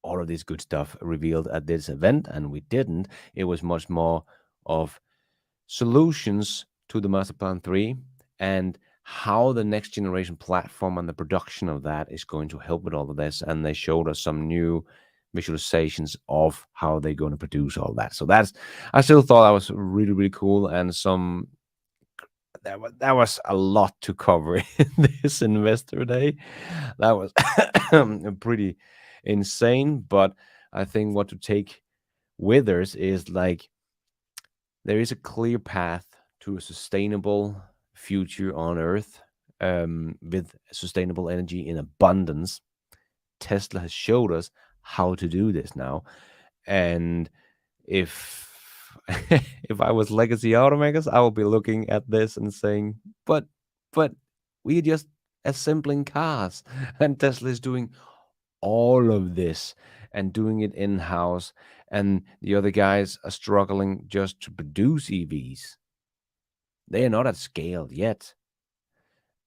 all of this good stuff revealed at this event, and we didn't. It was much more of solutions to the Master Plan 3 and how the next generation platform and the production of that is going to help with all of this. And they showed us some new visualizations of how they're going to produce all that. So that's, I still thought that was really, really cool. And that was a lot to cover in this investor day. That was pretty insane. But I think what to take with us is like, there is a clear path to a sustainable future on Earth with sustainable energy in abundance. Tesla has showed us how to do this now. And if if I was legacy automakers, I would be looking at this and saying, but we're just assembling cars. And Tesla is doing all of this and doing it in-house. And the other guys are struggling just to produce EVs. They are not at scale yet.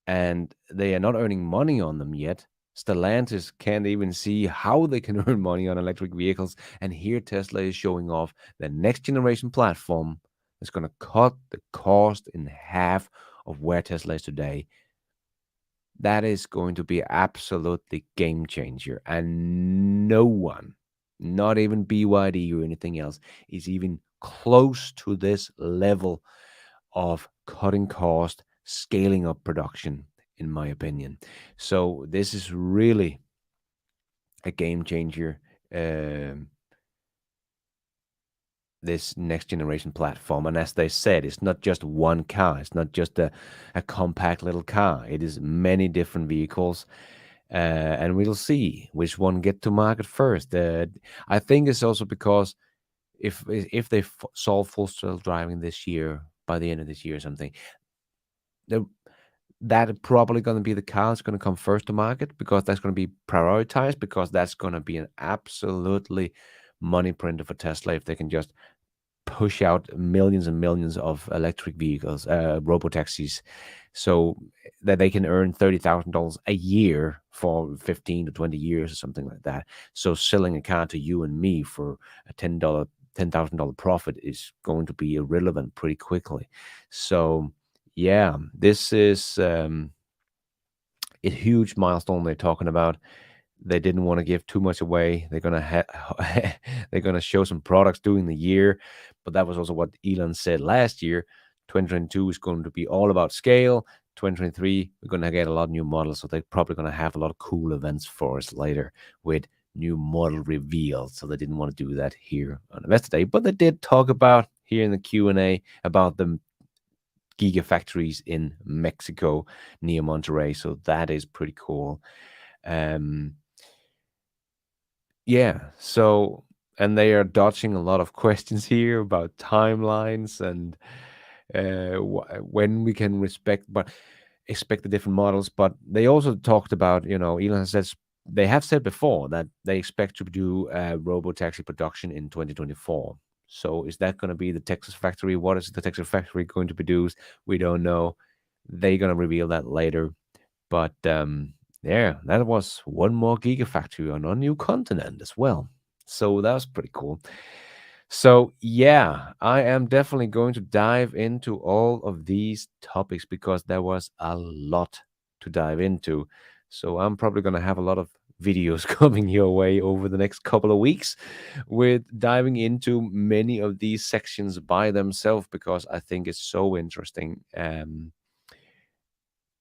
And they are not earning money on them yet. Stellantis can't even see how they can earn money on electric vehicles. And here Tesla is showing off the next generation platform that's going to cut the cost in half of where Tesla is today. That is going to be absolutely game changer. And no one, not even BYD or anything else, is even close to this level of cutting cost, scaling up production, in my opinion. So this is really a game changer. This next generation platform. And as they said, it's not just one car, it's not just a compact little car, it is many different vehicles. And we'll see which one get to market first. I think it's also because if they solve full self driving this year, by the end of this year or something, that probably going to be the car that's going to come first to market, because that's going to be prioritized, because that's going to be an absolutely money printer for Tesla if they can just push out millions and millions of electric vehicles, robotaxis, so that they can earn $30,000 a year for 15 to 20 years or something like that. So selling a car to you and me for a $10,000 profit is going to be irrelevant pretty quickly. So yeah, this is a huge milestone they're talking about. They didn't want to give too much away. They're gonna they're gonna show some products during the year, but that was also what Elon said last year. 2022 is going to be all about scale. 2023 we're gonna get a lot of new models, so they're probably gonna have a lot of cool events for us later with new model reveals. So they didn't want to do that here on Investor Day, but they did talk about here in the Q&A about the Gigafactories in Mexico near Monterrey. So that is pretty cool. Yeah, so and they are dodging a lot of questions here about timelines and when we can expect the different models. But they also talked about, Elon says they have said before that they expect to do robotaxi production in 2024. So is that going to be the Texas factory? What is the Texas factory going to produce? We don't know. They're going to reveal that later. But yeah, that was one more Gigafactory on a new continent as well. So that was pretty cool. So yeah, I am definitely going to dive into all of these topics because there was a lot to dive into. So I'm probably going to have a lot of videos coming your way over the next couple of weeks with diving into many of these sections by themselves, because I think it's so interesting.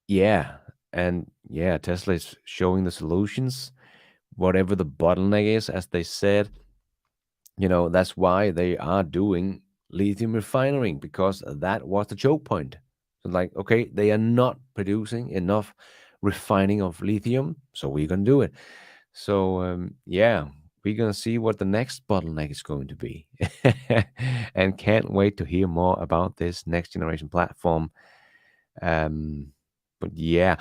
Yeah, and yeah, Tesla is showing the solutions, whatever the bottleneck is, as they said. That's why they are doing lithium refining, because that was the choke point. So like, okay, they are not producing enough refining of lithium, so we're gonna do it. So yeah, we're gonna see what the next bottleneck is going to be, and can't wait to hear more about this next generation platform. But yeah,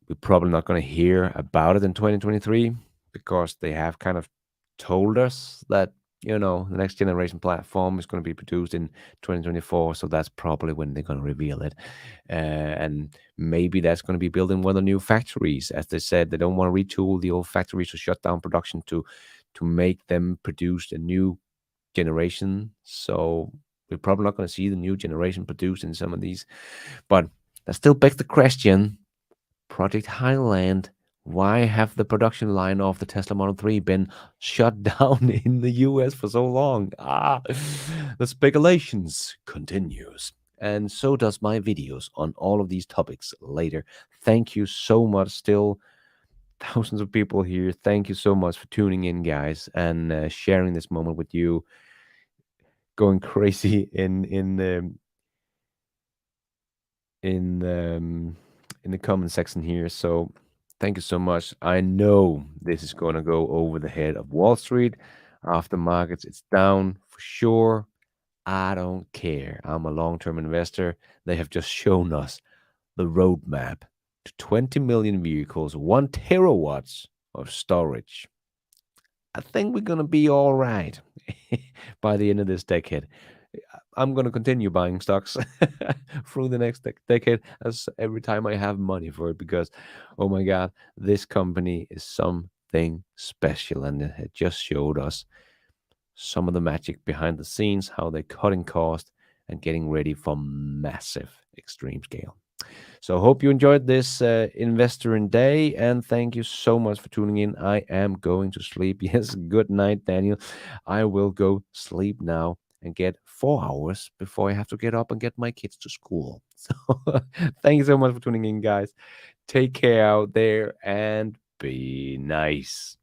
we're probably not going to hear about it in 2023, because they have kind of told us that, the next generation platform is going to be produced in 2024. So that's probably when they're going to reveal it. And maybe that's going to be built in one of the new factories. As they said, they don't want to retool the old factories to shut down production to make them produce a new generation. So we're probably not going to see the new generation produced in some of these. But that still begs the question, Project Highland, why have the production line of the Tesla Model 3 been shut down in the US for so long? The speculations continues. And so does my videos on all of these topics later. Thank you so much. Still thousands of people here. Thank you so much for tuning in, guys, and sharing this moment with you. Going crazy in the comment section here. So thank you so much. I know this is going to go over the head of Wall Street. After markets, it's down for sure. I don't care. I'm a long-term investor. They have just shown us the roadmap to 20 million vehicles, 1 terawatts of storage. I think we're going to be all right by the end of this decade. I'm going to continue buying stocks through the next decade, as every time I have money for it, because, oh my God, this company is something special. And it just showed us some of the magic behind the scenes, how they're cutting cost and getting ready for massive extreme scale. So I hope you enjoyed this Investor in Day, and thank you so much for tuning in. I am going to sleep. Yes, good night, Daniel. I will go sleep now and get 4 hours before I have to get up and get my kids to school. So thank you so much for tuning in, guys. Take care out there and be nice.